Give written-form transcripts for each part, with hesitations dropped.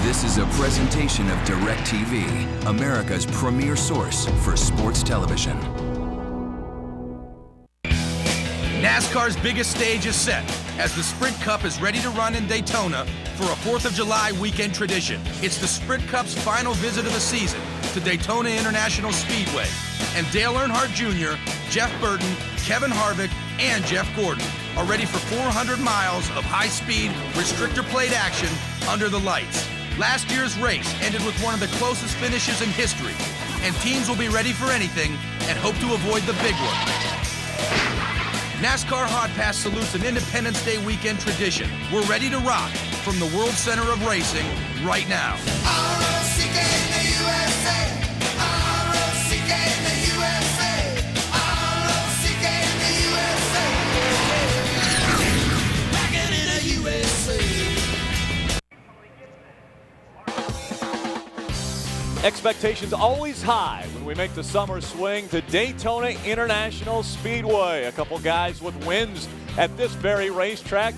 This is a presentation of DirecTV, America's premier source for sports television. NASCAR's biggest stage is set as the Sprint Cup is ready to run in Daytona for a 4th of July weekend tradition. It's the Sprint Cup's final visit of the season to Daytona International Speedway. And Dale Earnhardt Jr., Jeff Burton, Kevin Harvick, and Jeff Gordon are ready for 400 miles of high-speed restrictor plate action under the lights. Last year's race ended with one of the closest finishes in history, and teams will be ready for anything and hope to avoid the big one. NASCAR Hotpass salutes an Independence Day weekend tradition. We're ready to rock from the World Center of Racing right now. Expectations always high when we make the summer swing to Daytona International Speedway. A couple guys with wins at this very racetrack.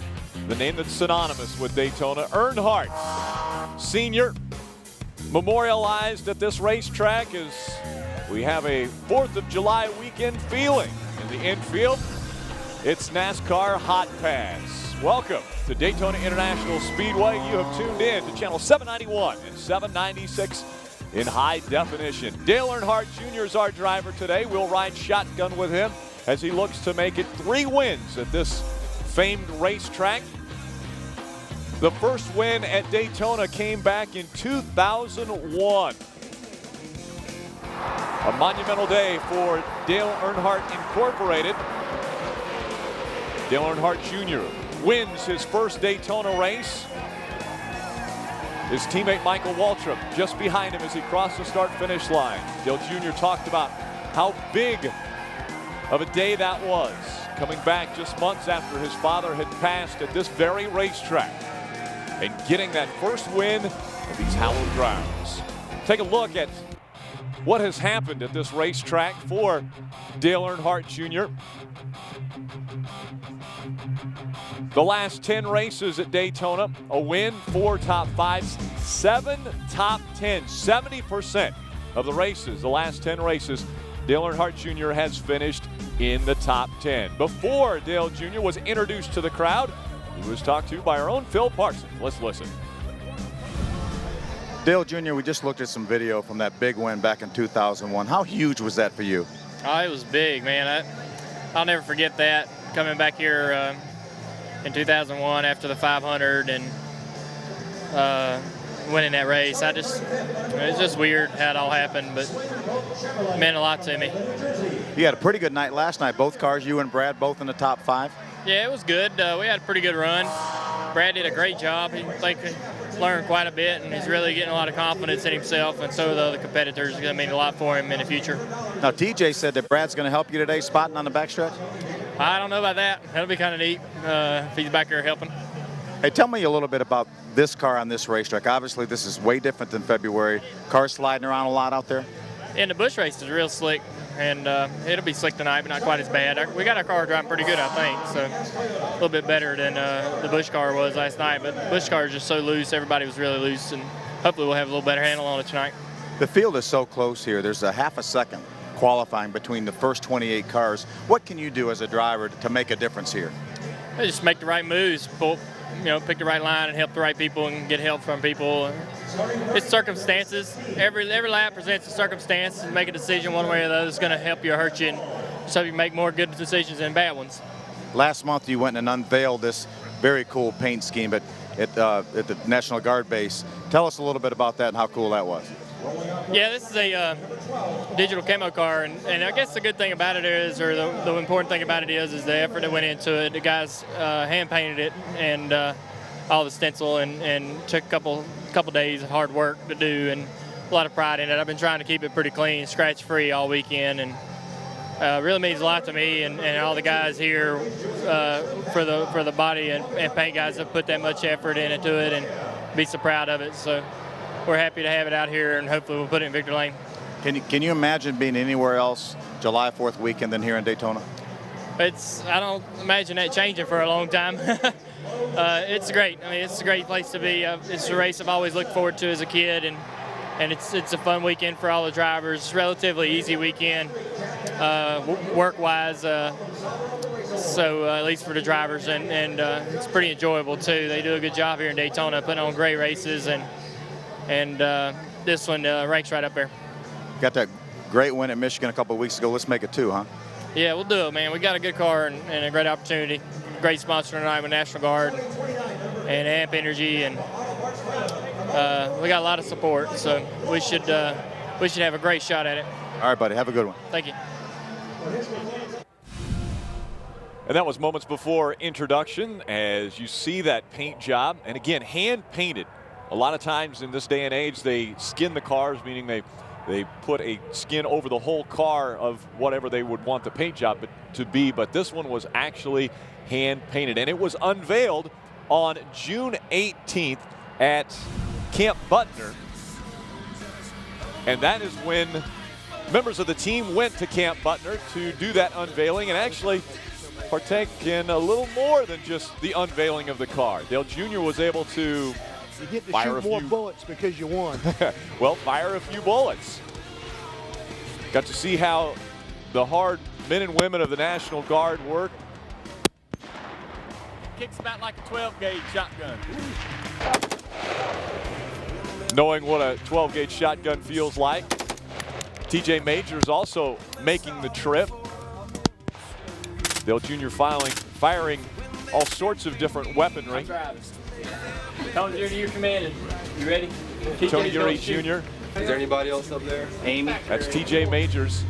The name that's synonymous with Daytona, Earnhardt Sr., memorialized at this racetrack as we have a 4th of July weekend feeling. In the infield, it's NASCAR Hotpass. Welcome to Daytona International Speedway. You have tuned in to channel 791 and 796 in high definition. Dale Earnhardt Jr. is our driver today. We'll ride shotgun with him as he looks to make it 3 wins at this famed racetrack. The first win at Daytona came back in 2001. A monumental day for Dale Earnhardt Incorporated. Dale Earnhardt Jr. wins his first Daytona race. His teammate Michael Waltrip just behind him as he crossed the start-finish line. Dale Jr. talked about how big of a day that was, coming back just months after his father had passed at this very racetrack and getting that first win at these hallowed grounds. Take a look at what has happened at this racetrack for Dale Earnhardt Jr. The last 10 races at Daytona, a win, 4 top 5s, 7 top 10, 70% of the races, the last 10 races, Dale Earnhardt Jr. has finished in the top 10. Before Dale Jr. was introduced to the crowd, he was talked to by our own Phil Parsons. Let's listen. Dale Jr., we just looked at some video from that big win back in 2001. How huge was that for you? Oh, it was big, man. I'll never forget that, coming back here in 2001 after the 500 and winning that race. It's just weird how it all happened, but it meant a lot to me. You had a pretty good night last night. Both cars, you and Brad, both in the top 5. Yeah, it was good. We had a pretty good run. Brad did a great job. He learned quite a bit, and he's really getting a lot of confidence in himself, and so are the other competitors. It's going to mean a lot for him in the future. Now, TJ said that Brad's going to help you today spotting on the backstretch? I don't know about that. That'll be kind of neat if he's back there helping. Hey, tell me a little bit about this car on this racetrack. Obviously, this is way different than February. Cars sliding around a lot out there? And the Busch race is real slick, and it'll be slick tonight, but not quite as bad. We got our car driving pretty good, I think, so a little bit better than the Busch car was last night. But the Busch car is just so loose. Everybody was really loose, and hopefully we'll have a little better handle on it tonight. The field is so close here. There's a half a second qualifying between the first 28 cars. What can you do as a driver to make a difference here? Just make the right moves, pick the right line and help the right people and get help from people. It's circumstances. Every lap presents a circumstance, and make a decision one way or the other is going to help you or hurt you, and so you make more good decisions than bad ones. Last month you went and unveiled this very cool paint scheme at the National Guard base. Tell us a little bit about that and how cool that was. Yeah, this is a digital camo car, and I guess the good thing about it is, or the important thing about it is the effort that went into it. The guys hand painted it and all the stencil, and took a couple days of hard work to do, and a lot of pride in it. I've been trying to keep it pretty clean, scratch-free all weekend, and really means a lot to me and all the guys here for the body and paint guys that put that much effort into it, and be so proud of it. So we're happy to have it out here, and hopefully we'll put it in Victory Lane. Can you imagine being anywhere else July 4th weekend than here in Daytona? I don't imagine that changing for a long time. It's great. I mean, it's a great place to be. It's a race I've always looked forward to as a kid, and it's a fun weekend for all the drivers. It's a relatively easy weekend, work-wise. So at least for the drivers, and it's pretty enjoyable too. They do a good job here in Daytona, putting on great races, and this one ranks right up there. Got that great win at Michigan a couple of weeks ago. Let's make it 2, huh? Yeah, we'll do it, man. We got a good car and a great opportunity. Great sponsor tonight with National Guard and Amp Energy, and we got a lot of support. So we should have a great shot at it. All right, buddy. Have a good one. Thank you. And that was moments before introduction, as you see that paint job. And again, hand painted. A lot of times in this day and age, they skin the cars, meaning they put a skin over the whole car of whatever they would want the paint job to be. But this one was actually hand painted, and it was unveiled on June 18th at Camp Butner. And that is when members of the team went to Camp Butner to do that unveiling and actually partake in a little more than just the unveiling of the car. Dale Jr. was able to You get to fire shoot more bullets because you won. well, fire a few bullets. Got to see how the hard men and women of the National Guard work. Kicks about like a 12-gauge shotgun. Knowing what a 12-gauge shotgun feels like. TJ Majors also making the trip. Dale Jr. firing all sorts of different weaponry. Tony Jr., you're commanding. You ready? Tony Uri Jr. Is there anybody else up there? Amy? That's TJ Majors.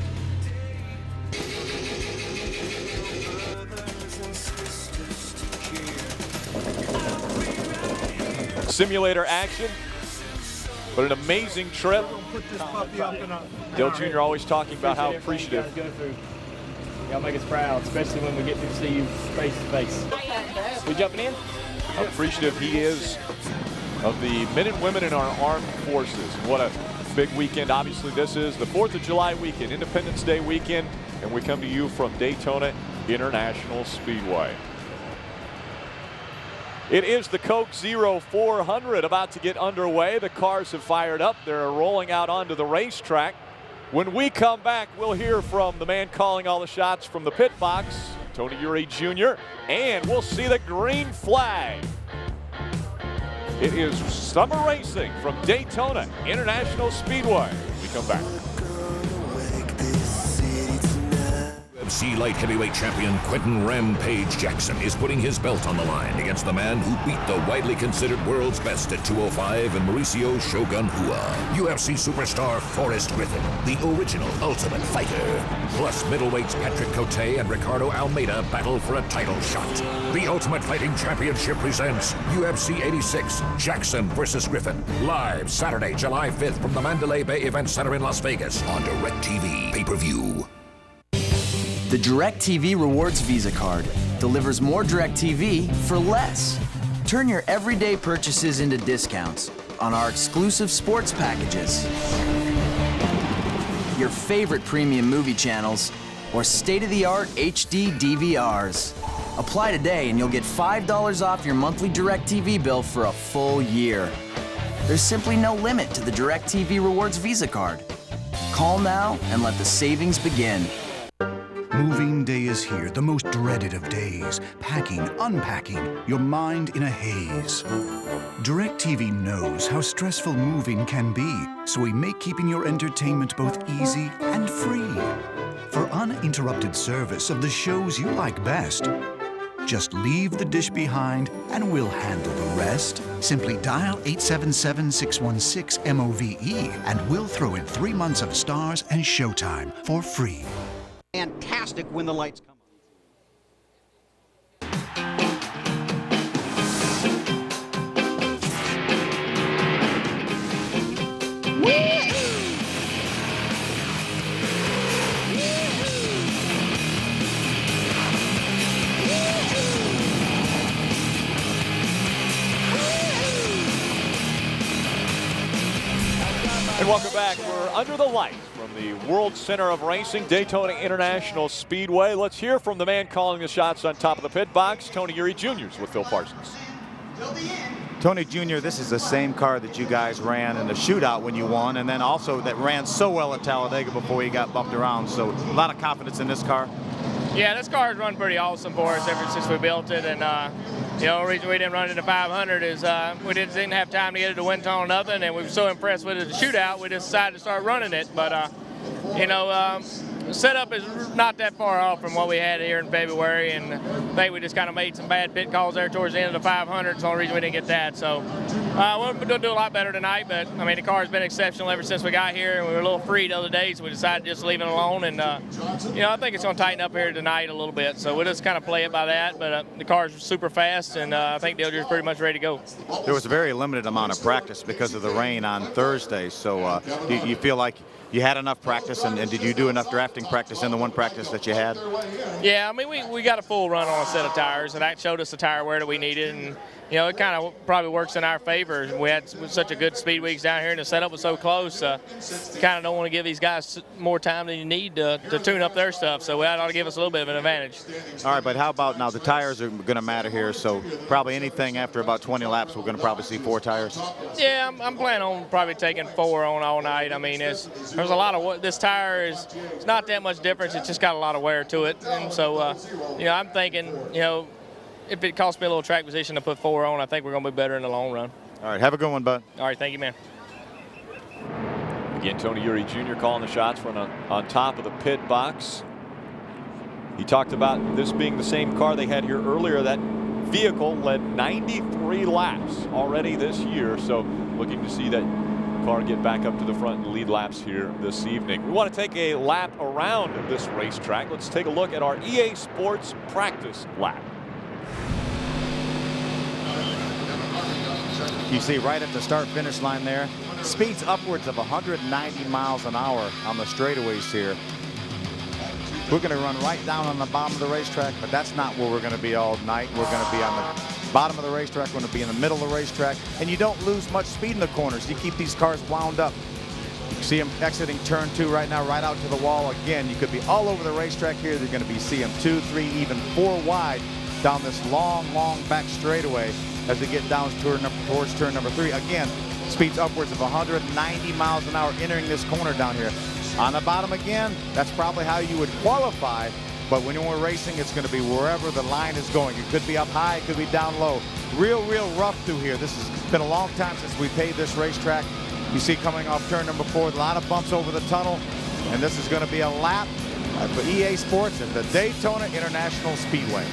Simulator action, but an amazing trip. Dale Jr. always talking about how appreciative. Y'all make us proud, especially when we get to see you face to face. We jumping in? How appreciative he is of the men and women in our armed forces. What a big weekend. Obviously, this is the 4th of July weekend, Independence Day weekend, and we come to you from Daytona International Speedway. It is the Coke 0400 about to get underway. The cars have fired up. They're rolling out onto the racetrack. When we come back, we'll hear from the man calling all the shots from the pit box, Tony Uri Jr., and we'll see the green flag. It is summer racing from Daytona International Speedway. We come back. UFC light heavyweight champion Quentin Rampage Jackson is putting his belt on the line against the man who beat the widely considered world's best at 205 and Mauricio Shogun Hua. UFC superstar Forrest Griffin, the original Ultimate Fighter. Plus middleweights Patrick Cote and Ricardo Almeida battle for a title shot. The Ultimate Fighting Championship presents UFC 86, Jackson versus Griffin. Live Saturday, July 5th from the Mandalay Bay Event Center in Las Vegas on DirecTV pay-per-view. The DirecTV Rewards Visa Card delivers more DirecTV for less. Turn your everyday purchases into discounts on our exclusive sports packages, your favorite premium movie channels, or state-of-the-art HD DVRs. Apply today and you'll get $5 off your monthly DirecTV bill for a full year. There's simply no limit to the DirecTV Rewards Visa Card. Call now and let the savings begin. Moving day is here, the most dreaded of days. Packing, unpacking, your mind in a haze. DirecTV knows how stressful moving can be, so we make keeping your entertainment both easy and free. For uninterrupted service of the shows you like best, just leave the dish behind and we'll handle the rest. Simply dial 877-616-MOVE and we'll throw in 3 months of Stars and Showtime for free. Fantastic when the lights come And welcome back. We're under the lights from the World Center of Racing, Daytona International Speedway. Let's hear from the man calling the shots on top of the pit box, Tony Uri Jr. with Phil Parsons. Tony Jr., this is the same car that you guys ran in the shootout when you won, and then also that ran so well at Talladega before he got bumped around. So a lot of confidence in this car. Yeah, this car has run pretty awesome for us ever since we built it, and you know, the reason we didn't run it to 500 is we didn't have time to get it to wind tunnel or nothing, and we were so impressed with it at the shootout, we just decided to start running it. But you know, the setup is not that far off from what we had here in February, and I think we just kind of made some bad pit calls there towards the end of the 500. It's the only reason we didn't get that. So we'll do a lot better tonight, but I mean, the car has been exceptional ever since we got here, and we were a little free the other day, so we decided to just leave it alone. And you know, I think it's going to tighten up here tonight a little bit, so we'll just kind of play it by that. But the car's super fast, and I think Dilger is pretty much ready to go. There was a very limited amount of practice because of the rain on Thursday, so do you feel like you had enough practice, and did you do enough drafting practice in the one practice that you had? Yeah, I mean, we got a full run on a set of tires, and that showed us the tire wear that we needed, and you know, it kind of probably works in our favor. We had such a good speed weeks down here, and the setup was so close. You kind of don't want to give these guys more time than you need to tune up their stuff, so that ought to give us a little bit of an advantage. All right, but how about now? The tires are going to matter here, so probably anything after about 20 laps, we're going to probably see 4 tires. Yeah, I'm planning on probably taking 4 on all night. I mean, there's a lot of this tire it's not that much difference. It's just got a lot of wear to it, and so you know, I'm thinking, you know, if it costs me a little track position to put 4 on, I think we're going to be better in the long run. All right, have a good one, bud. All right, thank you, man. Again, Tony Uri Jr. calling the shots from on top of the pit box. He talked about this being the same car they had here earlier. That vehicle led 93 laps already this year, so looking to see that car get back up to the front and lead laps here this evening. We want to take a lap around this racetrack. Let's take a look at our EA Sports practice lap. You see right at the start-finish line there, speeds upwards of 190 miles an hour on the straightaways here. We're going to run right down on the bottom of the racetrack, but that's not where we're going to be all night. We're going to be on the bottom of the racetrack. We're going to be in the middle of the racetrack, and you don't lose much speed in the corners. You keep these cars wound up. You see them exiting turn 2 right now, right out to the wall. Again, you could be all over the racetrack here. They're going to be see them 2, 3, even 4 wide down this long, long back straightaway as they get down towards turn number 3. Again, speeds upwards of 190 miles an hour entering this corner down here. On the bottom again, that's probably how you would qualify, but when we're racing, it's going to be wherever the line is going. It could be up high, it could be down low. Real rough through here. This has been a long time since we paved this racetrack. You see coming off turn number 4, a lot of bumps over the tunnel, and this is going to be a lap for EA Sports at the Daytona International Speedway.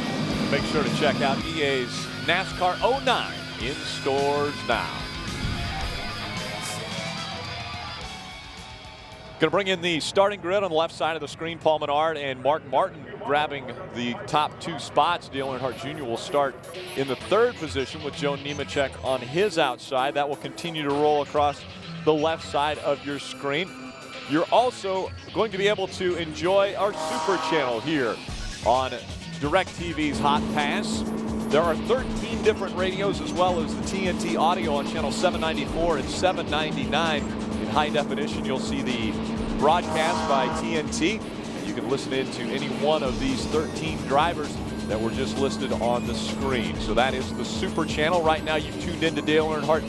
Make sure to check out EA's NASCAR 09 in stores now. Going to bring in the starting grid on the left side of the screen. Paul Menard and Mark Martin grabbing the top 2 spots. Dale Earnhardt Jr. will start in the 3rd position with Joe Nemechek on his outside. That will continue to roll across the left side of your screen. You're also going to be able to enjoy our Super Channel here on DirecTV's Hotpass. There are 13 different radios as well as the TNT audio on channel 794 and 799. In high definition, you'll see the broadcast by TNT. You can listen in to any one of these 13 drivers that were just listed on the screen. So that is the Super Channel. Right now, you've tuned into Dale Earnhardt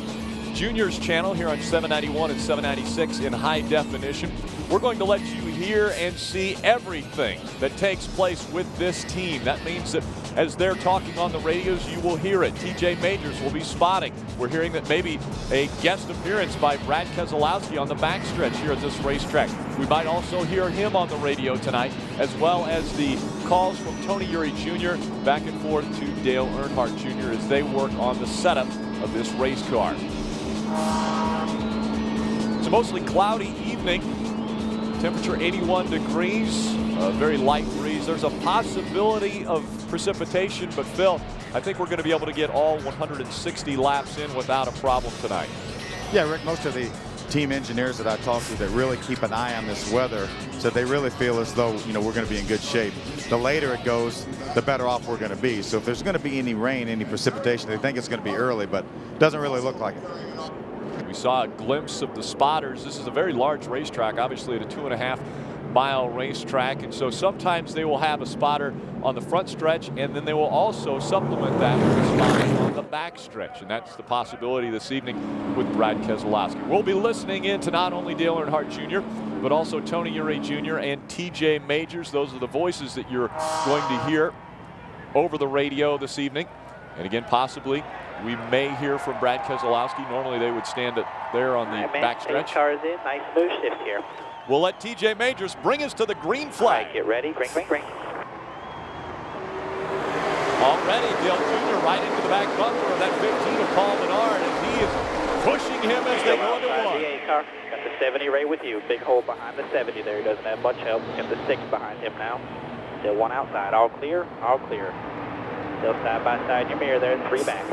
Jr.'s channel here on 791 and 796 in high definition. We're going to let you hear and see everything that takes place with this team. That means that as they're talking on the radios, you will hear it. TJ Majors will be spotting. We're hearing that maybe a guest appearance by Brad Keselowski on the backstretch here at this racetrack. We might also hear him on the radio tonight, as well as the calls from Tony Uri Jr. back and forth to Dale Earnhardt Jr. as they work on the setup of this race car. It's a mostly cloudy evening. Temperature 81 degrees, a very light breeze. There's a possibility of precipitation, but Phil, I think we're going to be able to get all 160 laps in without a problem tonight. Yeah, Rick, most of the team engineers that I talked to that really keep an eye on this weather said they really feel as though, you know, we're going to be in good shape. The later it goes, the better off we're going to be. So if there's going to be any rain, any precipitation, they think it's going to be early, but it doesn't really look like it. We saw a glimpse of the spotters. This is a very large racetrack, obviously at a 2.5 mile racetrack, and so sometimes they will have a spotter on the front stretch, and then they will also supplement that with a spotter on the back stretch, and that's the possibility this evening with Brad Keselowski. We'll be listening in to not only Dale Earnhardt Jr., but also Tony Eury Jr. and TJ Majors. Those are the voices that you're going to hear over the radio this evening. And again, possibly we may hear from Brad Keselowski. Normally they would stand there on the backstretch. Cars in, nice smooth shift here. We'll let TJ Majors bring us to the green flag. Right, get ready, green. Already Dale Jr. right into the back bumper of that 15 of Paul Menard, and he is pushing him as they go into one. Car. Got the 70 right with you. Big hole behind the 70 there. He doesn't have much help. Got the 6 behind him now. Still one outside. All clear. All clear. Still side by side in your mirror there. 3 back.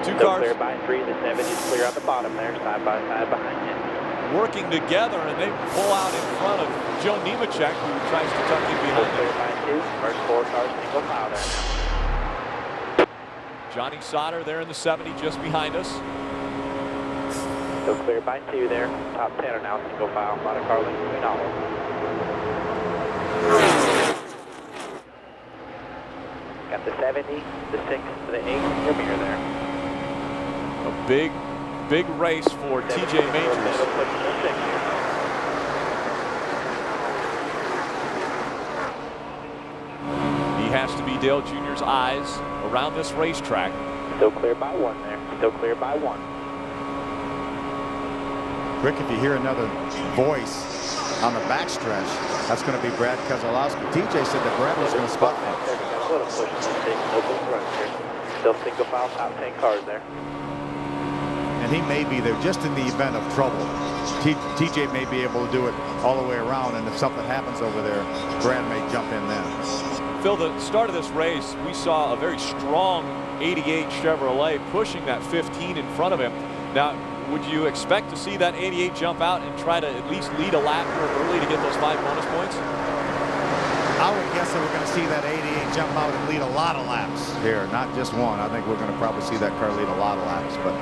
Two Still cars clear by 3. The 70 is clear on the bottom there. Side by side behind him. Working together, and they pull out in front of Joe Nemechek, who tries to tuck in behind Clear him. by 2. First 4 cars single file there now. Johnny Sauter there in the 70 just behind us. Still clear by 2 there. Top 10 are now single file. A lot of car length between all of them. Got the 70, the 6, the 8 in your mirror there. A big race for TJ Majors. He has to be Dale Jr.'s eyes around this racetrack. Still clear by 1 there. Still clear by 1. Rick, if you hear another voice on the backstretch, that's going to be Brad Keselowski. TJ said that Brad was going to spot him. Still single file, top 10 cars there. And he may be there just in the event of trouble. TJ may be able to do it all the way around, and if something happens over there, Brad may jump in then. Phil, the start of this race, we saw a very strong 88 Chevrolet pushing that 15 in front of him. Now, would you expect to see that 88 jump out and try to at least lead a lap here early to get those 5 bonus points? I would guess that we're going to see that 88 jump out and lead a lot of laps here, not just one. I think we're going to probably see that car lead a lot of laps, but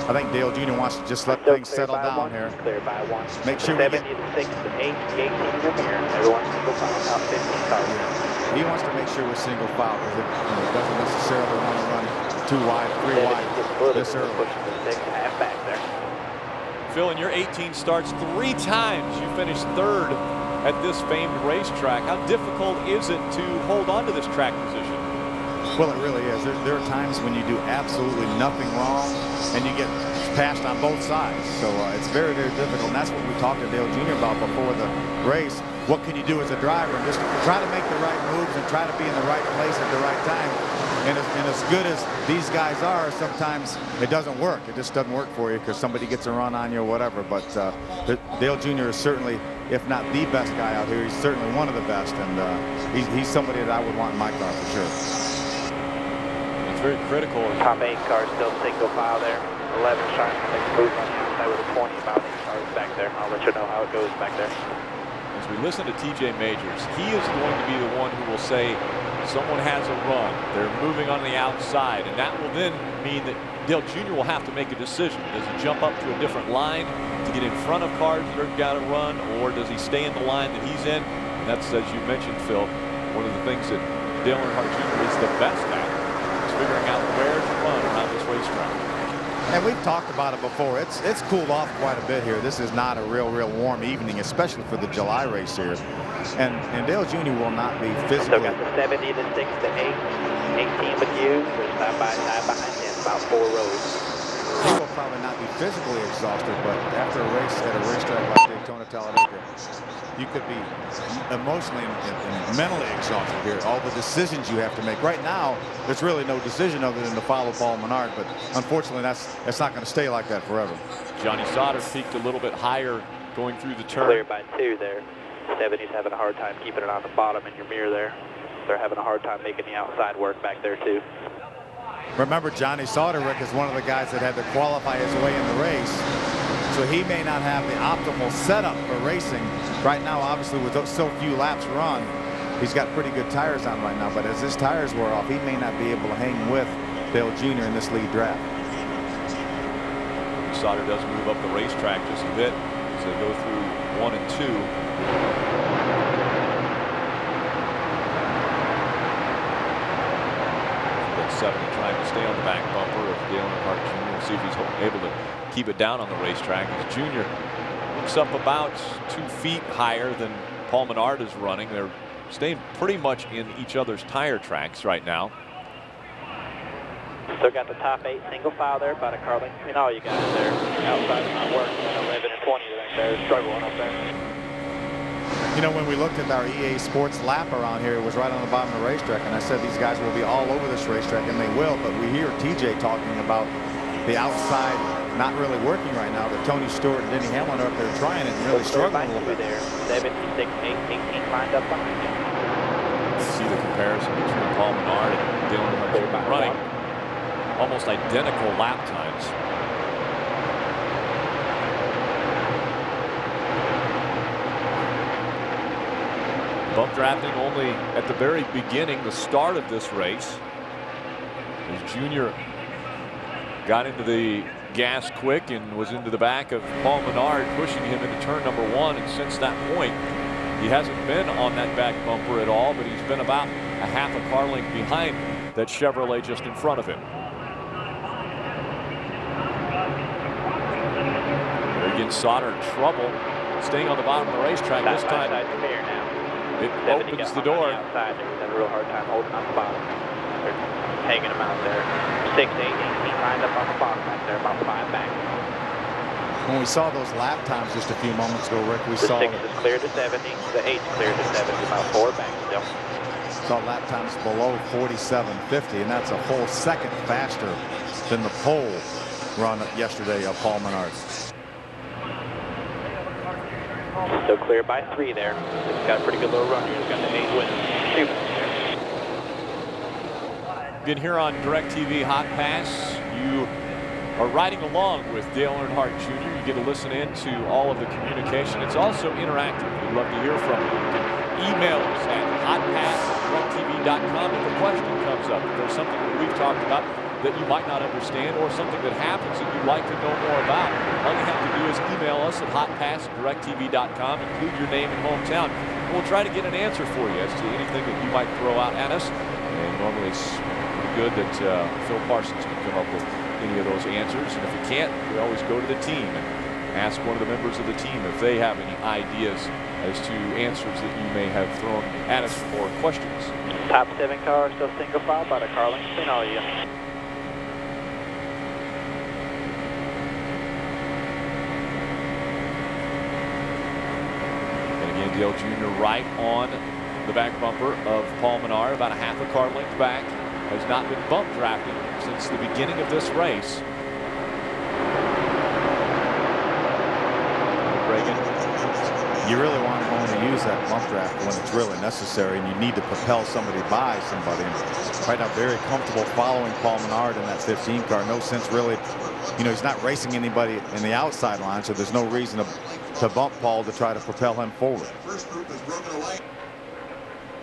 I think Dale Jr. wants to just let things settle down here. Clear by 1. Make sure the we 70, the 6, the 8, the 18 in your mirror. Everyone's single file, top 15 cars. He wants to make sure we're single file because it doesn't necessarily want to run 2 wide, 3 wide this early. Pushing the 6, half back there. Phil, in your 18 starts, 3 times you finished 3rd at this famed racetrack. How difficult is it to hold on to this track position? Well, it really is. There are times when you do absolutely nothing wrong and you get passed on both sides. So it's very, very difficult. And that's what we talked to Dale Jr. about before the race. What can you do as a driver? And just try to make the right moves and try to be in the right place at the right time. And as good as these guys are, sometimes it doesn't work. It just doesn't work for you because somebody gets a run on you or whatever. But Dale Jr. is certainly, if not the best guy out here, he's certainly one of the best. And he's somebody that I would want in my car for sure. It's very critical. Top 8 cars still single file there. 11 trying to make moves on the outside with a 20 about 8 cars back there. I'll let you know how it goes back there. As we listen to TJ Majors, he is going to be the one who will say someone has a run. They're moving on the outside, and that will then mean that Dale Jr. will have to make a decision. Does he jump up to a different line to get in front of cars that are got to run, or does he stay in the line that he's in? And that's, as you mentioned, Phil, one of the things that Dale Earnhardt Jr. is the best at, is figuring out where to run around this racetrack. And we've talked about it before. It's cooled off quite a bit here. This is not a real warm evening, especially for the July race here. And Dale Jr. will not be physically. Still got the 70, the 6, the 8, 18 with you. There's side by side behind him, about 4 rows. He will probably not be physically exhausted, but after a race at a racetrack like Daytona Talladega, you could be emotionally and mentally exhausted here. All the decisions you have to make. Right now, there's really no decision other than to follow Paul Menard, but unfortunately, that's not going to stay like that forever. Johnny Sauter peaked a little bit higher going through the turn. Clear by 2 there. 70's having a hard time keeping it on the bottom in your mirror there. They're having a hard time making the outside work back there too. Remember, Johnny Sauter, Rick, is one of the guys that had to qualify his way in the race. So he may not have the optimal setup for racing. Right now, obviously, with so few laps run, he's got pretty good tires on right now. But as his tires wear off, he may not be able to hang with Dale Jr. in this lead draft. Sauter does move up the racetrack just a bit. He's they go through 1 and 2. That 70 trying to stay on the back bumper of Dale Earnhardt Jr. We'll see if he's able to keep it down on the racetrack. As Jr. looks up about 2 feet higher than Paul Menard is running. They're staying pretty much in each other's tire tracks right now. Still got the top 8 single file there, about a car length between all you guys there. Outside's not working. 11 and 20 right there, struggling up there. You know, when we looked at our EA Sports lap around here, it was right on the bottom of the racetrack, and I said these guys will be all over this racetrack, and they will, but we hear TJ talking about the outside not really working right now, that Tony Stewart and Denny Hamlin are up there trying it and really struggling a little bit. There, 7, 6, 8, 18 lined up behind you. See the comparison between Paul Menard and Dale Earnhardt running almost identical lap times. Bump drafting only at the very beginning, the start of this race, as Junior got into the gas quick and was into the back of Paul Menard, pushing him into turn number 1. And since that point, he hasn't been on that back bumper at all, but he's been about a half a car length behind that Chevrolet just in front of him. There again, Sauter in trouble, staying on the bottom of the racetrack this time. It opens the door. Outside, they're having a real hard time holding on the bottom. They're hanging them out there. 6, 8, 18 lined up on the bottom back there, about 5 back. When we saw those lap times just a few moments ago, Rick, we saw the 6 is clear to 70, the 8 is clear to 70, about 4 back still. Saw lap times below 47.50, and that's a whole second faster than the pole run yesterday of Paul Menard. Still clear by 3 there. He's got a pretty good little run here. He's got the 8 wins. Again, here on DirecTV Hotpass, you are riding along with Dale Earnhardt Jr. You get to listen in to all of the communication. It's also interactive. We'd love to hear from you. You can email us at hotpass@directv.com if a question comes up. If there's something that we've talked about that you might not understand, or something that happens that you'd like to know more about, all you have to do is email us at hotpass@directv.com, include your name and hometown. We'll try to get an answer for you as to anything that you might throw out at us. And normally it's pretty good that Phil Parsons can come up with any of those answers. And if he can't, we always go to the team and ask one of the members of the team if they have any ideas as to answers that you may have thrown at us for questions. Top 7 car still single file, about a car length between all of you. Dale Jr. right on the back bumper of Paul Menard, about a half a car length back. Has not been bump drafted since the beginning of this race. Reagan. You really want to only use that bump draft when it's really necessary, and you need to propel somebody by somebody. Right now, very comfortable following Paul Menard in that 15 car. No sense really, you know, he's not racing anybody in the outside line, so there's no reason to bump Paul to try to propel him forward.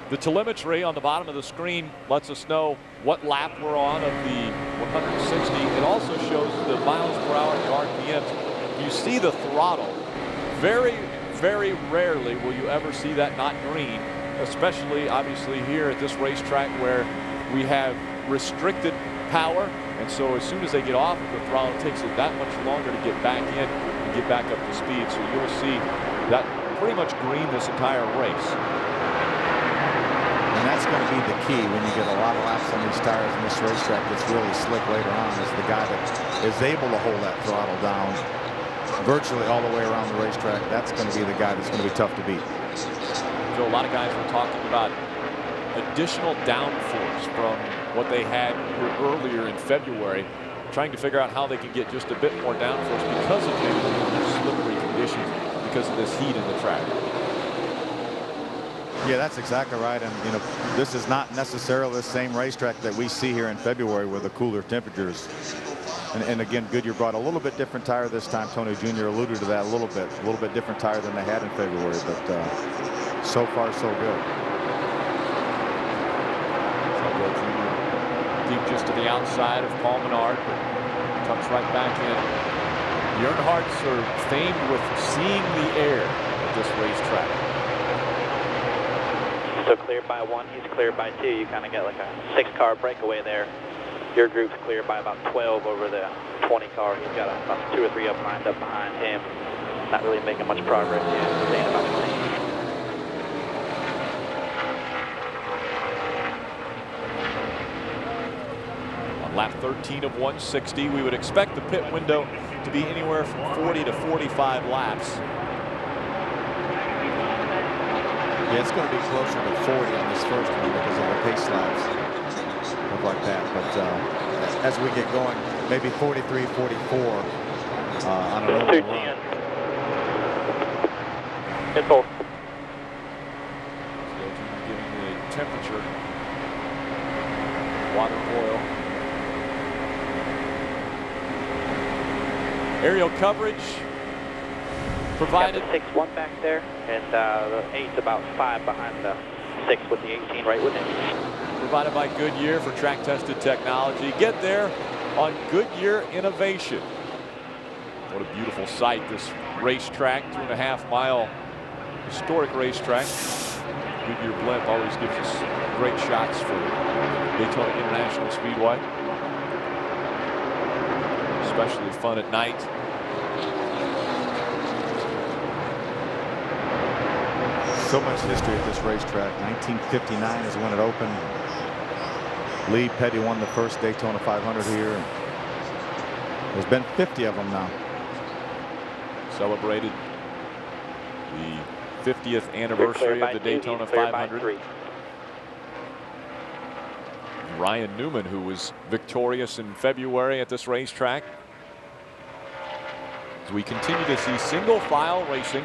The telemetry on the bottom of the screen lets us know what lap we're on of the 160. It also shows the miles per hour, the RPMs. You see the throttle. Very, very rarely will you ever see that not green, especially obviously here at this racetrack where we have restricted power. And so as soon as they get off of the throttle, it takes it that much longer to get back in and get back up to speed. So you'll see that pretty much green this entire race. And that's going to be the key when you get a lot of laps on these tires and this racetrack gets really slick later on, is the guy that is able to hold that throttle down virtually all the way around the racetrack. That's going to be the guy that's going to be tough to beat. So a lot of guys were talking about additional downforce from what they had here earlier in February, trying to figure out how they can get just a bit more downforce because of maybe the slippery conditions, because of this heat in the track. Yeah, that's exactly right. And, you know, this is not necessarily the same racetrack that we see here in February with the cooler temperatures. And again, Goodyear brought a little bit different tire this time. Tony Jr. alluded to that a little bit different tire than they had in February, but so far so good. Deep just to the outside of Paul Menard, but tucks right back in. The Earnhardts are famed with seeing the air at this racetrack. So cleared by 1, he's cleared by 2. You kind of got like a 6-car breakaway there. Your group's cleared by about 12 over the 20 car. He's got about 2 or 3 up lined up behind him. Not really making much progress yet. Staying about 20. On lap 13 of 160, we would expect the pit window to be anywhere from 40 to 45 laps. Yeah, it's going to be closer to 40 on this first one because of the pace laps. Look like that. But as we get going, maybe 43, 44 on a normal run. Info. Giving the temperature, water, oil. Aerial coverage provided. Got the 6-1 back there, and the 8's about 5 behind the 6 with the 18 right with him. Provided by Goodyear for track-tested technology. Get there on Goodyear Innovation. What a beautiful sight, this racetrack, 2.5-mile historic racetrack. Goodyear blimp always gives us great shots for Daytona International Speedway. Especially fun at night. So much history at this racetrack. 1959 is when it opened. Lee Petty won the first Daytona 500 here. There's been 50 of them now. Celebrated the 50th anniversary of the Daytona 500. Ryan Newman, who was victorious in February at this racetrack. As we continue to see single file racing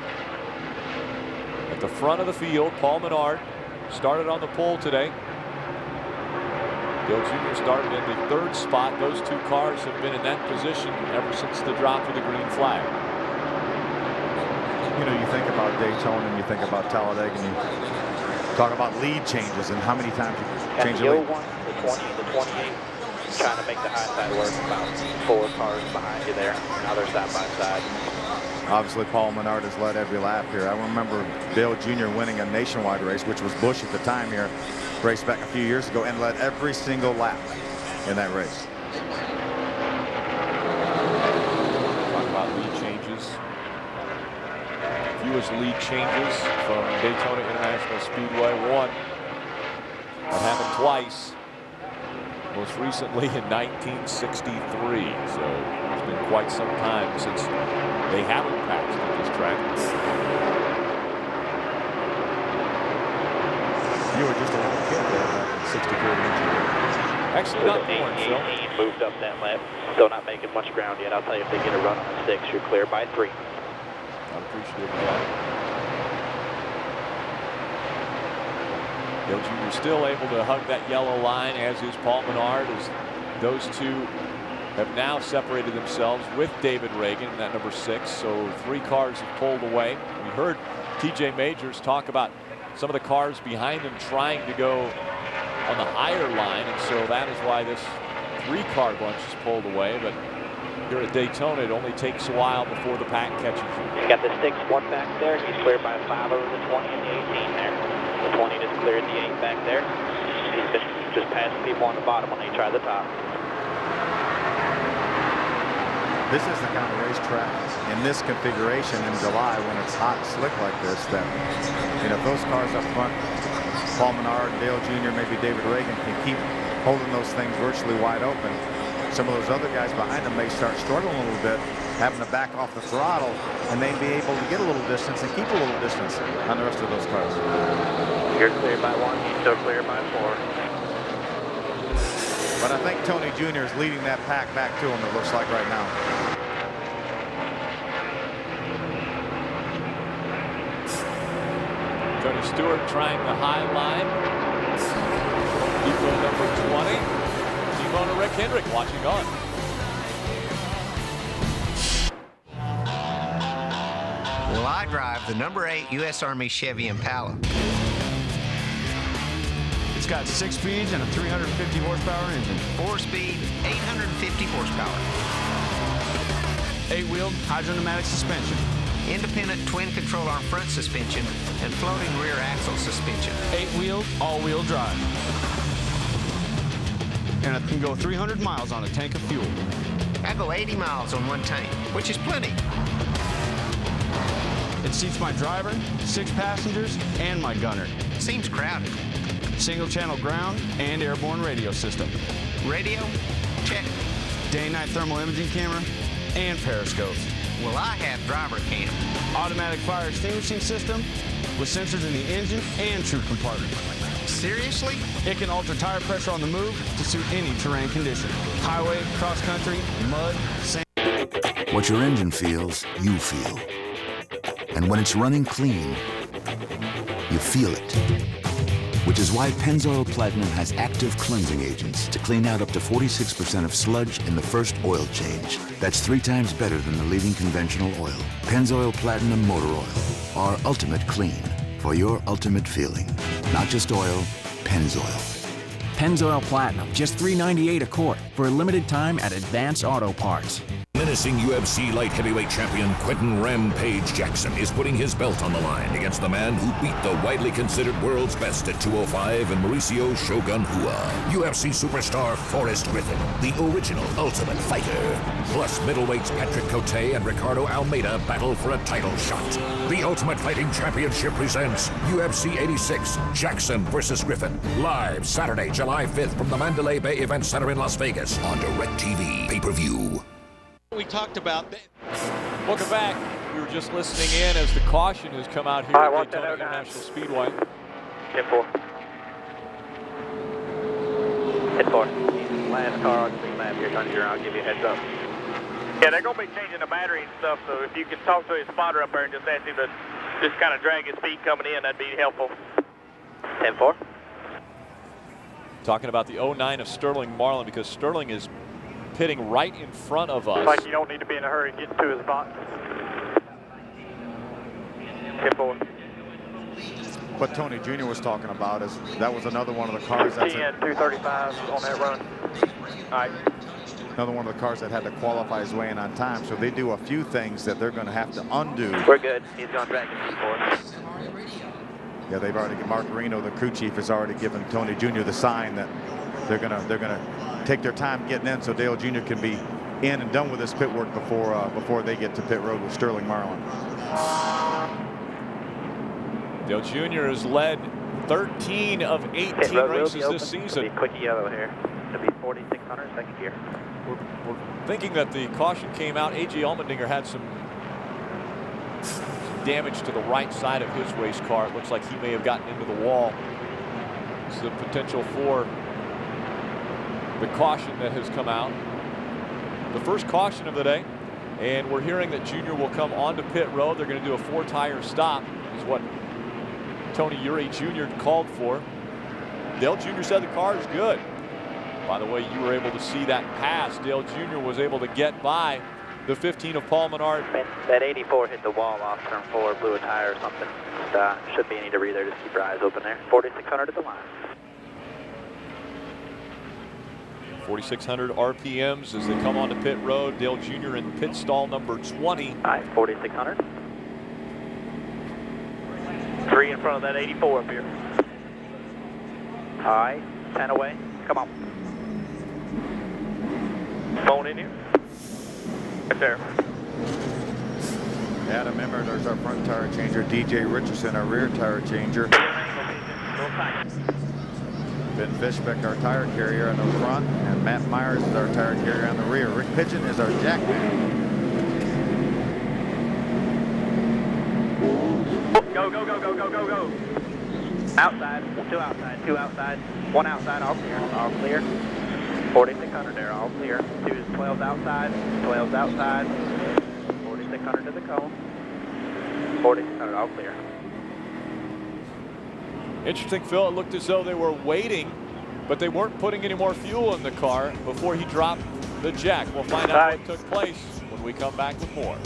at the front of the field, Paul Menard started on the pole today. Dale Jr. started in the 3rd spot. Those 2 cars have been in that position ever since the drop of the green flag. You know, you think about Daytona and you think about Talladega and you talk about lead changes and how many times you change the lead. 01, the 20, the 28. Trying to make the high side work. About 4 cars behind you there. Now they're side by side. Obviously, Paul Menard has led every lap here. I remember Dale Jr. winning a nationwide race, which was Busch at the time here, raced back a few years ago, and led every single lap in that race. Talk about lead changes. Fewest lead changes from Daytona International Speedway. One that happened twice. Most recently in 1963. So it's been quite some time since they haven't passed at this track. You were just a little kid there back in 63. Actually, not born, Phil. 18 moved up that lap. Still not making much ground yet. I'll tell you, if they get a run on the 6, you're clear by 3. I'm appreciative of that. Dale Jr. still able to hug that yellow line, as is Paul Menard, as those 2 have now separated themselves with David Reagan in that number 6. So 3 cars have pulled away. We heard TJ Majors talk about some of the cars behind him trying to go on the higher line, and so that is why this 3-car bunch is pulled away. But here at Daytona, it only takes a while before the pack catches you. He's got the 6-1 back there. He's cleared by 5 over the 20 and the 18 there. The 20 just cleared the 8 back there. He's been just passing people on the bottom when they try the top. This is the kind of racetrack in this configuration in July when it's hot and slick like this that, you know, those cars up front, Paul Menard, Dale Jr., maybe David Reagan, can keep holding those things virtually wide open. Some of those other guys behind them may start struggling a little bit, having to back off the throttle, and they'd be able to get a little distance and keep a little distance on the rest of those cars. You're cleared by 1. He's still cleared by 4. But I think Tony Jr. is leading that pack back to him, it looks like right now. Tony Stewart trying the high line. Depot number 20. T-Bone to Rick Hendrick watching on. Well, I drive the number 8 U.S. Army Chevy Impala. It's got 6 speeds and a 350 horsepower engine. 4-speed, 850 horsepower. 8-wheel hydronomic suspension. Independent twin control arm front suspension and floating rear axle suspension. 8-wheel, all-wheel drive. And it can go 300 miles on a tank of fuel. I go 80 miles on one tank, which is plenty. It seats my driver, 6 passengers, and my gunner. Seems crowded. Single-channel ground and airborne radio system. Radio? Check. Day-night thermal imaging camera and periscopes. Well, I have driver cam. Automatic fire extinguishing system with sensors in the engine and trunk compartment. Seriously? It can alter tire pressure on the move to suit any terrain condition. Highway, cross-country, mud, sand. What your engine feels, you feel. And when it's running clean, you feel it. Which is why Pennzoil Platinum has active cleansing agents to clean out up to 46% of sludge in the first oil change. That's 3 times better than the leading conventional oil. Pennzoil Platinum Motor Oil. Our ultimate clean for your ultimate feeling. Not just oil, Pennzoil. Pennzoil Platinum, just $3.98 a quart for a limited time at Advance Auto Parts. Menacing UFC light heavyweight champion Quentin Rampage Jackson is putting his belt on the line against the man who beat the widely considered world's best at 205 and Mauricio Shogun Hua. UFC superstar Forrest Griffin, the original Ultimate Fighter. Plus middleweights Patrick Cote and Ricardo Almeida battle for a title shot. The Ultimate Fighting Championship presents UFC 86, Jackson versus Griffin. Live Saturday, July 5th from the Mandalay Bay Event Center in Las Vegas on DirecTV pay-per-view. We talked about. Welcome back. We were just listening in as the caution has come out here at Daytona International Speedway. 10-4. Hit 4. Last car on the map here, Tony. I'll give you a heads up. Yeah, they're going to be changing the battery and stuff, so if you can talk to his spotter up there and just ask him to just kind of drag his feet coming in, that'd be helpful. 10-4. Talking about the 09 of Sterling Marlin, because Sterling is pitting right in front of us. It's like you don't need to be in a hurry getting to his spot. 10-4. What Tony Jr. was talking about is that was another one of the cars that's 235 on that run. All right. Another one of the cars that had to qualify his way in on time. So they do a few things that they're going to have to undo. We're good. He's going to drag his feet forward. Yeah, they've already. Mark Reno, the crew chief, has already given Tony Jr. the sign that they're gonna take their time getting in, so Dale Jr. can be in and done with his pit work before they get to pit road with Sterling Marlin. Dale Jr. has led 13 of 18 races this season. It'll be quick yellow here. It'll be 4,600 second gear. We're thinking that the caution came out. A.J. Allmendinger had some damage to the right side of his race car. It looks like he may have gotten into the wall. There's the potential for the caution that has come out. The first caution of the day. And we're hearing that Junior will come onto pit road. They're going to do a 4-tire stop, is what Tony Eury Jr. called for. Dale Jr. said the car is good. By the way, you were able to see that pass. Dale Jr. was able to get by the 15 of Paul Menard. That 84 hit the wall off turn 4, blew a tire or something. Should be any debris there. Just keep your eyes open there. 4,600 at the line. 4,600 RPMs as they come onto pit road. Dale Jr. in pit stall number 20. All right, 4,600. 3 in front of that 84 up here. All right, 10 away. Come on. Phone in here. Right there. Adam Emmert is our front tire changer. DJ Richardson, our rear tire changer. Ben Fishbeck, our tire carrier on the front, and Matt Myers is our tire carrier on the rear. Rick Pigeon is our jack man. Go, go, go, go, go, go, go. Outside, 2 outside, 2 outside, 1 outside, all clear, all clear. 4,600 there, all clear. 2 is 12's outside, 12's outside. 4,600 to the cone. 4,600, all clear. Interesting, Phil. It looked as though they were waiting, but they weren't putting any more fuel in the car before he dropped the jack. We'll find out what took place when we come back with more.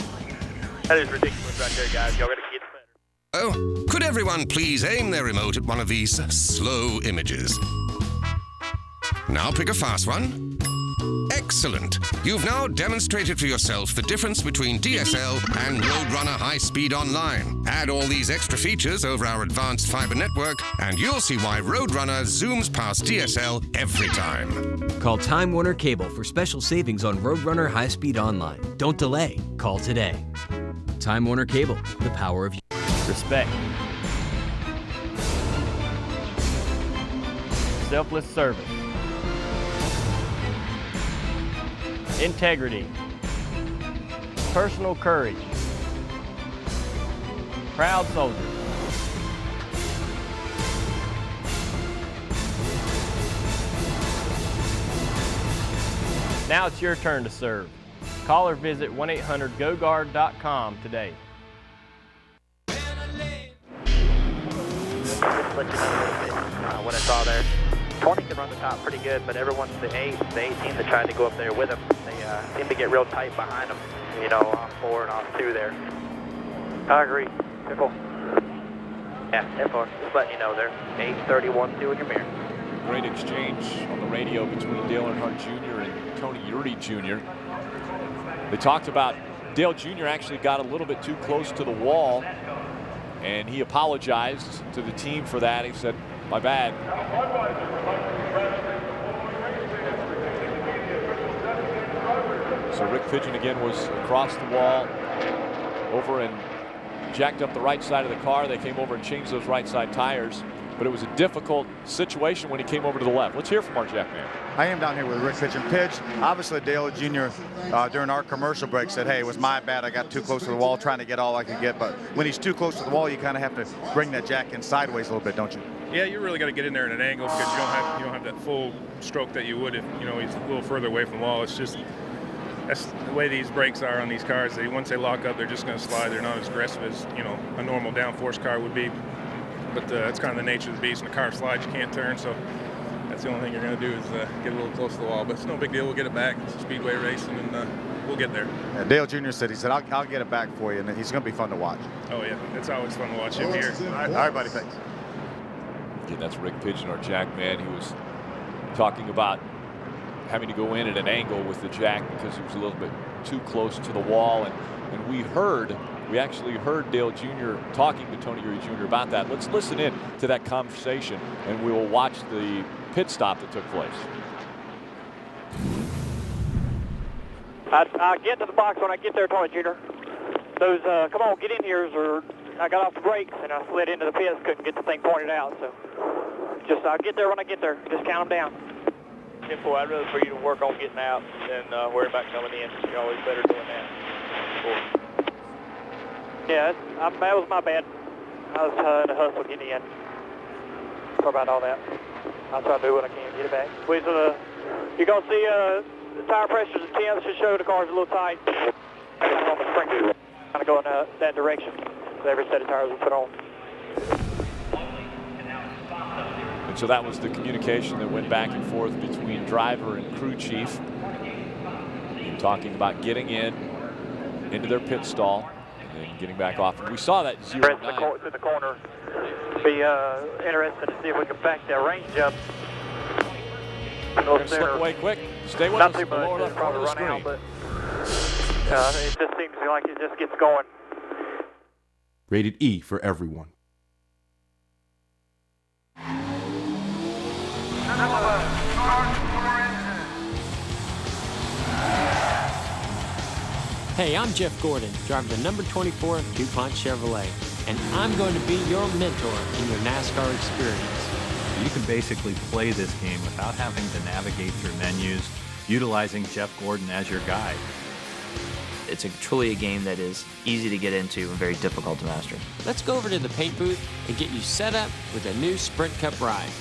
That is ridiculous right there, guys. Y'all got to get better. Oh, could everyone please aim their remote at one of these slow images? Now pick a fast one. Excellent. You've now demonstrated for yourself the difference between DSL and Roadrunner High Speed Online. Add all these extra features over our advanced fiber network, and you'll see why Roadrunner zooms past DSL every time. Call Time Warner Cable for special savings on Roadrunner High Speed Online. Don't delay. Call today. Time Warner Cable, the power of respect, selfless service, integrity, personal courage, proud soldier. Now it's your turn to serve. Call or visit 1-800-GoGuard.com today. Just let you know a little bit what I saw there. 20 can run the top pretty good, but everyone's the 8, the 18 that tried to go up there with him, they seem to get real tight behind him, you know, off 4 and off 2 there. I agree. Pickle. Yeah, therefore, just letting you know there. 8:31 2 in your mirror. Great exchange on the radio between Dale Earnhardt Jr. and Tony Uri Jr. They talked about Dale Jr. actually got a little bit too close to the wall, and he apologized to the team for that. He said, "My bad." So Rick Pigeon again was across the wall, over and jacked up the right side of the car. They came over and changed those right side tires, but it was a difficult situation when he came over to the left. Let's hear from our Jack man. I am down here with Rick Pigeon. Obviously Dale Jr. During our commercial break said, hey, it was my bad. I got too close to the wall trying to get all I could get. But when he's too close to the wall, you kind of have to bring that jack in sideways a little bit, don't you? Yeah, you really got to get in there at an angle because you don't have that full stroke that you would if, you know, he's a little further away from the wall. It's just, that's the way these brakes are on these cars. Once they lock up, they're just going to slide. They're not as aggressive as, you know, a normal downforce car would be. But it's kind of the nature of the beast. When the car slides, you can't turn. So that's the only thing you're going to do is get a little close to the wall. But it's no big deal. We'll get it back. It's a speedway race, and we'll get there. Yeah, Dale Jr. said, I'll get it back for you, and he's going to be fun to watch. Oh, yeah. It's always fun to watch him here. All right, buddy. Thanks. Again, that's Rick Pigeon, our jack man. He was talking about having to go in at an angle with the jack because he was a little bit too close to the wall. And we actually heard Dale Jr. talking to Tony Uri Jr. about that. Let's listen in to that conversation, and we will watch the pit stop that took place. I get to the box when I get there, Tony Jr. Those, come on, get in here, or I got off the brakes and I slid into the pits, couldn't get the thing pointed out. So just I'll get there when I get there. Just count them down. Simple. I'd rather for you to work on getting out than worry about coming in. You're always better doing that. Cool. Yeah, that was my bad. I was in a hustle getting in. Sorry about all that. I'll try to do what I can to get it back. You're going to see the tire pressures at 10. Should show the car's a little tight. I got on the sprinkler. Kind of going that direction. So every set of tires we put on. And so that was the communication that went back and forth between driver and crew chief, talking about getting into their pit stall and getting back off. And we saw that 0-9. To the corner. Be interested to see if we can back that range up. We're going to slip away quick. Stay with us. Not too much. Lower left corner of the screen. Out, but it just seems like it just gets going. Rated E for everyone. Hey, I'm Jeff Gordon, driving the number 24 DuPont Chevrolet, and I'm going to be your mentor in your NASCAR experience. You can basically play this game without having to navigate through menus, utilizing Jeff Gordon as your guide. It's truly a game that is easy to get into and very difficult to master. Let's go over to the paint booth and get you set up with a new Sprint Cup ride.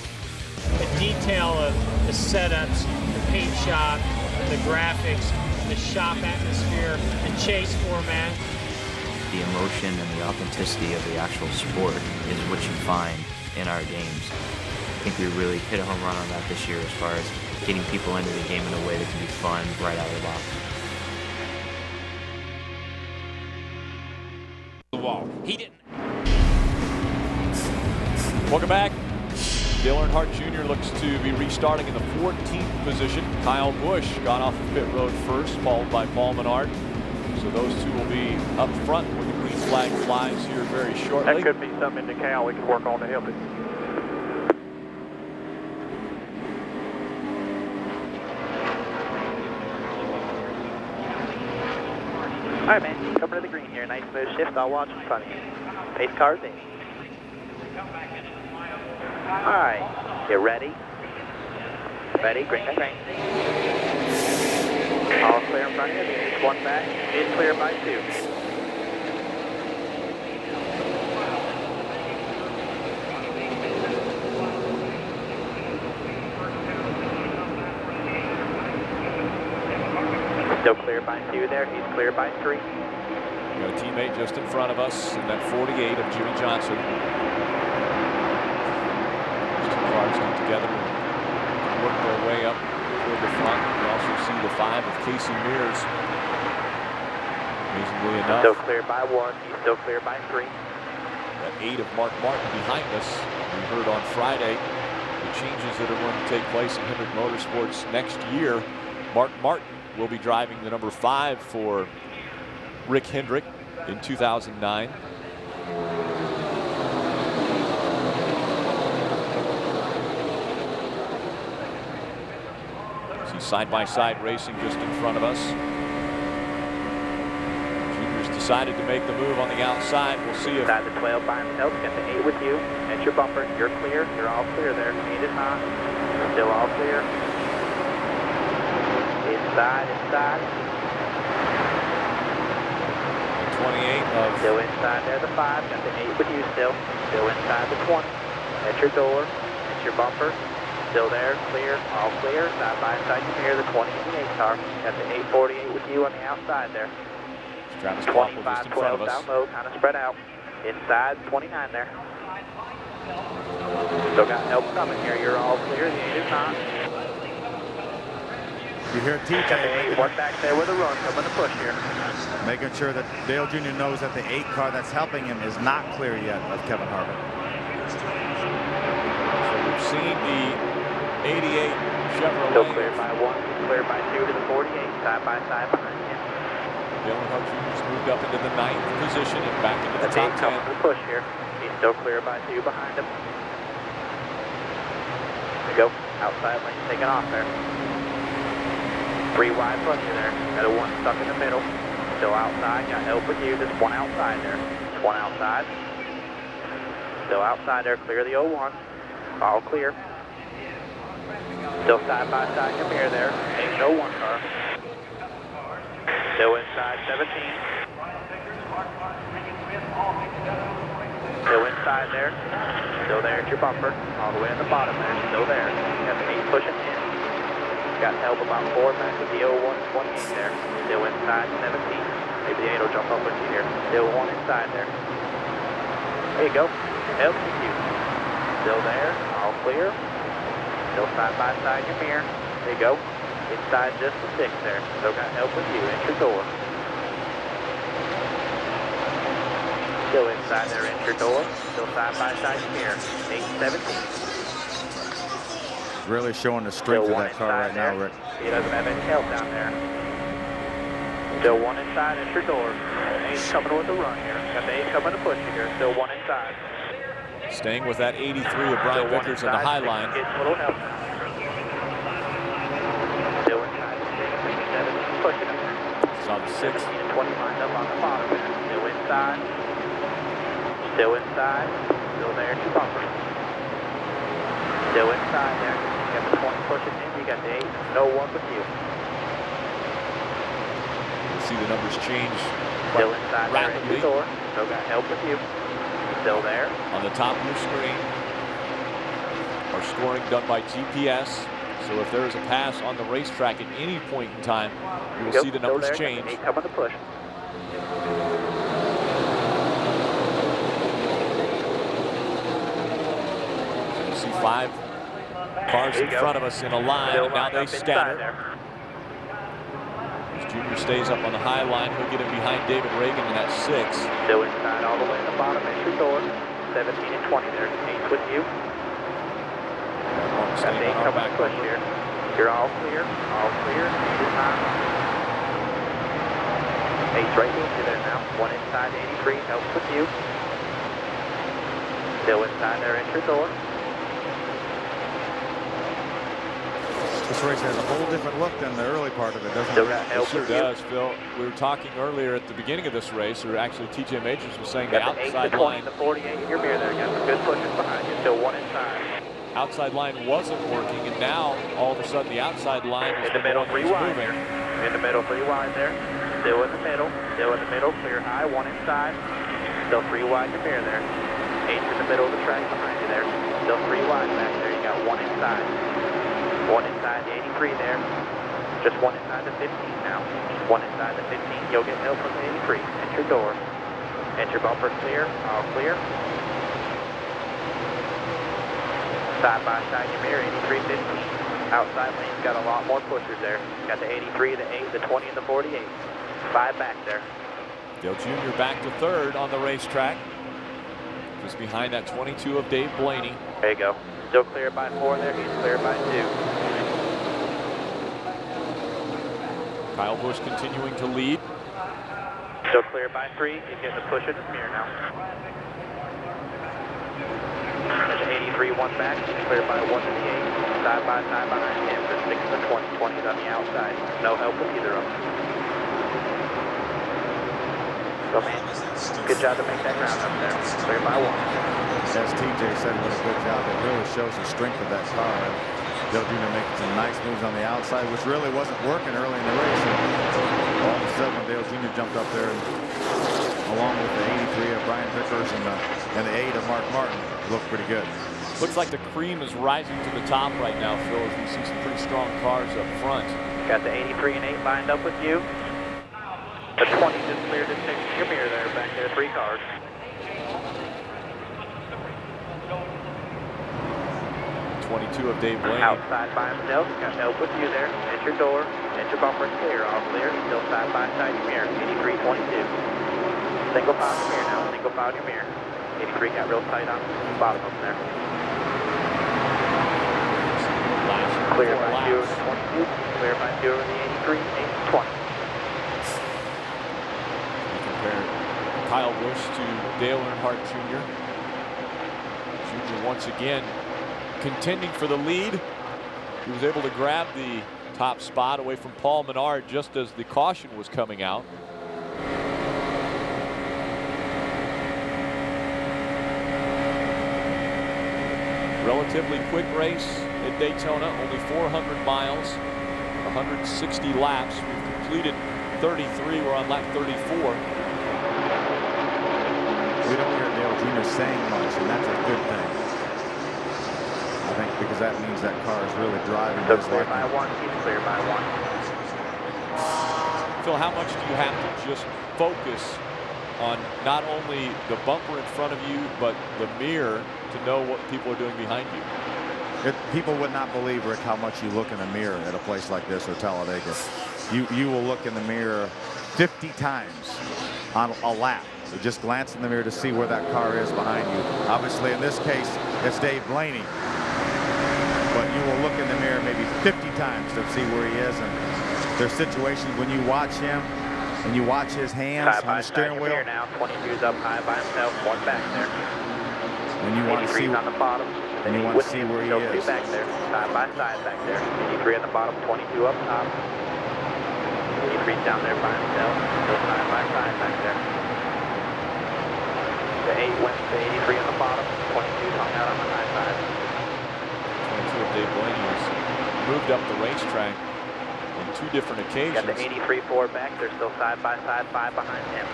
The detail of the setups, the paint shop, the graphics, the shop atmosphere, the chase format. The emotion and the authenticity of the actual sport is what you find in our games. I think we really hit a home run on that this year as far as getting people into the game in a way that can be fun right out of the box. He didn't. Welcome back Dale Earnhardt Jr. looks to be restarting in the 14th position. Kyle Busch got off the pit road first, followed by Paul Menard. So those two will be up front when the green flag flies here very shortly. That could be something in DeKalb we could work on to help it. All right, man, coming to the green here. Nice smooth shift. I'll watch in front of you. Pace car's in. All right, you ready? Ready, green, green. All clear in front of you. It's one back. It's clear by 2. Still clear by 2 there. He's clear by 3. We've got a teammate just in front of us in that 48 of Jimmy Johnson. These two cars come together and work their way up toward the front. We also see the 5 of Casey Mears. Amazingly enough. Still clear by 1. He's still clear by 3. That 8 of Mark Martin behind us. We heard on Friday the changes that are going to take place in Hendrick Motorsports next year. Mark Martin will be driving the number 5 for Rick Hendrick in 2009. See side-by-side racing just in front of us. Junior's decided to make the move on the outside. We'll see if... Inside the 12 by himself, get the 8 with you. That's your bumper. You're clear. You're all clear there. 8 is not. Still all clear. Inside. 28 of... Still inside there, the 5. Got the 8 with you still. Still inside the 20. At your door. At your bumper. Still there, clear, all clear. Side by side, you hear the 20 and the 8 car. Got the 848 with you on the outside there. Travis 25, 12 down low, kind of spread out. Inside, 29 there. Still got help coming here. You're all clear. The 8 is not. You hear TJ. One back there with a run, coming to push here. Making sure that Dale Jr. knows that the 8 car that's helping him is not clear yet of Kevin Harvick. So we've seen the 88 Chevrolet. Still clear by 1, clear by 2 to the 48, side by side behind you. Dale Earnhardt Jr.'s moved up into the 9th position and back into the top 10. Coming to push here. He's still clear by 2 behind him. There you go. Outside lane taking off there. 3 wide front you there. Got a 1 stuck in the middle. Still outside. Got help with you. There's 1 outside there. 1 outside. Still outside there. Clear the 01. All clear. Still side by side in your mirror there. Ain't no 1 car. Still inside 17. Still inside there. Still there at your bumper. All the way at the bottom there. Still there. Got the 8 pushing in. Got help about 4 back with the 01 28 there. Still inside 17. Maybe the 8 will jump up with you here. Still 1 inside there. There you go. Help with you. Still there. All clear. Still side by side in your mirror. There you go. Inside just the 6 there. Still got help with you. Enter your door. Still inside there. Enter your door. Still side by side in your mirror. 8-17. Really showing the strength of that car right now, Rick. He doesn't have any help down there. Still 1 inside. Enter your door. 8's coming with the run here. Got the 8 coming to push you here. Still 1 inside. Staying with that 83 of Brian Vickers on the high line. Getting a little help now. Still inside the 6, 7, pushing him. Saw the 6. 20 lined up on the bottom there. Still inside. Still inside. Still there at your bumper. Still inside there. You got the 20 pushing in. You got the 8. No 1 with you. You'll see the numbers change Still inside rapidly. There at your door. Still got help with you. Still there. On the top of your screen, our scoring done by GPS. So if there is a pass on the racetrack at any point in time, you will see the numbers change. 8 coming to push. You see 5 cars in front of us in a line, and now they scatter. As Junior stays up on the high line, he'll get him behind David Reagan in that 6. Still inside all the way in the bottom at your door. 17 and 20 there. 8's with you. staying on our back push here. You're all clear. All clear. This time. 8's right into there now. 1 inside 83. Helps with you. Still inside there. Enter door. This race has a whole different look than the early part of it, doesn't it? It sure does, Phil. We were talking earlier at the beginning of this race, or actually TJ Majors was saying the outside line. The 48 in your mirror there. Got some good pushes behind you. Still 1 inside. Outside line wasn't working, and now all of a sudden the outside line is in the middle, 3 wide moving. In the middle, 3 wide there. Still in the middle. Still in the middle. Clear high. 1 inside. Still 3 wide in your mirror there. 8's in the middle of the track behind you there. Still 3 wide back there. You got 1 inside. 1 inside the 83 there. Just 1 inside the 15 now. Just 1 inside the 15. You'll get help from the 83. Enter door. Enter bumper clear. All clear. Side by side your mirror. 83, 15. Outside lane's got a lot more pushers there. Got the 83, the 8, the 20, and the 48. 5 back there. Dale Jr. back to third on the racetrack. Just behind that 22 of Dave Blaney. There you go. Still clear by 4 there. He's clear by 2. Kyle Busch continuing to lead. Still clear by 3. He's getting the push in his mirror now. There's an 83, 1 back. He's clear by 1 to the 8. Side by side behind him for 6 and the 20. 20's on the outside. No help with either of them. So, man, good job to make that ground up there. Clear by 1. As TJ said, what a good job. It really shows the strength of that car. And Dale Jr. making some nice moves on the outside, which really wasn't working early in the race. And all of a sudden, when Dale Jr. jumped up there, along with the 83 of Brian Vickers and the 8 of Mark Martin, looked pretty good. Looks like the cream is rising to the top right now, Phil, as we see some pretty strong cars up front. Got the 83 and 8 lined up with you. The 20 just cleared to 6 in your mirror there, back there, 3 cars. 22 of Dave Blaney. Outside by himself, got help with you there. Enter door, enter bumper clear, all clear. Still side by side your mirror, 83, 22. Single file your mirror now, single file your mirror. 83 got real tight on the bottom of them there. Clear by 2 over the 22, clear by 2 over the 83, 8 and 20. We compare Kyle Busch to Dale Earnhardt Jr. Jr. once again contending for the lead. He was able to grab the top spot away from Paul Menard just as the caution was coming out. Relatively quick race at Daytona, only 400 miles, 160 laps. We've completed 33, we're on lap 34. We don't hear Dale Jr. saying much, and that's a good thing. I think because that means that car is really driving. So clear by 1, he's clear by 1. Phil, how much do you have to just focus on not only the bumper in front of you, but the mirror to know what people are doing behind you? People would not believe, Rick, how much you look in the mirror at a place like this or Talladega. You will look in the mirror 50 times on a lap. You just glance in the mirror to see where that car is behind you. Obviously, in this case, it's Dave Blaney. But you will look in the mirror maybe 50 times to see where he is. And there's situations when you watch him and you watch his hands on the steering wheel. Now 22's up high by himself, 1 back there. And you want to see on the bottom. And you want to see where he is. 2 back there, side by side back there. 83 on the bottom, 22 up top. 83's down there by himself, still side by side back there. The 8 went to 83 on the bottom, 22's hung out on the high side. 22 of Dave Blaney has moved up the racetrack on 2 different occasions. Got the 83-4 back, they're still side by side, 5 behind him.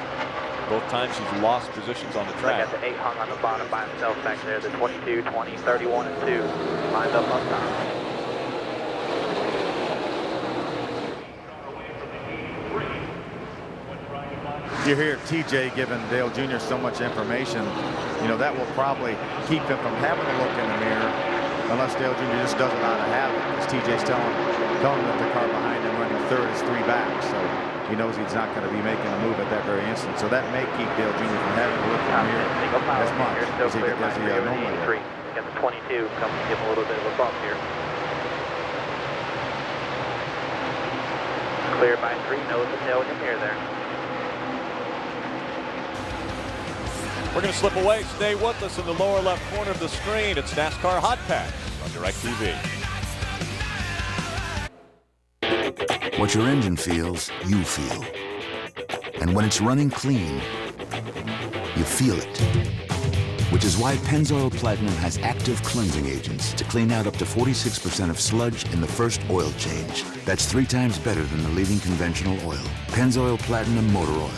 Both times he's lost positions on the track. I got the 8 hung on the bottom by himself back there. The 22, 20, 31, and 2 lined up on top. You hear TJ giving Dale Jr. so much information, you know, that will probably keep him from having to look in the mirror unless Dale Jr. just doesn't know how to have it. Because TJ's telling him that the car behind him running third is 3 back. So he knows he's not going to be making a move at that very instant. So that may keep Dale Jr. from having to look in the mirror as much as he normally would. Got 22. Come give him a little bit of a bump here. Clear by 3, nose to tail in your mirror there. We're going to slip away. Stay with us in the lower left corner of the screen. It's NASCAR Hotpass on DirecTV. What your engine feels, you feel. And when it's running clean, you feel it. Which is why Pennzoil Platinum has active cleansing agents to clean out up to 46% of sludge in the first oil change. That's 3 times better than the leading conventional oil. Pennzoil Platinum Motor Oil.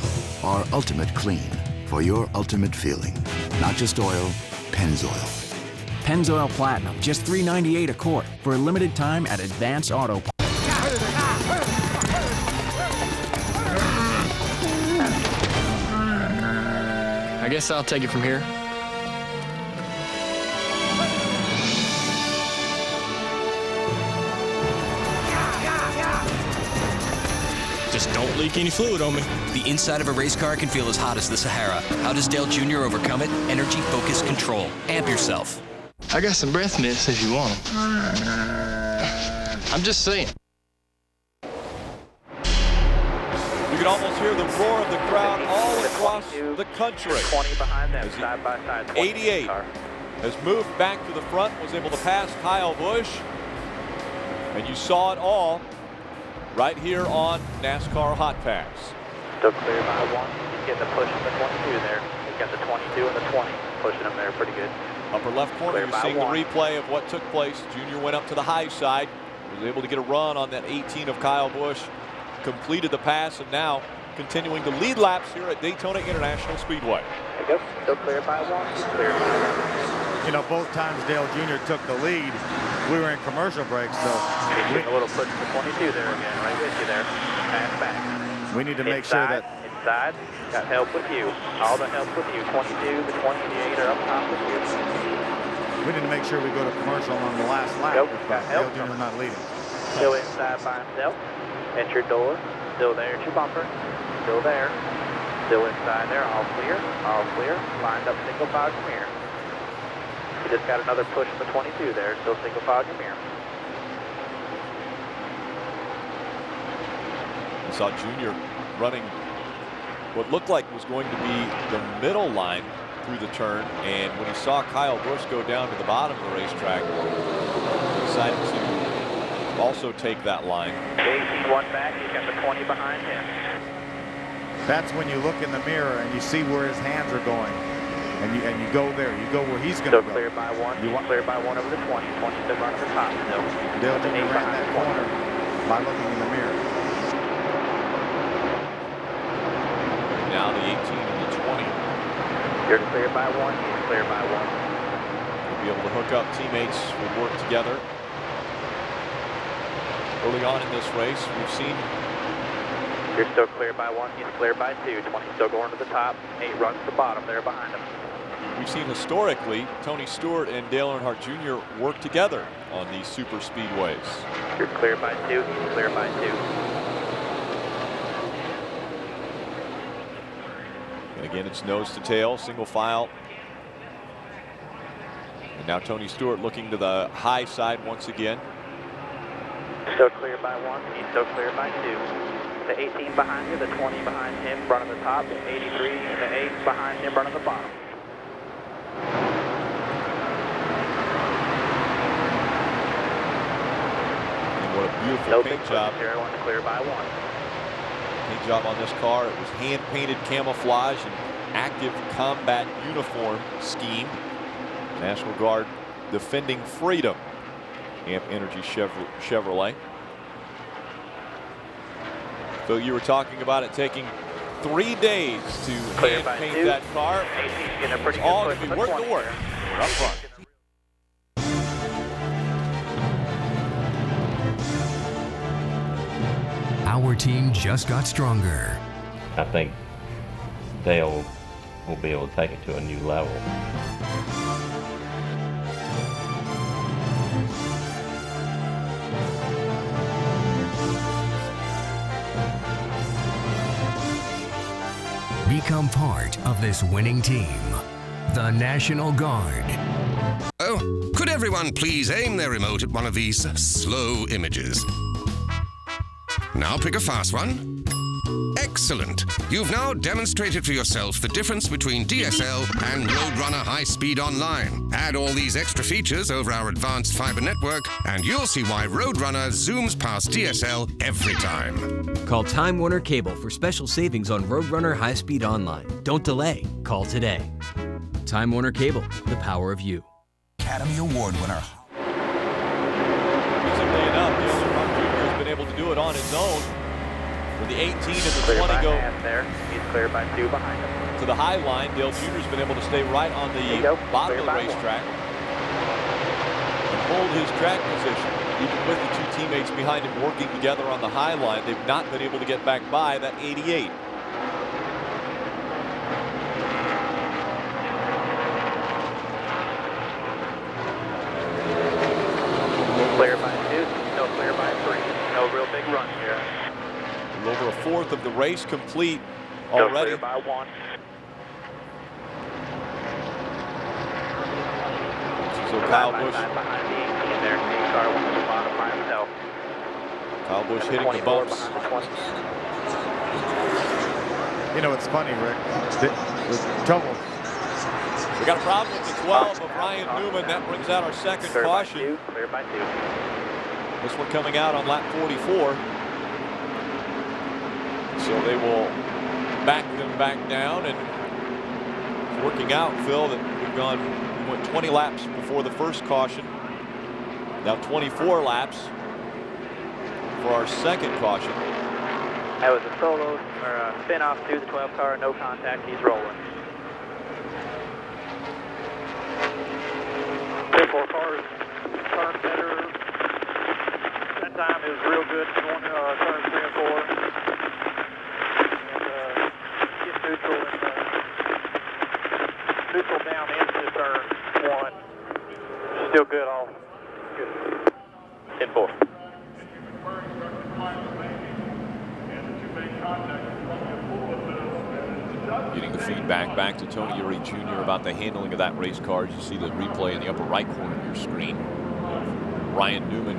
Our ultimate clean for your ultimate feeling. Not just oil, Pennzoil. Pennzoil Platinum, just $3.98 a quart for a limited time at Advance Auto. I guess I'll take it from here. Just don't leak any fluid on me. The inside of a race car can feel as hot as the Sahara. How does Dale Jr. overcome it? Energy Focus Control. Amp yourself. I got some breath mints if you want them. I'm just saying. You can almost hear the roar of the crowd all across the country. 20 behind them, side by side. 88 has moved back to the front, was able to pass Kyle Busch. And you saw it all right here on NASCAR Hotpass. Still clear by 1. He's getting the push in the 22 there. He's got the 22 and the 20. Pushing him there pretty good. Upper left corner, you're seeing the replay of what took place. Junior went up to the high side, was able to get a run on that 18 of Kyle Busch, completed the pass, and now continuing to lead laps here at Daytona International Speedway. I guess still clear by 1. He's clear by 1. You know, both times Dale Jr. took the lead, we were in commercial breaks, so a little push to 22 there again, right with you there. Pass back. We need to make sure that inside, got help with you. All the help with you. 22, the 28 are up top with you. we need to make sure we go to commercial on the last lap. Nope. Dale Jr. not leading. Still inside by himself. At your door. Still there at your bumper. Still there. Still inside there. All clear. All clear. Lined up single file mirror. You just got another push in the 22 there. Still single file mirror. We saw Junior running what looked like was going to be the middle line through the turn, and when he saw Kyle Busch go down to the bottom of the racetrack, he decided to also take that line. 18-1 back, he's got the 20 behind him. That's when you look in the mirror and you see where his hands are going, and you go there. You go where he's going to go. Still clear by 1. You want clear by 1 over the 20. 20 still running the top still. Dale Jr. ran that corner by looking in the mirror. Now the 18 and the 20. You're clear by 1. He's clear by 1. We'll be able to hook up. Teammates will work together. Early on in this race, we've seen. You're still clear by 1. He's clear by 2. 20 still going to the top. 8 runs to the bottom there behind him. We've seen historically Tony Stewart and Dale Earnhardt Jr. work together on these super speedways. You're clear by 2. He's clear by 2. And again, it's nose to tail, single file. And now Tony Stewart looking to the high side once again. Still clear by 1. He's still clear by 2. The 18 behind you, the 20 behind him, running the top. The 83 and the 8 behind him, running the bottom. And what a beautiful paint job. Here, I want to clear by 1. Paint job on this car. It was hand-painted camouflage and active combat uniform scheme. National Guard defending freedom. Amp Energy Chevrolet. So you were talking about it taking 3 days to hand paint that car. It's all going to be work to work. We're up front. Our team just got stronger. I think Dale will be able to take it to a new level. Become part of this winning team, the National Guard. Oh, Could everyone please aim their remote at one of these slow images? Now pick a fast one. Excellent. You've now demonstrated for yourself the difference between DSL and Roadrunner High Speed Online. Add all these extra features over our advanced fiber network, and you'll see why Roadrunner zooms past DSL every time. Call Time Warner Cable for special savings on Roadrunner High Speed Online. Don't delay. Call today. Time Warner Cable, the power of you. Academy Award winner. Easily enough, Dale Earnhardt Jr. has been able to do it on his own. For the 18 and the 20 go there. He's cleared by 2 behind him. To the high line. Dale Jr. has been able to stay right on the bottom of the racetrack and hold his track position. Even with the 2 teammates behind him working together on the high line, they've not been able to get back by that 88. Clear by 2, no clear by 3. No real big run here. Over a fourth of the race complete No already. clear by 1. So Kyle Busch. Behind the 18 there. Car went to the bottom by himself. Kyle Busch hitting the bumps. You know, it's funny, Rick. The trouble. We got a problem with the 12 of Ryan Newman. That brings out our second caution. Clear by 2. This one coming out on lap 44. So they will back them back down, and it's working out, Phil, that we went 20 laps before the first caution. Now 24 laps for our second caution. That was a solo, or a spin off to the 12 car, no contact, he's rolling. 4 cars turned better. That time it was real good going turn 3 and 4. Neutral down into turn 1. Still good all. Good. 10-4. Getting the feedback back to Tony Uri Jr. about the handling of that race car. As you see the replay in the upper right corner of your screen. Ryan Newman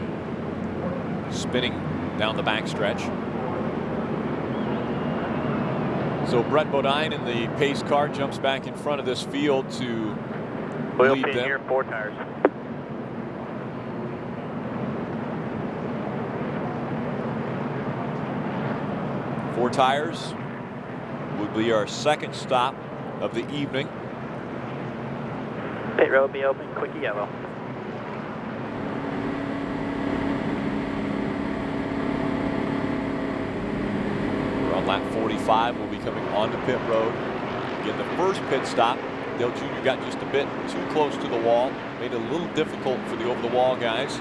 spinning down the backstretch. So Brett Bodine in the pace car jumps back in front of this field to lead them. Here, 4 tires. Four tires would be our second stop of the evening. Pit road be open, quick yellow. We're on lap 45. We'll be coming onto pit road. Again, the first pit stop, Dale Jr. got just a bit too close to the wall. Made it a little difficult for the over-the-wall guys.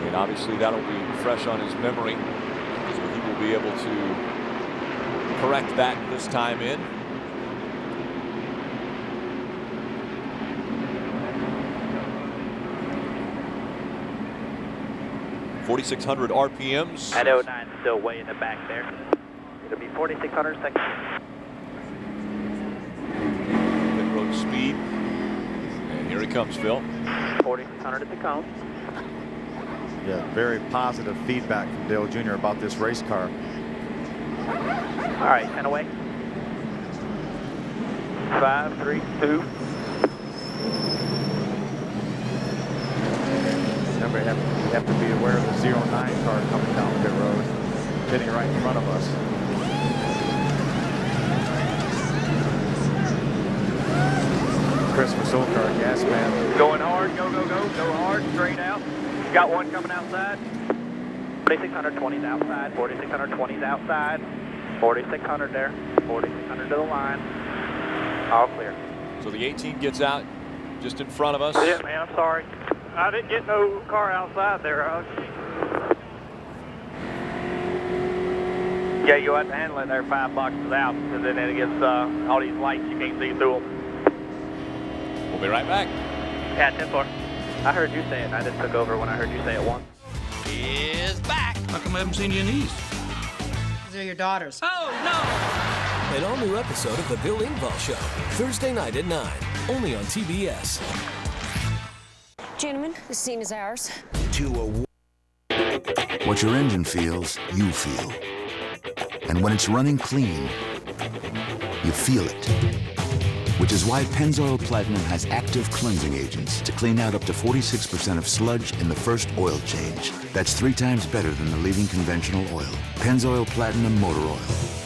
And obviously that'll be fresh on his memory. So he will be able to correct that this time in. .4600 RPMs. At 09, still way in the back there. It'll be 4,600 seconds. Pit road speed. And here he comes, Phil. 4,600 at the cone. Yeah, very positive feedback from Dale Jr. about this race car. All right, 10 away. 5, 3, 2. Remember, you have to be aware of the 09 car coming down pit road, hitting right in front of us. Chris Sulcar, gas man. Going hard, go, go, go, go hard, straight out. Got one coming outside. 4,620's outside, 4,620's outside. 4,600 there, 4,600 to the line. All clear. So the 18 gets out just in front of us. Yeah, man, I'm sorry. I didn't get no car outside there. Yeah, you have to handle it there 5 boxes out, because then it gets all these lights, you can't see through them. We'll be right back. Yeah, 10-4. I heard you say it, and I just took over when I heard you say it once. Is back. How come I haven't seen you in these? They're your daughters. Oh, no! An all-new episode of The Bill Engvall Show, Thursday night at 9, only on TBS. Gentlemen, the scene is ours. What your engine feels, you feel. And when it's running clean, you feel it. Which is why Pennzoil Platinum has active cleansing agents to clean out up to 46% of sludge in the first oil change. That's 3 times better than the leading conventional oil. Pennzoil Platinum Motor Oil.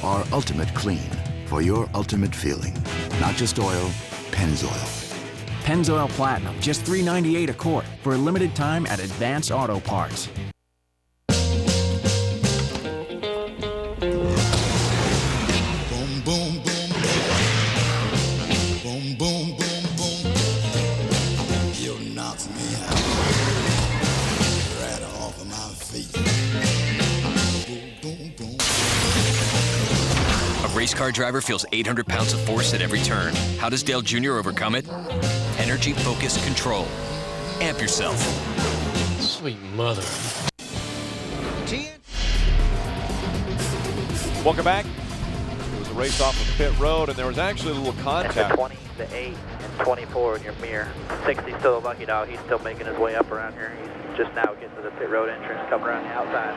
Our ultimate clean for your ultimate feeling. Not just oil, Pennzoil. Pennzoil Platinum, just $3.98 a quart for a limited time at Advance Auto Parts. Race car driver feels 800 pounds of force at every turn. How does Dale Jr. overcome it? Energy, focus, control. Amp yourself. Sweet mother. Welcome back. It was a race off of pit road, and there was actually a little contact. That's the 20, the 8, and 24 in your mirror. 60's still a lucky dog. He's still making his way up around here. He's just now getting to the pit road entrance, coming around the outside.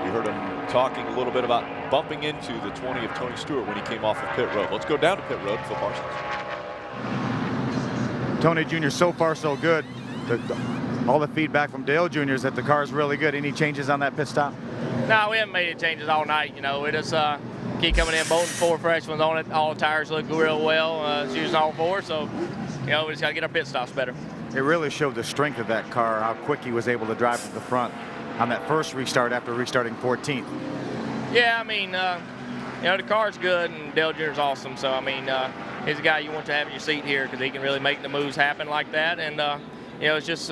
We heard him talking a little bit about bumping into the 20 of Tony Stewart when he came off of pit road. Let's go down to pit road, Phil Parsons. Tony Jr. so far so good. All the feedback from Dale Jr. is that the car is really good. Any changes on that pit stop? No, we haven't made any changes all night. You know, we just keep coming in, bolting 4 fresh ones on it. All the tires look real well. It's using all 4, so you know we just got to get our pit stops better. It really showed the strength of that car, how quick he was able to drive to the front on that first restart after restarting 14th. Yeah, I mean, you know, the car's good and Dale Jr.'s awesome. So, I mean, he's a guy you want to have in your seat here because he can really make the moves happen like that. And, you know, it's just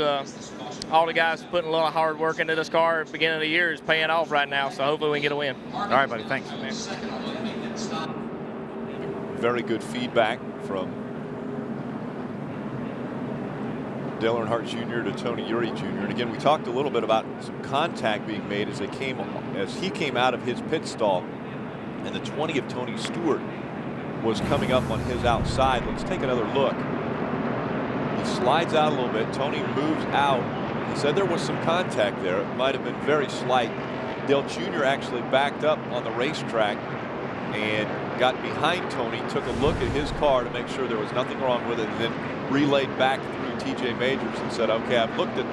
all the guys putting a lot of hard work into this car at the beginning of the year is paying off right now. So hopefully we can get a win. All right, buddy. Thanks. Very good feedback from Dale Earnhardt Jr. to Tony Eury Jr. And again, we talked a little bit about some contact being made as he came out of his pit stall, and the 20 of Tony Stewart was coming up on his outside. Let's take another look. He slides out a little bit. Tony moves out. He said there was some contact there. It might have been very slight. Dale Jr. actually backed up on the racetrack and got behind Tony, took a look at his car to make sure there was nothing wrong with it, and then relayed back through TJ Majors and said, okay, I've looked at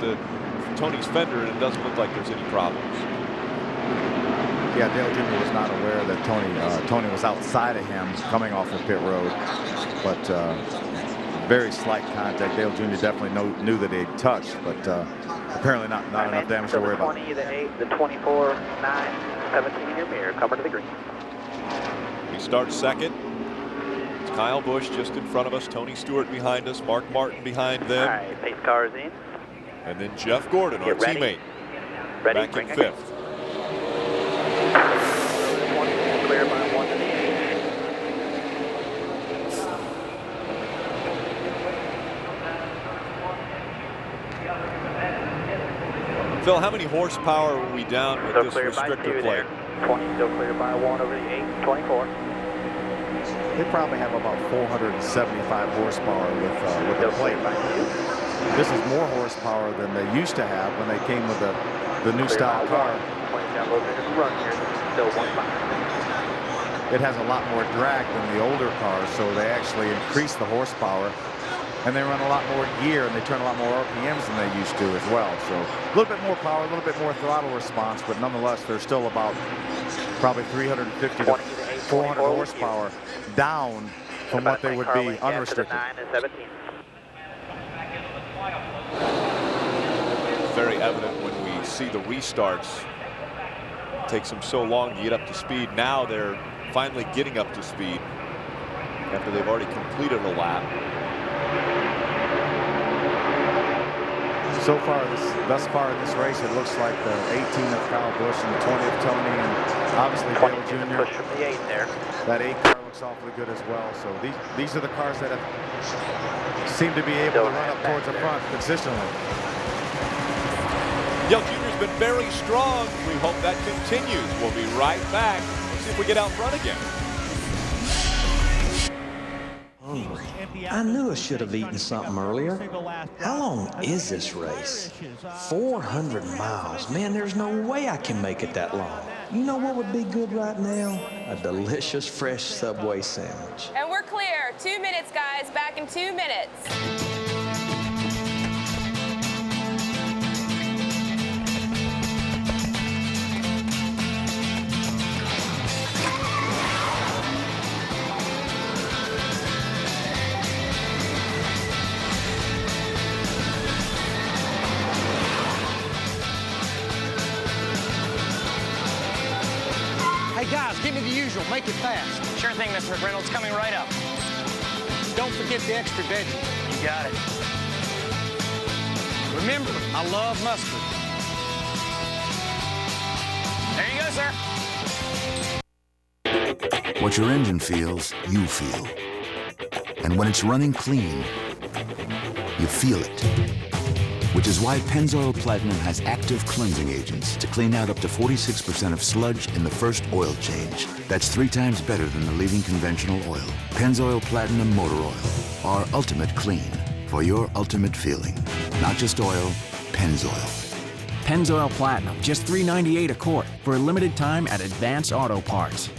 Tony's fender and it doesn't look like there's any problems. Yeah, Dale Jr. was not aware that Tony was outside of him coming off of pit road, but very slight contact. Dale Jr. definitely knew that he'd touched, but apparently not enough damage to worry about. The 20, the 8, the 24, 9, 17 in your mirror, cover to the green. We start second. It's Kyle Busch just in front of us, Tony Stewart behind us, Mark Martin behind them. All right, pace cars in. And then Jeff Gordon, our teammate, ready, back in 5th. Clear by 1 to the 8. Phil, how many horsepower were we down with this restrictor plate? 20 still clear by 1 over the 8, 24. They probably have about 475 horsepower with the plate. This is more horsepower than they used to have when they came with the new style car. It has a lot more drag than the older cars, so they actually increase the horsepower, and they run a lot more gear, and they turn a lot more RPMs than they used to as well. So a little bit more power, a little bit more throttle response, but nonetheless, they're still about probably 350 to 400 horsepower down from what they would be unrestricted. Very evident when we see the restarts. It takes them so long to get up to speed. Now they're finally getting up to speed after they've already completed a lap. Thus far in this race, it looks like the 18 of Kyle Busch and the 20 of Tony, and obviously Dale Jr. Push from the 8 there. That 8 car looks awfully good as well. So these are the cars that seem to be able to run up towards the front consistently. Dale Jr.'s been very strong. We hope that continues. We'll be right back. Let's see if we get out front again. I knew I should have eaten something earlier. How long is this race? 400 miles. Man, there's no way I can make it that long. You know what would be good right now? A delicious fresh Subway sandwich. And we're clear. 2 minutes, guys. Back in 2 minutes. Hey guys, give me the usual. Make it fast. Sure thing, Mr. McReynolds. Coming right up. Don't forget the extra veggie. You got it. Remember, I love mustard. There you go, sir. What your engine feels, you feel. And when it's running clean, you feel it. Which is why Pennzoil Platinum has active cleansing agents to clean out up to 46% of sludge in the first oil change. That's 3 times better than the leading conventional oil. Pennzoil Platinum Motor Oil. Our ultimate clean for your ultimate feeling. Not just oil, Pennzoil. Pennzoil Platinum, just $3.98 a quart for a limited time at Advance Auto Parts.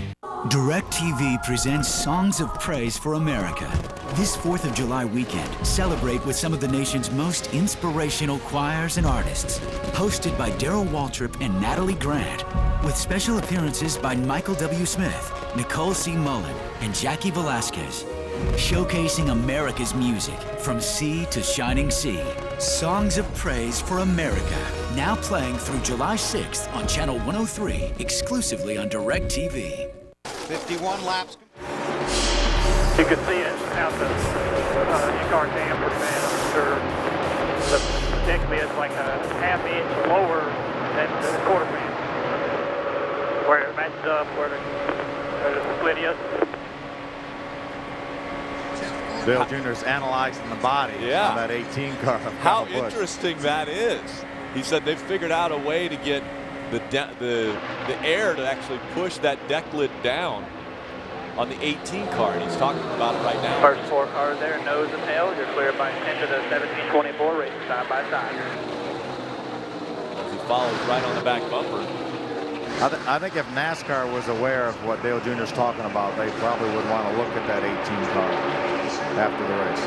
DirecTV presents Songs of Praise for America. This 4th of July weekend, celebrate with some of the nation's most inspirational choirs and artists. Hosted by Darryl Waltrip and Natalie Grant, with special appearances by Michael W. Smith, Nicole C. Mullen, and Jackie Velasquez. Showcasing America's music from sea to shining sea. Songs of Praise for America. Now playing through July 6th on Channel 103, exclusively on DirecTV. 51 laps. You can see it out the in-car camper, man. I'm sure the deck bid's like a half-inch lower than the quarter fan. Where it matches up, where the split is. Dale Jr.'s analyzing the body on that 18 car. How interesting that is. He said they've figured out a way to get the air to actually push that deck lid down on the 18 car, and he's talking about it right now. First 4 cars there, nose and tail. You're cleared by 10 to the 1724, racing side by side. He follows right on the back bumper. I think if NASCAR was aware of what Dale Jr.'s talking about, they probably would want to look at that 18 car after the race.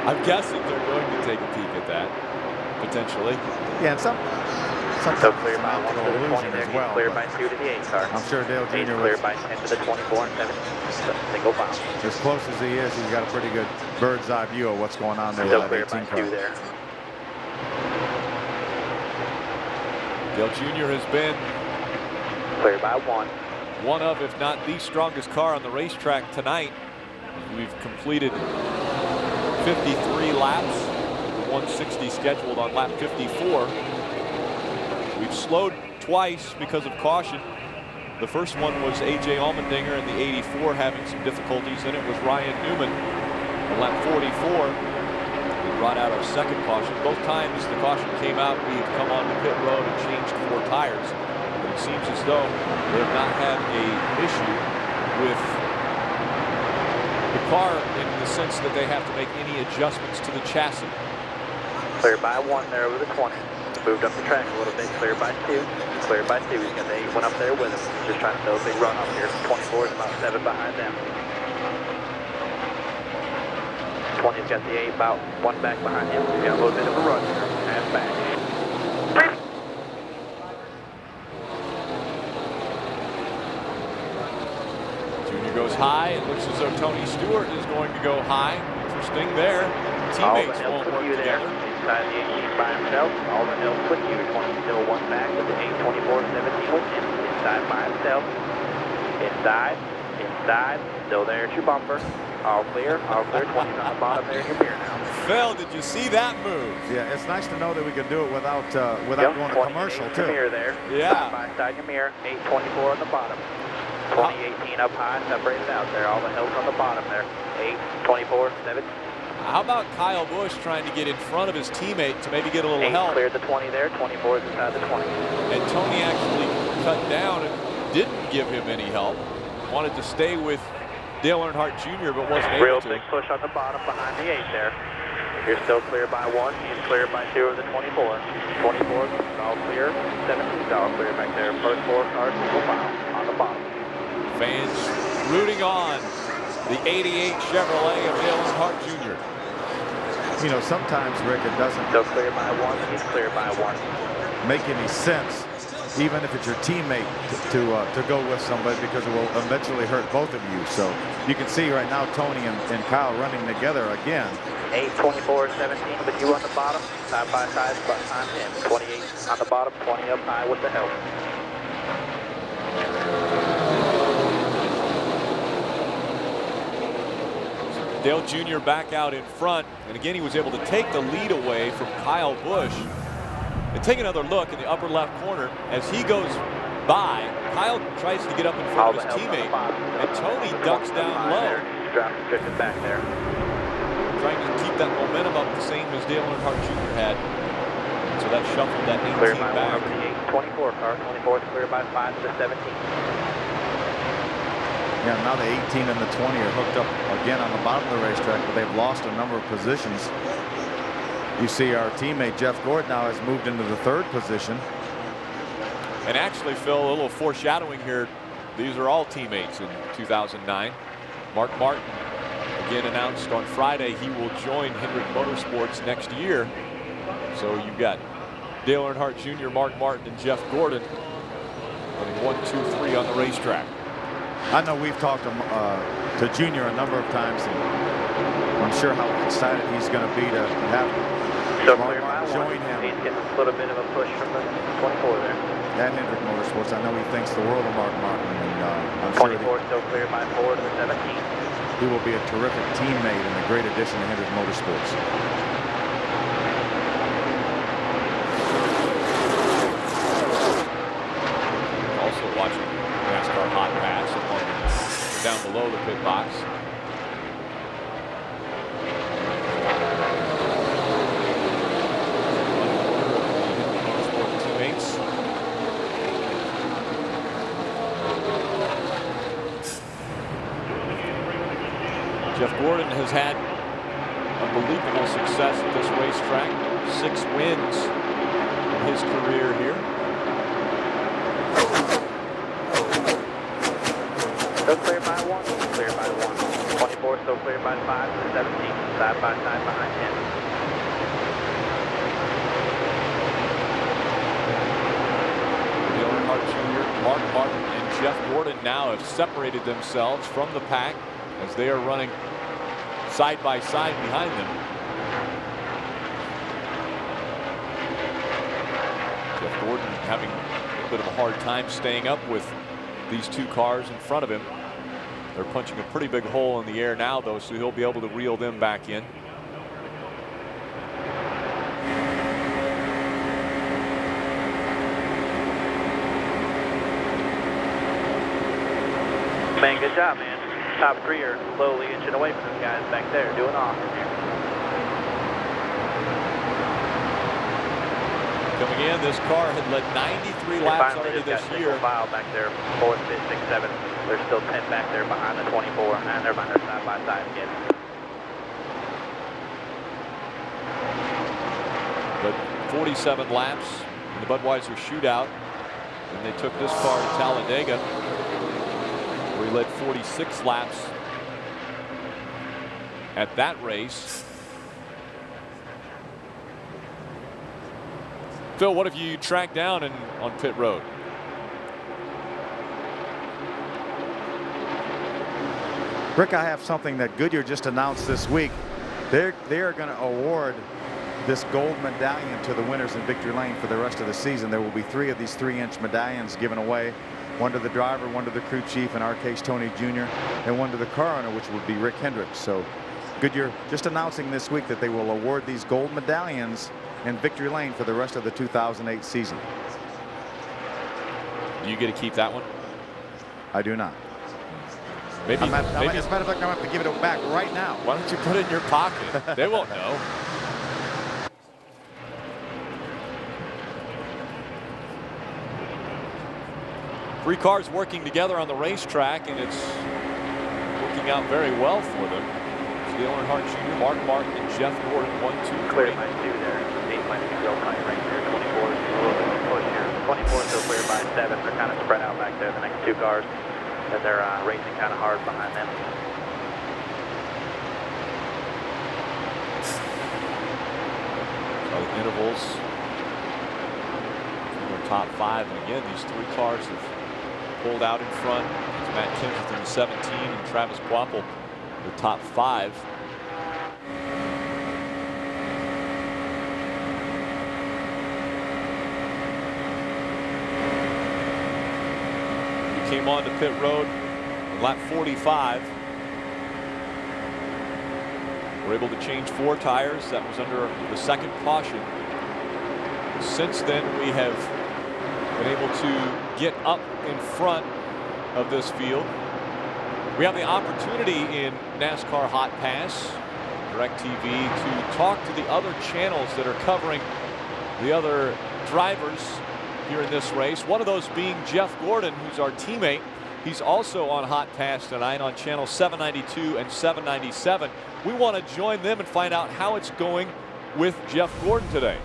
I'm guessing they're going to take a peek at that, potentially. Yeah, and some so clear by 1 to the 20 there, as well, clear by 2 to the 8 car. I'm sure Dale Jr. He's clear by 10 to the 24 and 7 single file. As close as he is, he's got a pretty good bird's eye view of what's going on there Still with clear that 18 by car. 2 there. Dale Jr. has been clear by 1. One of, if not the strongest car on the racetrack tonight. We've completed 53 laps, 160 scheduled on lap 54. We've slowed twice because of caution. The first one was A.J. Allmendinger in the 84 having some difficulties. Then it was Ryan Newman on lap 44. We brought out our second caution. Both times the caution came out, we had come on the pit road and changed 4 tires. But it seems as though they have not had an issue with the car in the sense that they have to make any adjustments to the chassis. Clear by 1 there over the 20. Moved up the track a little bit, clear by 2. Clear by 2. He's got the 8 went up there with him. Just trying to throw a big run up here. 24 is about 7 behind them. 20's got the 8 about 1 back behind him. He's got a little bit of a run here. Half back. Junior goes high. It looks as though Tony Stewart is going to go high. Interesting there. Teammates won't work together. Inside the 18 by himself. All the hills with you. 20 still 1 back with the 824-17 with him. Inside by himself. Inside. Inside. Still there at your bumper. All clear. All clear. 20's on the bottom there. You're here now. Phil, did you see that move? Yeah, it's nice to know that we can do it without going to commercial too. Mirror there. Yeah. Side by side your mirror. 824 on the bottom. 2018 up high, separated out there. All the hills on the bottom there. 824, 7. How about Kyle Busch trying to get in front of his teammate to maybe get a little help? Cleared the 20 there. 24 is inside the 20. And Tony actually cut down and didn't give him any help. Wanted to stay with Dale Earnhardt Jr., but wasn't Real able to. big push on the bottom behind the 8 there. You're still clear by 1. He's clear by 2 of the 24. 24 is all clear. 17 is all clear back there. First 4 cars single file on the bottom. Fans rooting on the 88 Chevrolet of Dale Earnhardt Jr. You know, sometimes, Rick, it doesn't Still clear by 1. He's clear by 1. make any sense, even if it's your teammate, to go with somebody, because it will eventually hurt both of you. So you can see right now Tony and Kyle running together again. 8, 24, 17 with you on the bottom. Side by side, behind him. 28 on the bottom, 20 up high with the help. Dale Jr. back out in front, and again he was able to take the lead away from Kyle Busch. And take another look in the upper left corner as he goes by. Kyle tries to get up in front of his teammate, and Tony ducks down low. Drifting back there. Trying to keep that momentum up the same as Dale Earnhardt Jr. had. So that shuffled that 18 clear by back. 1 over the 24 car. 24 is clear by 5 to the 17. Yeah, now the 18 and the 20 are hooked up again on the bottom of the racetrack, but they've lost a number of positions. You see our teammate Jeff Gordon now has moved into the 3rd position. And actually, Phil, a little foreshadowing here. These are all teammates in 2009. Mark Martin again announced on Friday he will join Hendrick Motorsports next year. So you've got Dale Earnhardt Jr., Mark Martin, and Jeff Gordon running 1, 2, 3 on the racetrack. I know we've talked to Junior a number of times, and I'm sure how excited he's going to be to have Mark Martin join him. He's getting a little bit of a push from the 24 there. At Hendrick Motorsports, I know he thinks the world of Mark Martin, and I'm 24 sure still clear by 4 to the 17. he will be a terrific teammate and a great addition to Hendrick Motorsports. Also watching NASCAR Hotpass down below the pit box. Teammates. Jeff Gordon has had unbelievable success at this racetrack. 6 wins in his career here. Still clear by 1. Clear by 1. 24 still clear by 5 to the 17. Side by side behind him. Dale Earnhardt Jr., Mark Martin, and Jeff Gordon now have separated themselves from the pack as they are running side by side behind them. Jeff Gordon having a bit of a hard time staying up with these 2 cars in front of him. They're punching a pretty big hole in the air now, though, so he'll be able to reel them back in. Man, good job, man. Top 3 are slowly inching away from those guys back there, doing awesome. Coming in, this car had led 93 laps already this year. File back there, 4th, 5th, 6th, 7th. There's still 10 back there behind the 24, and they're behind their side by side again. But 47 laps in the Budweiser shootout, and they took this car to Talladega, where he led 46 laps at that race. Phil, what have you tracked down on pit road? Rick, I have something that Goodyear just announced this week. They are going to award this gold medallion to the winners in Victory Lane for the rest of the season. There will be 3 of these 3-inch medallions given away. 1 to the driver, 1 to the crew chief, in our case Tony Jr., and 1 to the car owner, which would be Rick Hendricks. So Goodyear just announcing this week that they will award these gold medallions in Victory Lane for the rest of the 2008 season. Do you get to keep that one? I do not. Maybe, as a matter of fact, I'm going to have to give it back right now. Why don't you put it in your pocket? They won't know. Three cars working together on the racetrack, and it's working working out very well for them. It's Dale Earnhardt Jr., Mark Martin, and Jeff Gordon, 1, 2, 3. Cleared by 2 there. 8 might be real tight right there. 24 is a little bit of a push here. 24 still cleared by 7. They're kind of spread out back there, the next 2 cars, and they're racing kind of hard behind them. So the intervals in their top 5, and again, these 3 cars have pulled out in front. It's Matt Kenseth in the 17 and Travis Quapple, the top 5. We came onto pit road on lap 45. We're able to change 4 tires. That was under the second caution. Since then, we have been able to get up in front of this field. We have the opportunity in NASCAR Hotpass, DirecTV, to talk to the other channels that are covering the other drivers here in this race. One of those being Jeff Gordon, who's our teammate. He's also on Hotpass tonight on channel 792 and 797. We want to join them and find out how it's going with Jeff Gordon today.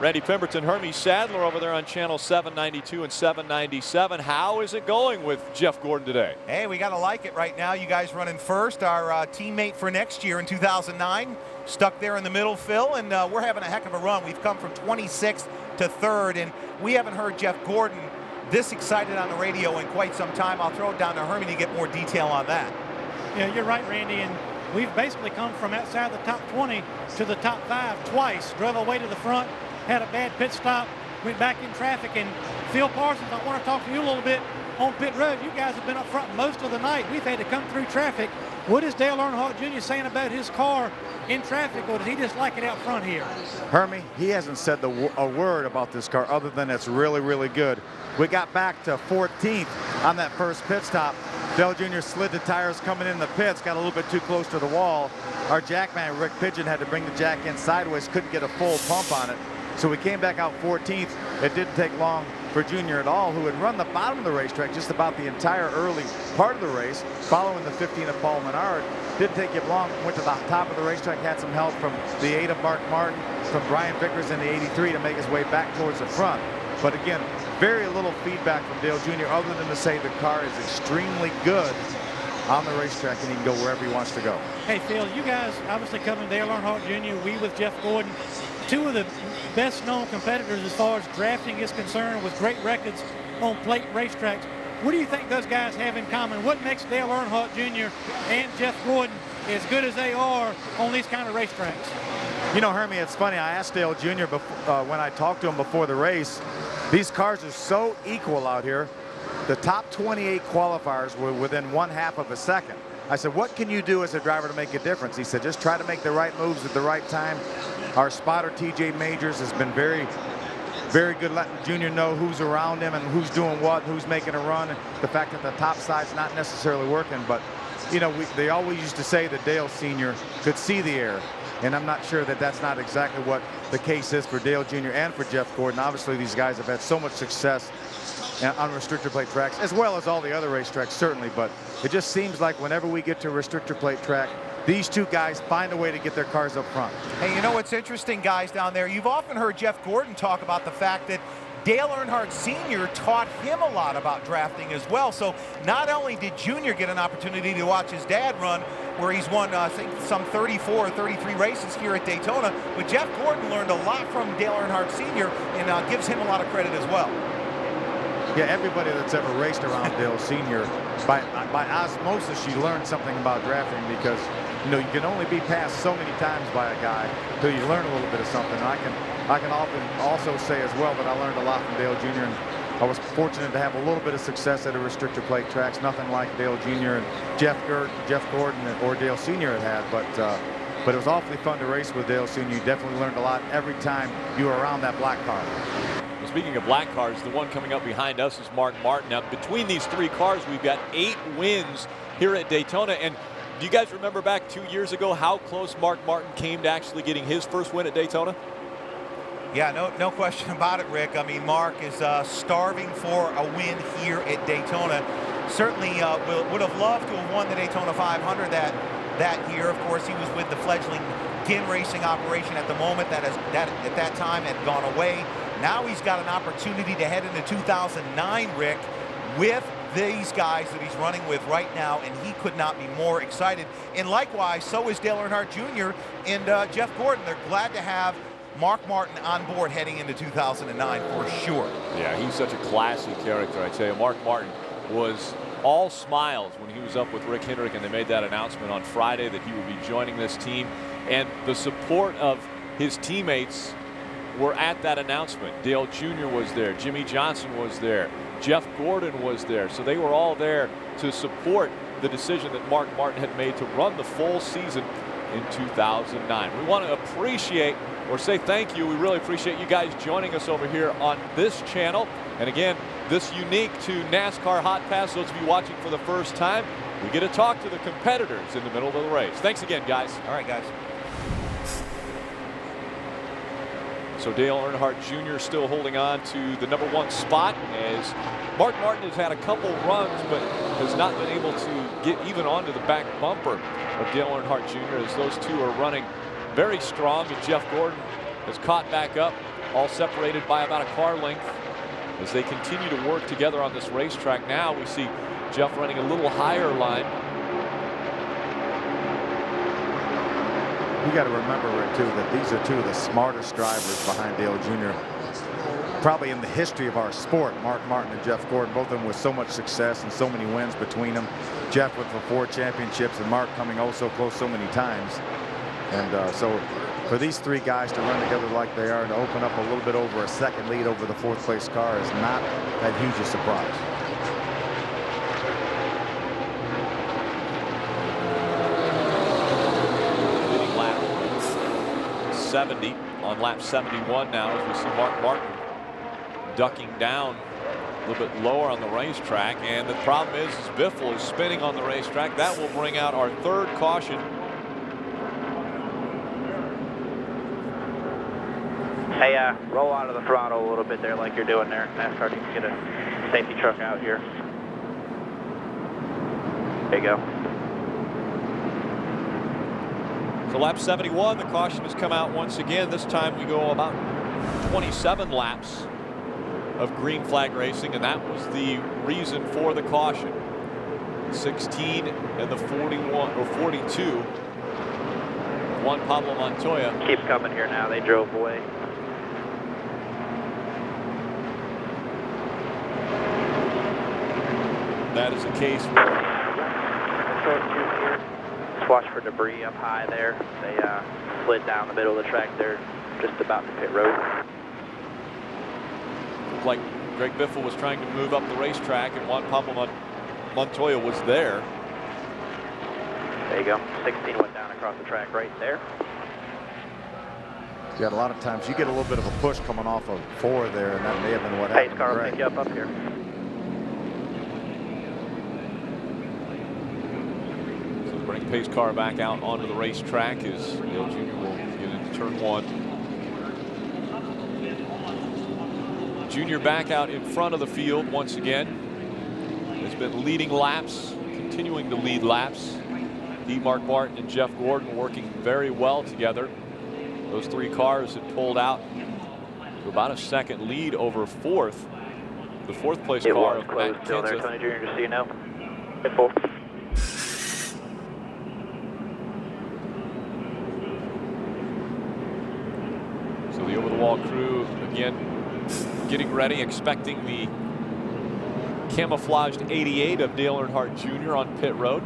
Randy Pemberton, Hermie Sadler over there on channel 792 and 797. How is it going with Jeff Gordon today? Hey, we got to like it right now. You guys running first. Our teammate for next year in 2009 stuck there in the middle, Phil, and we're having a heck of a run. We've come from 26th to 3rd, and we haven't heard Jeff Gordon this excited on the radio in quite some time. I'll throw it down to Hermie to get more detail on that. Yeah, you're right, Randy, and we've basically come from outside the top 20 to the top 5 twice. Drove away to the front, had a bad pit stop, went back in traffic, and Phil Parsons, I want to talk to you a little bit on pit road. You guys have been up front most of the night. We've had to come through traffic. What is Dale Earnhardt Jr. saying about his car in traffic, or does he just like it out front here? Hermie, he hasn't said a word about this car other than it's really, really good. We got back to 14th on that first pit stop. Dale Jr. slid the tires coming in the pits, got a little bit too close to the wall. Our jackman, Rick Pigeon, had to bring the jack in sideways, couldn't get a full pump on it. So we came back out 14th. It didn't take long for Junior at all, who had run the bottom of the racetrack just about the entire early part of the race, following the 15 of Paul Menard. Didn't take him long, went to the top of the racetrack, had some help from the 8 of Mark Martin, from Brian Vickers in the 83 to make his way back towards the front. But again, very little feedback from Dale Jr. other than to say the car is extremely good on the racetrack and he can go wherever he wants to go. Hey, Phil, you guys obviously covering Dale Earnhardt Jr., we with Jeff Gordon, 2 of the best-known competitors as far as drafting is concerned, with great records on plate racetracks. What do you think those guys have in common? What makes Dale Earnhardt Jr. and Jeff Gordon as good as they are on these kind of racetracks? You know, Hermie, it's funny. I asked Dale Jr. When I talked to him before the race, these cars are so equal out here. The top 28 qualifiers were within 1/2 of a second. I said, what can you do as a driver to make a difference? He said, just try to make the right moves at the right time. Our spotter, TJ Majors, has been very, very good letting Junior know who's around him and who's doing what, who's making a run. The fact that the top side's not necessarily working, but, you know, they always used to say that Dale Sr. could see the air. And I'm not sure that that's not exactly what the case is for Dale Jr. and for Jeff Gordon. Obviously, these guys have had so much success on restrictor plate tracks, as well as all the other racetracks, certainly. But it just seems like whenever we get to a restrictor plate track, these 2 guys find a way to get their cars up front. Hey, you know what's interesting, guys, down there? You've often heard Jeff Gordon talk about the fact that Dale Earnhardt Sr. taught him a lot about drafting as well. So not only did Junior get an opportunity to watch his dad run, where he's won, I think, some 34 or 33 races here at Daytona, but Jeff Gordon learned a lot from Dale Earnhardt Sr. and gives him a lot of credit as well. Yeah, everybody that's ever raced around Dale Sr., by osmosis, you learn something about drafting, because, you know, you can only be passed so many times by a guy until you learn a little bit of something. I can often also say as well that I learned a lot from Dale Jr., and I was fortunate to have a little bit of success at a restrictor plate tracks, nothing like Dale Jr. and Jeff Gordon or Dale Sr. had, but it was awfully fun to race with Dale Sr. You definitely learned a lot every time you were around that black car. Well, speaking of black cars, the one coming up behind us is Mark Martin. Now, between these 3 cars, we've got 8 wins here at Daytona. And do you guys remember back 2 years ago how close Mark Martin came to actually getting his first win at Daytona? Yeah, no question about it, Rick. I mean, Mark is starving for a win here at Daytona. certainly would have loved to have won the Daytona 500 that year. Of course, he was with the fledgling Ginn Racing operation at the moment that at that time had gone away. Now he's got an opportunity to head into 2009, Rick, with these guys that he's running with right now, and he could not be more excited. And likewise, so is Dale Earnhardt Jr. and Jeff Gordon. They're glad to have Mark Martin on board heading into 2009 for sure. Yeah, he's such a classy character, I tell you. Mark Martin was all smiles when he was up with Rick Hendrick and they made that announcement on Friday that he would be joining this team. And the support of his teammates were at that announcement. Dale Jr. was there. Jimmy Johnson was there. Jeff Gordon was there. So they were all there to support the decision that Mark Martin had made to run the full season in 2009. We want to appreciate or say thank you. We really appreciate you guys joining us over here on this channel. And again, this unique to NASCAR Hot Pass. Those of you watching for the first time, we get to talk to the competitors in the middle of the race. Thanks again, guys. All right, guys. So Dale Earnhardt Jr. still holding on to the #1 spot as Mark Martin has had a couple runs but has not been able to get even onto the back bumper of Dale Earnhardt Jr. as those two are running very strong, and Jeff Gordon has caught back up, all separated by about a car length as they continue to work together on this racetrack. Now we see Jeff running a little higher line. You got to remember, Rick, too, that these are two of the smartest drivers behind Dale Jr. probably in the history of our sport. Mark Martin and Jeff Gordon, both of them with so much success and so many wins between them. Jeff with the 4 championships and Mark coming oh so close so many times. And so for these three guys to run together like they are and to open up a little bit over a second lead over the 4th place car is not that huge a surprise. Leading lap 70 on lap 71 now as we see Mark Martin ducking down a little bit lower on the racetrack. And the problem is Biffle is spinning on the racetrack. That will bring out our 3rd caution. Hey, roll out of the throttle a little bit there like you're doing there. NASCAR needs to get a safety truck out here. There you go. So lap 71, the caution has come out once again. This time we go about 27 laps of green flag racing, and that was the reason for the caution. 16 and the 41 or 42. Juan Pablo Montoya keeps coming here now. They drove away. That is a case where watch for debris up high there. They slid down the middle of the track. They're just about to pit road. Looked like Greg Biffle was trying to move up the racetrack, and Juan Pablo Montoya was there. There you go. 16 went down across the track right there. Yeah, a lot of times you get a little bit of a push coming off of 4 there, and that may have been what happened. Pace car will pick you up here. Bring pace car back out onto the racetrack as Dale Jr. will get into turn 1. Junior back out in front of the field once again. Has been leading laps, continuing to lead laps. He, Mark Martin, and Jeff Gordon working very well together. Those 3 cars had pulled out to about a second lead over 4th. The 4th place car of Matt still there, Kenseth. Tony Jr., just so you know. Hit 4. So the over-the-wall crew again getting ready, expecting the camouflaged 88 of Dale Earnhardt Jr. on pit road.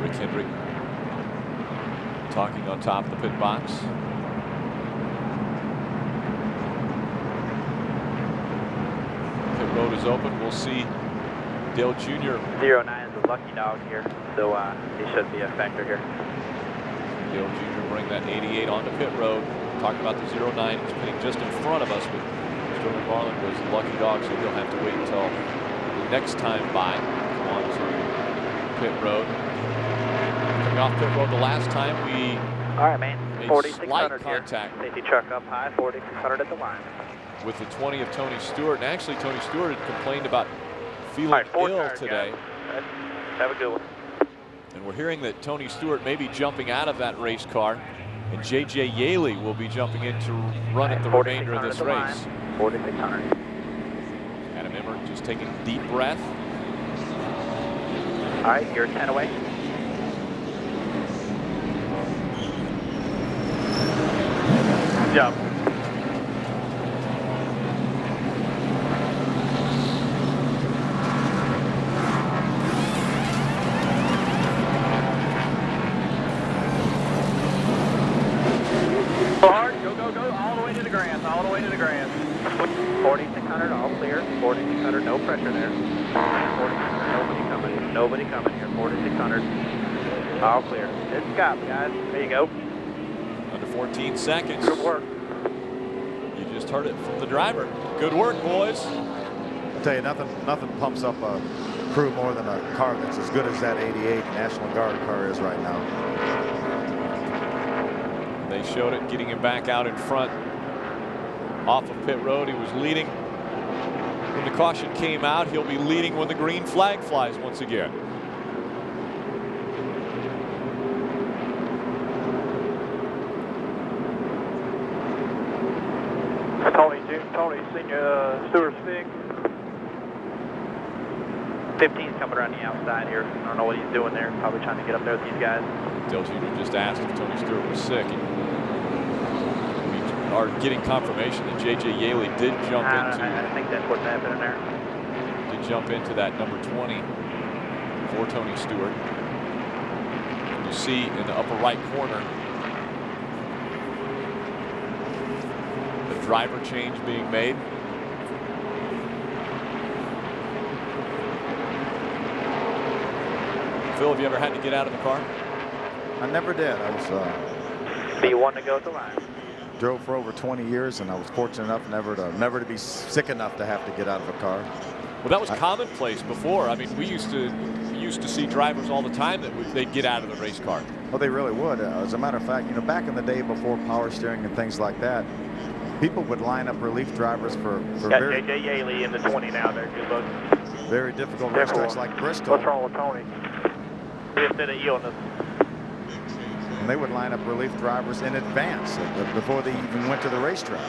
Rick Hendrick talking on top of the pit box. Pit road is open. We'll see Dale Jr. 09 is a lucky dog here, so he should be a factor here. Dale Jr. bring that 88 onto pit road. Talking about the 09, he's pitting just in front of us, but Sterling Garland was the lucky dog, so he'll have to wait until the next time by. Come on to pit road. Coming off pit road the last time, we All right, man. Made 4600 slight contact here. Safety truck up high, 4600 at the line. with the 20 of Tony Stewart. And actually, Tony Stewart had complained about feeling ill today. Guys. Have a good one. And we're hearing that Tony Stewart may be jumping out of that race car, and J.J. Yaley will be jumping in to run at the remainder of this race. 4600. Adam Emmer just taking a deep breath. All right, you're 10 away. Good job. Go hard, go, go, go, all the way to the grass, all the way to the grass. 4600, all clear. 4600, no pressure there. 4600, nobody coming here. 4600, all clear. Good Scott, guys. There you go. Under 14 seconds. Good work. You just heard it from the driver. Good work, boys. I'll tell you, nothing pumps up a crew more than a car that's as good as that 88 National Guard car is right now. They showed it, getting him back out in front off of pit road. He was leading when the caution came out. He'll be leading when the green flag flies once again. Tony, senior Stewart stick. 15's coming around the outside here. I don't know what he's doing there. Probably trying to get up there with these guys. Dale Jr. just asked if Tony Stewart was sick. We are getting confirmation that J.J. Yaley did jump into. I think that's what's happening there. Did jump into that number 20 for Tony Stewart. You see in the upper right corner the driver change being made. Phil, have you ever had to get out of the car? I never did. I was B1 to go at the line. Drove for over 20 years, and I was fortunate enough never to be sick enough to have to get out of a car. Well, that was commonplace before. I mean, we used to see drivers all the time that they'd get out of the race car. Well, they really would. As a matter of fact, you know, back in the day before power steering and things like that, people would line up relief drivers for very J.J. Yaley in the 20 now there. Good luck. Very difficult racetracks like Bristol. What's wrong with Tony? Instead of illness. And they would line up relief drivers in advance before they even went to the racetrack,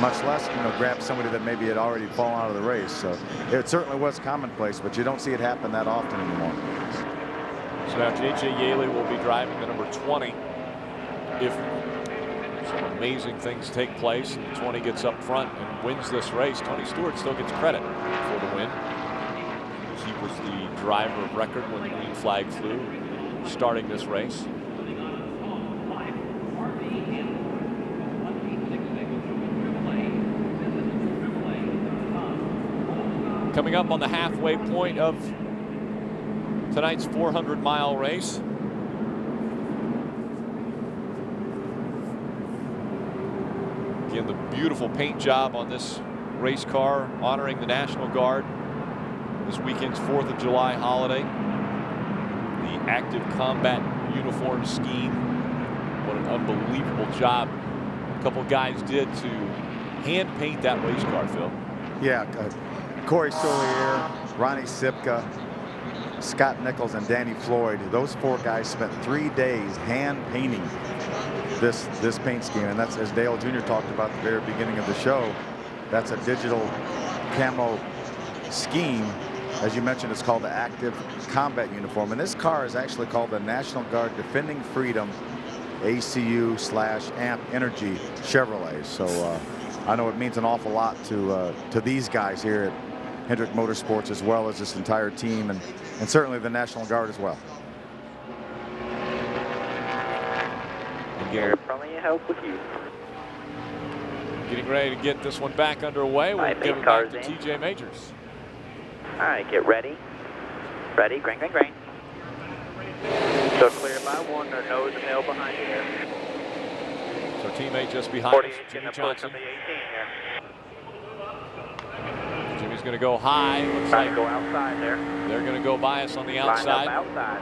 much less, you know, grab somebody that maybe had already fallen out of the race. So it certainly was commonplace, but you don't see it happen that often anymore. So now J.J. Yaley will be driving the number 20. If some amazing things take place and the 20 gets up front and wins this race, Tony Stewart still gets credit for the win. He was the driver of record when the green flag flew, starting this race. Coming up on the halfway point of tonight's 400-mile race. Again, the beautiful paint job on this race car, honoring the National Guard. This weekend's 4th of July holiday. The active combat uniform scheme. What an unbelievable job a couple guys did to hand paint that race car, Phil. Yeah, Corey Solier, Ronnie Sipka, Scott Nichols, and Danny Floyd. Those 4 guys spent 3 days hand painting this paint scheme. And that's, as Dale Jr. talked about at the very beginning of the show, that's a digital camo scheme. As you mentioned, it's called the Active Combat Uniform. And this car is actually called the National Guard Defending Freedom ACU/AMP Energy Chevrolet. So I know it means an awful lot to these guys here at Hendrick Motorsports, as well as this entire team, and certainly the National Guard as well. Here, probably help with you. Getting ready to get this one back underway. We'll give it back to TJ Majors. All right, get ready. Ready, green, green, green. So clear by 1, or nose and tail behind you there. So teammate just behind us, Jimmy Johnson. Jimmy's going to go high. Looks like go outside there. They're going to go by us on the outside. Line up outside.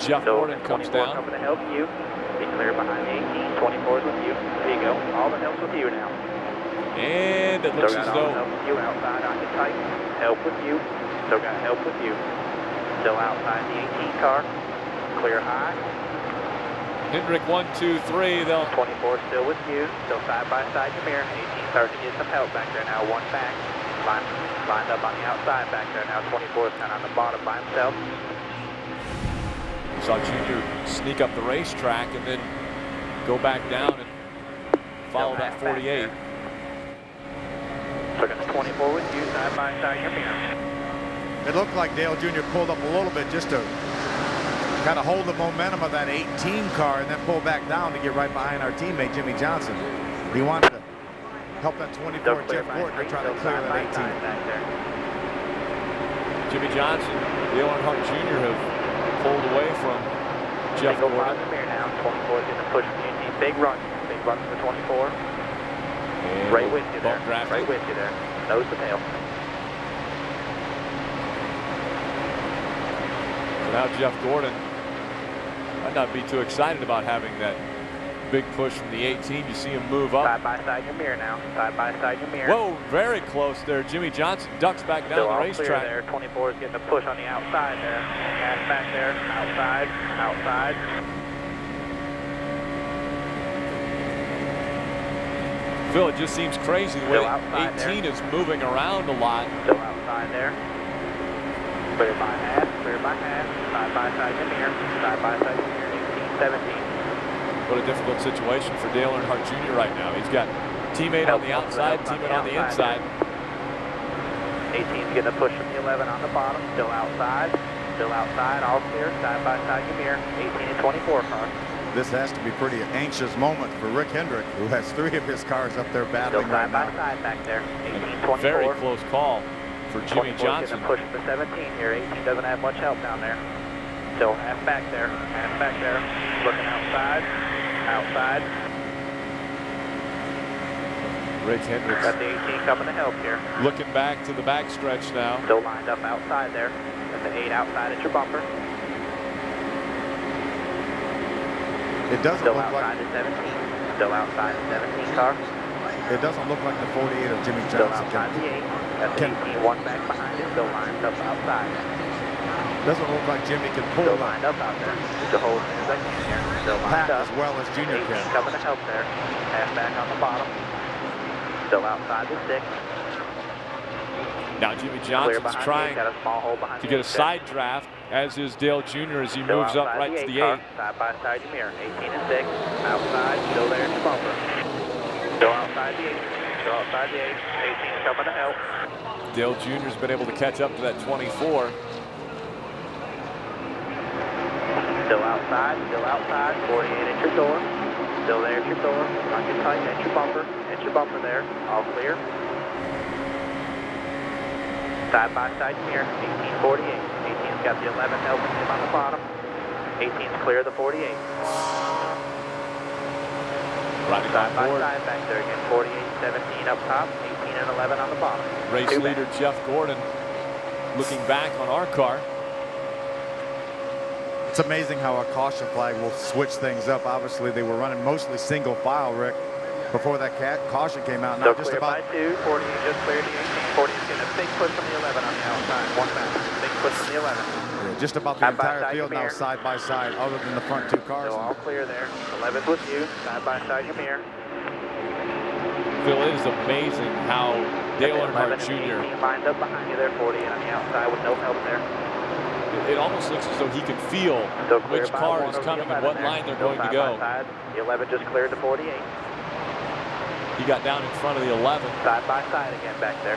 Jeff Gordon comes down. Coming to help you. Be clear behind the 18. 24 is with you. There you go. All the help's with you now. And it looks as though help with you outside on your tight. Help with you. Still got help with you. Still outside the 18 car. Clear high. Hendrick 1, 2, 3. They'll 24 still with you. Still side by side your mirror. 18 starting to get some help back there now. One back. Lined up on the outside back there now. 24 is kind of on the bottom by himself. We saw Junior sneak up the racetrack and then go back down and follow that 48. So got the 24 with you, side by side your mirror. It looked like Dale Jr. pulled up a little bit just to kind of hold the momentum of that 18 car and then pull back down to get right behind our teammate Jimmy Johnson. He wanted to help that 24 Jeff Gordon to try to clear that 18. Jimmy Johnson, Dale Earnhardt Jr. have pulled away from Jeff Gordon. Now 24 is going to push the 18. Big run for the 24. And right with you there. Right with you there. Nose to tail. So now Jeff Gordon might not be too excited about having that big push from the 18. You see him move up. Side by side your mirror now. Side by side your mirror. Whoa, very close there. Jimmy Johnson ducks back down the racetrack. There. 24 is getting a push on the outside there. Gas back there. Outside. Outside. Phil, it just seems crazy the way 18 is moving around a lot. Still outside there. Clear by half. Clear by half. Side by side your mirror. Side by side your mirror. 18, 17. What a difficult situation for Dale Earnhardt Jr. right now. He's got teammate on the outside, teammate on the inside. 18's getting a push from the 11 on the bottom. Still outside. Still outside. All clear. Side by side your mirror. 18 and 24 car. This has to be a pretty anxious moment for Rick Hendrick, who has 3 of his cars up there battling right now. Still side by side back there. 18, 24. Very close call for Jimmy Johnson. Getting a push for 17 here. 18 doesn't have much help down there. Still half back there. Half back there. Looking outside. Outside. Rick Hendricks. Got the 18 coming to help here. Looking back to the backstretch now. Still lined up outside there. Got the 8 outside at your bumper. It doesn't Still look outside like the 17. Still outside the 17 car. It doesn't look like the 48 of Jimmy Still Johnson. outside the 8. Got the 18 one back behind it. Still lined up outside. Doesn't look like Jimmy can pull. Still lined up out there. Just to hold as I can here. Still lined up. As well as Junior 18 can. coming to help there. Half back on the bottom. Still outside the 6. Now Jimmy Johnson's trying to get a side draft, as is Dale Jr. as he moves up right to the 8. Side by side your mirror. 18 and 6. Outside. Still there at your bumper. Still outside the 8. Still outside the 8. 18 coming to help. Dale Jr.'s been able to catch up to that 24. Still outside. Still outside. 48 at your door. Still there at your door. On your tight at your bumper. At your bumper there. All clear. Side by side mirror. 1848. 18's got the 11 helping him on the bottom. 18's clear of the 48. Riding side by board. side back there again. 48, 17 up top. 18 and 11 on the bottom. Race leader Jeff Gordon looking back on our car. It's amazing how a caution flag will switch things up. Obviously, they were running mostly single file, Rick, before that caution came out. Now just about. By 2, 48 just cleared the 18. 40 is getting a big push from the 11 on the outside. One back. Big push from the 11. Yeah, just about the entire field now side by side, other than the front 2 cars. So all clear there. 11's with you. Side by side your mirror. Phil, it is amazing how Dale Earnhardt Jr. lined up behind you there. 48 on the outside with no help there. It almost looks as though he can feel which car is coming and what line they're going to go. The 11 just cleared the 48. He got down in front of the 11. Side by side again back there.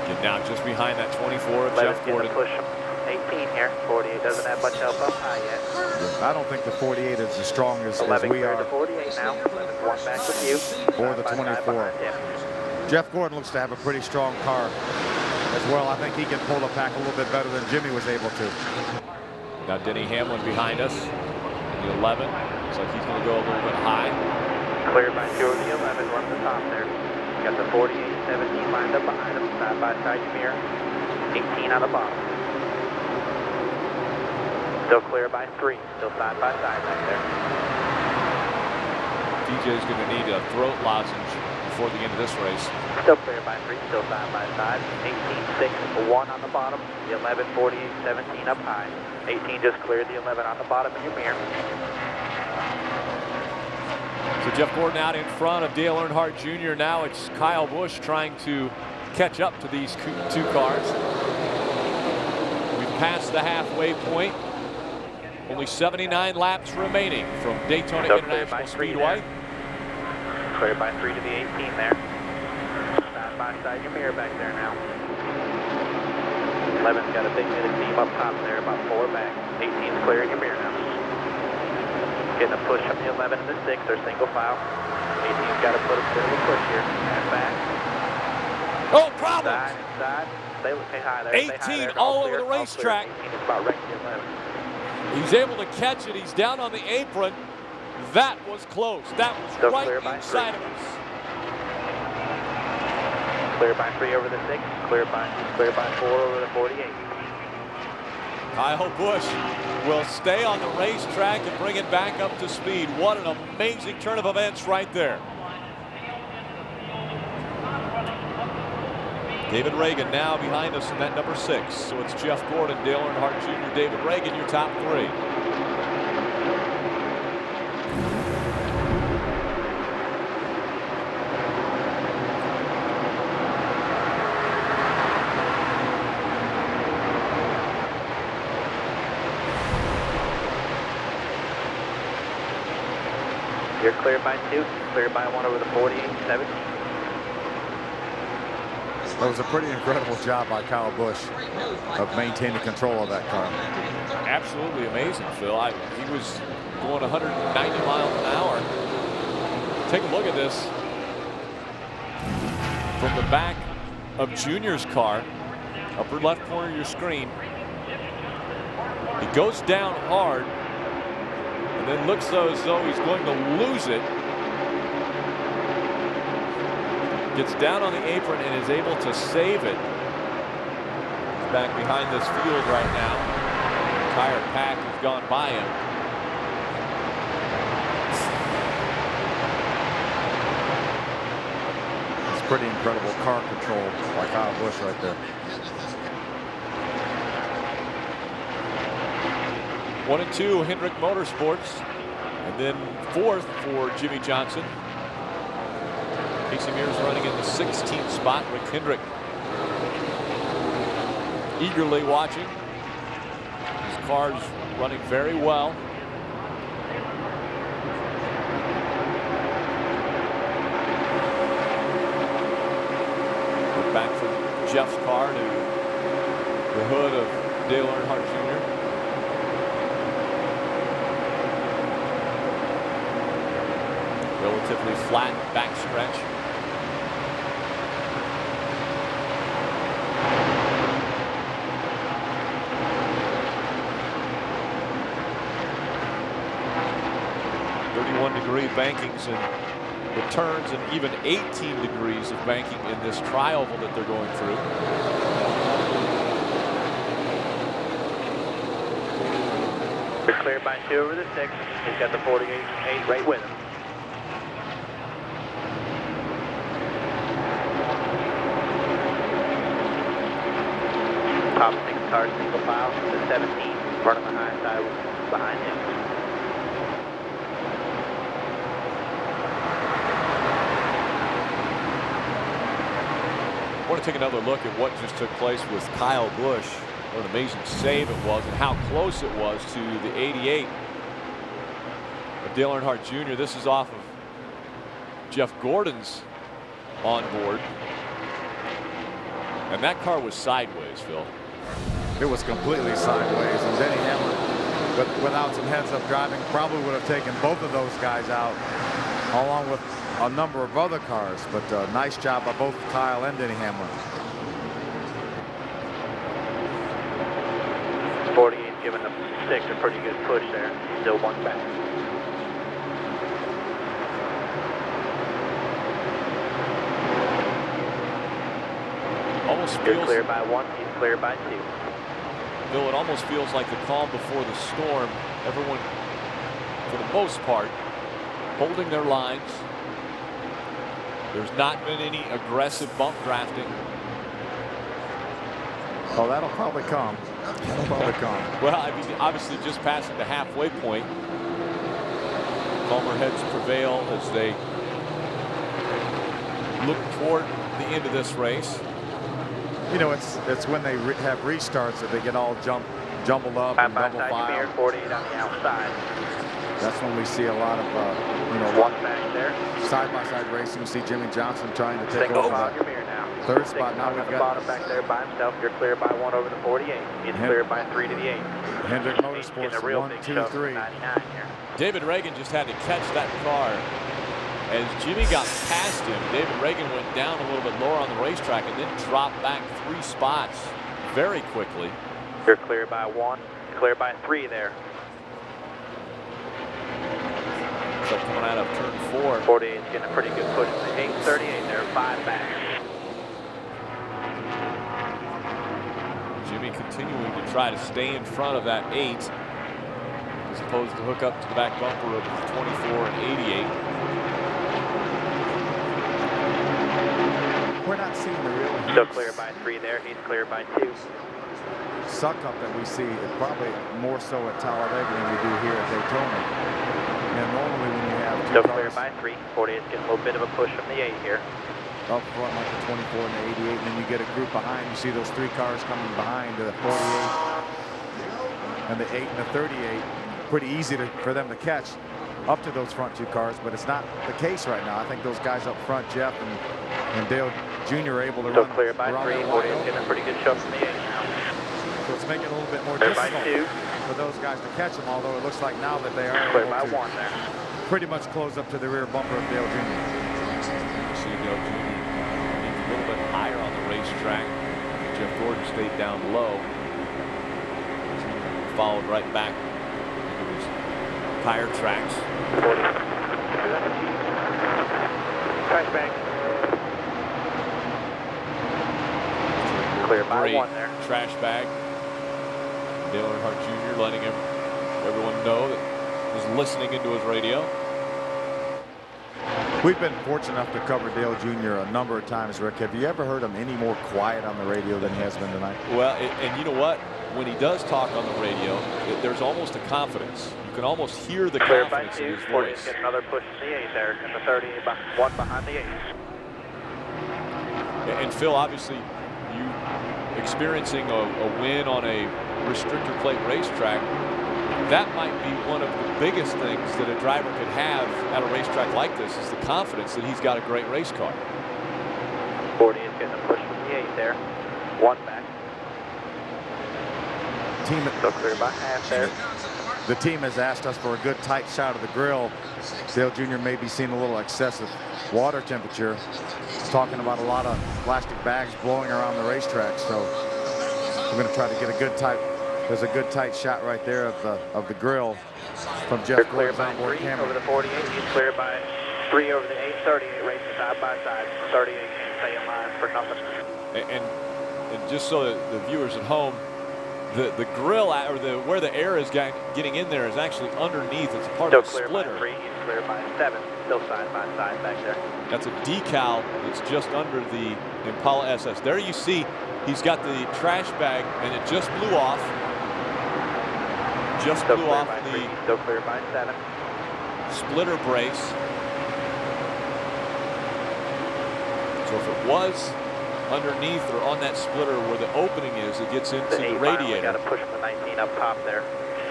Get down just behind that 24 of Jeff Gordon. Push 18 here. 48 doesn't have much help up high yet. I don't think the 48 is as strong as we are. The 48 now. 11's one back with you. Or the 24. Jeff Gordon looks to have a pretty strong car as well. I think he can pull the pack a little bit better than Jimmy was able to. Now Denny Hamlin behind us. The 11. Looks like he's going to go a little bit high. Cleared by 2 of the 11. Run the top there. Got the 48, 17 lined up behind him. Side by side your mirror. 18 on the bottom. Still clear by 3. Still side by side back there. DJ's going to need a throat lozenge before the end of this race. Still clear by 3. Still side by side. 18.6, 1 on the bottom. The 11.48, 17 up high. 18 just cleared the 11 on the bottom of your mirror. So Jeff Gordon out in front of Dale Earnhardt Jr. Now it's Kyle Busch trying to catch up to these two cars. We've passed the halfway point. Only 79 laps remaining from Daytona International Speedway. Cleared by 3 to the 18 there. Side by side your mirror back there now. 11's got a big bit of steam up top there, about 4 back. 18's clearing your mirror now. Getting a push from the 11 and the 6, they're single file. 18's got to put a bit of a push here. And back. Oh, problems! Inside. Stay high there. 18 all over the racetrack. 18 is about right to the 11. He's able to catch it. He's down on the apron. That was close. That was Still right clear inside of us. Clear by 3 over the 6. Clear by 4 over the 48. Kyle Busch will stay on the racetrack and bring it back up to speed. What an amazing turn of events right there. David Reagan now behind us in that number 6. So it's Jeff Gordon, Dale Earnhardt Jr., David Reagan, your top 3. You're cleared by 2, cleared by 1 over the 48, 17. That was a pretty incredible job by Kyle Busch of maintaining control of that car. Absolutely amazing, Phil. He was going 190 miles an hour. Take a look at this. From the back of Junior's car, upper left corner of your screen. He goes down hard and then looks as though he's going to lose it. Gets down on the apron and is able to save it. He's back behind this field right now. The entire pack has gone by him. It's pretty incredible car control by Kyle Busch right there. 1 and 2, Hendrick Motorsports. And then 4th for Jimmy Johnson. Casey Mears running in the 16th spot. Rick Hendrick eagerly watching. His car's running very well. We're back from Jeff's car to the hood of Dale Earnhardt Jr. Relatively flat backstretch. Degree bankings and the turns, and even 18 degrees of banking in this tri-oval that they're going through. You're cleared by 2 over the 6. He's got the 48 right with him. Top 6 cars single file. The 17 running the high side behind him. I want to take another look at what just took place with Kyle Busch. What an amazing save it was and how close it was to the 88 of Dale Earnhardt Jr. This is off of Jeff Gordon's onboard. And that car was sideways, Phil. It was completely sideways, and Denny Hamlin, without some heads-up driving, probably would have taken both of those guys out, along with a number of other cars. But nice job by both Kyle and Denny Hamlin. 48 giving the 6 a pretty good push there. Still 1 back. Almost You're cleared by 1. He's cleared by 2. Bill, it almost feels like the calm before the storm. Everyone, for the most part, holding their lines. There's not been any aggressive bump drafting. Oh, that'll probably come. That'll probably come. Well, I mean, obviously just passing the halfway point. Calmer heads prevail as they look toward the end of this race. You know, it's when they have restarts that they get all jumbled up and double file. 48 on the outside. That's when we see a lot of you know, one back there. Side-by-side racing. You see Jimmy Johnson trying to take Single over fog that your mirror now. third spot. Now we've on the got bottom back there by himself. You're clear by 1 over the 48. He's cleared by 3 to the 8. Hendrick Motorsports, a real 1, big 2, shove 3. 99 here. David Reagan just had to catch that car. As Jimmy got past him, David Reagan went down a little bit lower on the racetrack and then dropped back 3 spots very quickly. You're clear by 1, clear by 3 there. So coming out of turn 4. 48 is getting a pretty good push. 8:38 there, 5 back. Jimmy continuing to try to stay in front of that 8 as opposed to hook up to the back bumper of 24 and 88. We're not seeing the real Still clear by 3 there. He's clear by 2. suck up that we see is probably more so at Talladega than we do here at Daytona. And normally when you have two Still clear cars by 3. 48 is getting a little bit of a push from the 8 here. up front like the 24 and the 88, and then you get a group behind. You see those 3 cars coming behind the 48 and the 8 and the 38. Pretty easy for them to catch up to those front 2 cars, but it's not the case right now. I think those guys up front, Jeff and Dale Jr. are able to Still run. clear by 3. 48 is getting a pretty good shove from the 8 now. So it's making it a little bit more Clear by difficult 2. for those guys to catch them, although it looks like now that they are Clear able by to 1 there. pretty much close up to the rear bumper of Dale Jr. See Dale Jr. a little bit higher on the racetrack. Jeff Gordon stayed down low. Followed right back into his tire tracks. Trash bag. Clear by 1 there. Trash bag. Dale Earnhardt Jr. letting everyone know that he's listening into his radio. We've been fortunate enough to cover Dale Jr. a number of times, Rick. Have you ever heard him any more quiet on the radio than he has been tonight? Well, and you know what? When he does talk on the radio, there's almost a confidence. You can almost hear the Clear by confidence 2. in his 40 voice. get another push from the 8 there, and the 38 1 behind the 8. And Phil, obviously, you experiencing a win on a restrictor plate racetrack, that might be one of the biggest things that a driver could have at a racetrack like this, is the confidence that he's got a great race car. 40 is getting a push from the 8 there. 1 back. Still clear by half there. The team has asked us for a good tight shot of the grill. Dale Jr. may be seeing a little excessive water temperature. He's talking about a lot of plastic bags blowing around the racetrack, so we're going to try to get a good tight. There's a good tight shot right there of the grill from Jeff Clear Gordon's by onboard 3 camera. over the 48. He's clear by 3 over the 8. 38 racing side by side. 38 can't stay in line for nothing. And just so that the viewers at home, the grill or where the air is getting in there is actually underneath. It's part Still of the clear splitter. by 3. He's clear by 7. Still side by side back there. That's a decal that's just under the Impala SS. There you see he's got the trash bag and it just blew off. Just Still blew clear off by 3. the Still clear by 7. splitter brace. So if it was underneath or on that splitter where the opening is, it gets into the radiator. Got to push from the 19 up top there.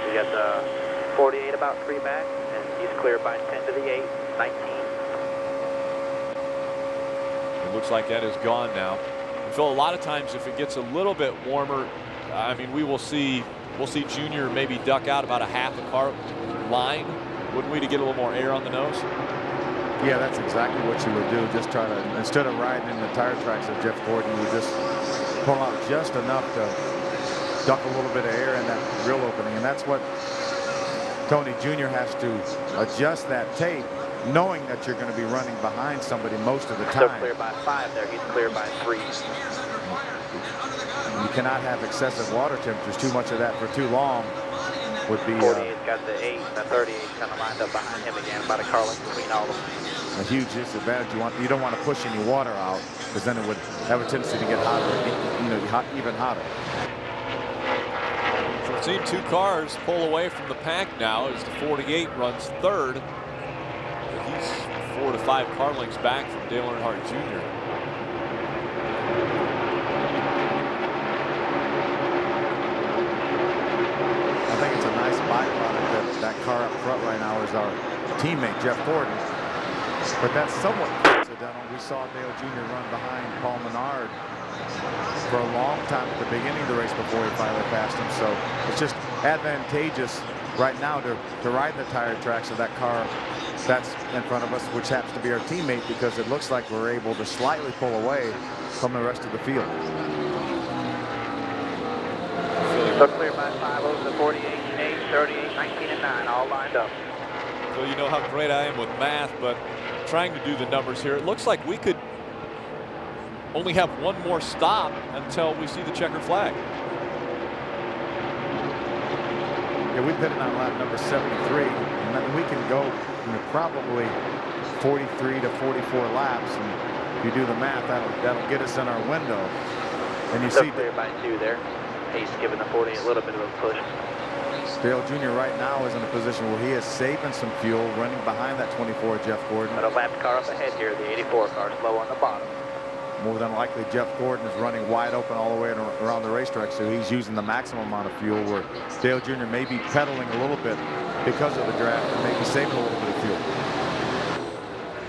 You got the 48 about 3 back, and he's clear by 10 to the 8, 19. It looks like that is gone now. And Phil, a lot of times if it gets a little bit warmer, I mean, we'll see Junior maybe duck out about a half a car line, wouldn't we, to get a little more air on the nose? Yeah, that's exactly what you would do. Just try to, instead of riding in the tire tracks of Jeff Gordon, you just pull out just enough to duck a little bit of air in that grill opening. And that's what Tony Jr. has to adjust that tape, knowing that you're going to be running behind somebody most of the time. Still clear by 5 there. He's clear by 3. You cannot have excessive water temperatures. Too much of that for too long would be 48's got the 8 and the 38 kind of lined up behind him again, about a car length between all of them. a huge disadvantage. You don't want to push any water out, because then it would have a tendency to get hotter, even hotter. So we've seen two cars pull away from the pack now as the 48 runs third. He's 4 to 5 car lengths back from Dale Earnhardt Jr. I think it's a nice byproduct that car up front right now is our teammate Jeff Gordon. But that's somewhat coincidental. We saw Dale Jr. run behind Paul Menard for a long time at the beginning of the race before he finally passed him. So it's just advantageous right now to ride the tire tracks of that car that's in front of us, which happens to be our teammate, because it looks like we're able to slightly pull away from the rest of the field. So clear by 5 over the 48, 8, 38, 19, and 9, all lined up. So you know how great I am with math, but trying to do the numbers here, it looks like we could only have one more stop until we see the checkered flag. Yeah, we pitted on lap number 73, and then we can go probably 43 to 44 laps, and if you do the math, that'll get us in our window. And you so see clear by 2 there. He's giving the 48 a little bit of a push. Dale Jr. right now is in a position where he is saving some fuel, running behind that 24 Jeff Gordon. But a lapped car up ahead here, the 84 car, slow on the bottom. More than likely, Jeff Gordon is running wide open all the way around the racetrack, so he's using the maximum amount of fuel, where Dale Jr. may be pedaling a little bit because of the draft and maybe saving a little bit of fuel.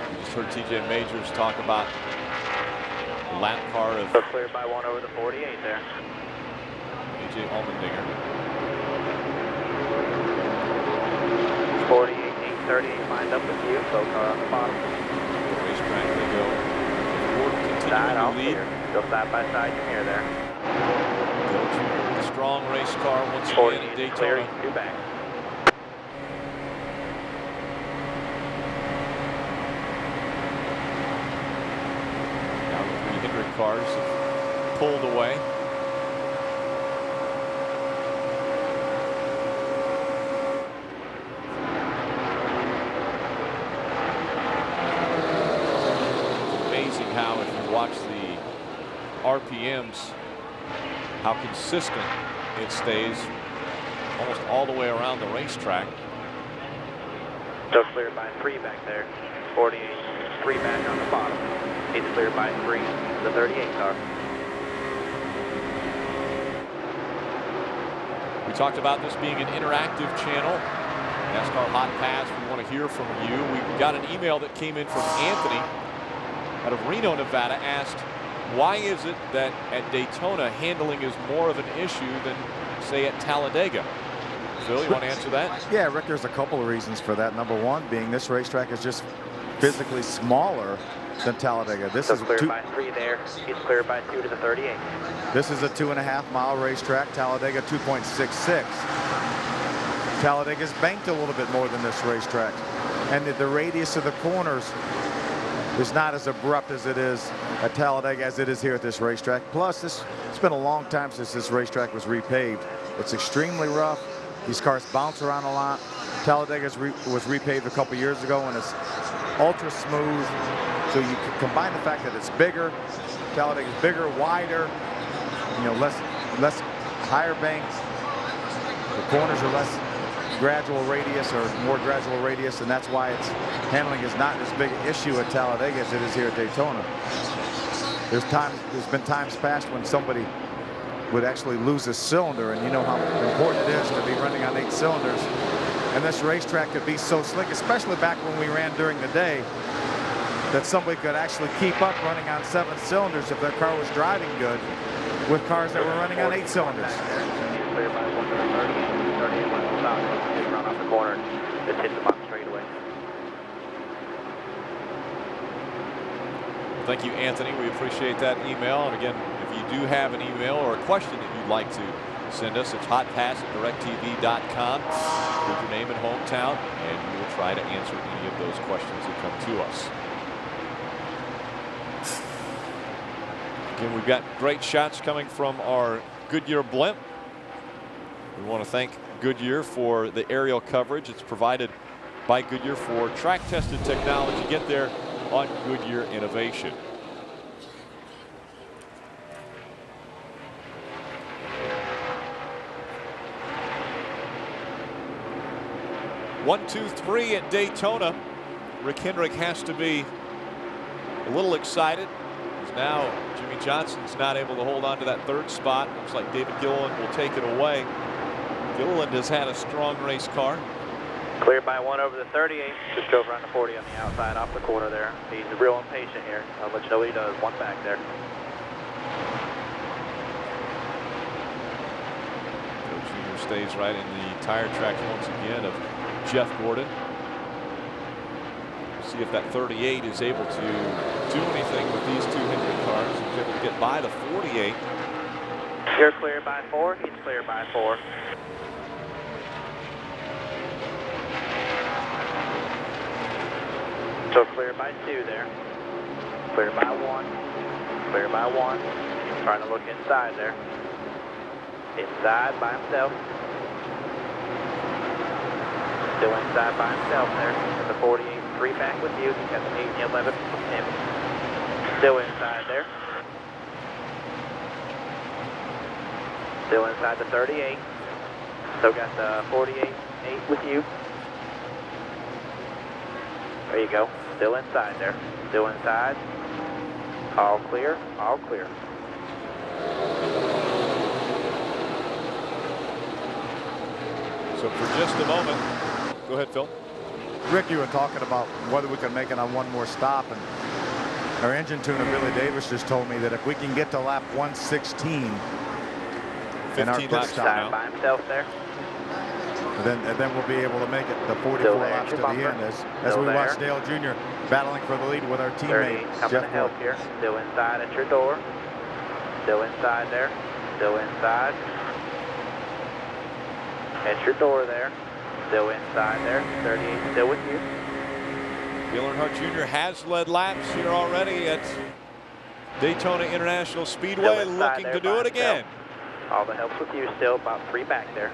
You just heard TJ Majors talk about the lap car of so clear by 1 over the 48 there. AJ Allmendinger. 48, 8, 38 lined up with you, slow car on the bottom. The racetrack they go. Gordon continuing to lead. Go side by side here there. Dale Jr. with a strong race car once again at Daytona. Clear, 2 back. Now the 3 Hendrick cars have pulled away. How, if you watch the RPMs, how consistent it stays almost all the way around the racetrack. So clear by 3 back there. 48, 3 back on the bottom. It's clear by 3, the 38 car. We talked about this being an interactive channel. NASCAR Hotpass, we want to hear from you. We got an email that came in from Anthony out of Reno, Nevada, asked, why is it that at Daytona handling is more of an issue than, say, at Talladega? Phil, you want to answer that? Yeah, Rick, there's a couple of reasons for that. Number one being this racetrack is just physically smaller than Talladega. This is clear by 3 there. He's clear by 2 to the 38. This is a 2.5-mile racetrack. Talladega 2.66. Talladega's banked a little bit more than this racetrack, and the radius of the corners is not as abrupt as it is at Talladega as it is here at this racetrack. Plus, it's been a long time since this racetrack was repaved. It's extremely rough. These cars bounce around a lot. Talladega was repaved a couple years ago, and it's ultra smooth. So you can combine the fact that it's bigger, Talladega's bigger, wider, less higher banks. The corners are less gradual radius or more gradual radius, and that's why its handling is not as big an issue at Talladega as it is here at Daytona. There's been times past when somebody would actually lose a cylinder, and you know how important it is to be running on 8 cylinders. And this racetrack could be so slick, especially back when we ran during the day, that somebody could actually keep up running on 7 cylinders if their car was driving good with cars that were running on 8 cylinders. Clear by 1 to the 38 miles south. Just run off the corner. Just hit them on straightaway. Thank you, Anthony. We appreciate that email. And again, if you do have an email or a question that you'd like to send us, it's hotpass@directtv.com with your name and hometown, and we will try to answer any of those questions that come to us. Again, we've got great shots coming from our Goodyear blimp. We want to thank Goodyear for the aerial coverage. It's provided by Goodyear for track-tested technology. Get there on Goodyear Innovation. One, two, three at Daytona. Rick Hendrick has to be a little excited. Now Jimmy Johnson's not able to hold on to that third spot. Looks like David Gilliland will take it away. Gilliland has had a strong race car. Cleared by 1 over the 38. Just drove around the 40 on the outside off the corner there. He's real impatient here. I'll let you know what he does. 1 back there. Dale Jr. stays right in the tire tracks once again of Jeff Gordon. See if that 38 is able to do anything with these two Hendrick cars. He's able to get by the 48. You're cleared by 4. He's cleared by 4. So cleared by 2 there. Cleared by 1. Cleared by 1. Trying to look inside there. Inside by himself. Still inside by himself there. In the 48. 3 back with you. He's got the 8 and the 11 with him. Still inside there. Still inside the 38. Still got the 48, 8 with you. There you go. Still inside there. Still inside. All clear. All clear. So for just a moment, go ahead, Phil. Rick, you were talking about whether we could make it on one more stop, and our engine tuner Billy Davis just told me that if we can get to lap 116 in our pit stop by himself there, then we'll be able to make it the 44 laps to the end as we watch Dale Jr. battling for the lead with our teammate coming Jeff to help here. Still inside at your door. Still inside there. Still inside. At your door there. Still inside there. 38 still with you. Dale Earnhardt Jr. has led laps here already at Daytona International Speedway, looking to do it again. All the helps with you still, about 3 back there.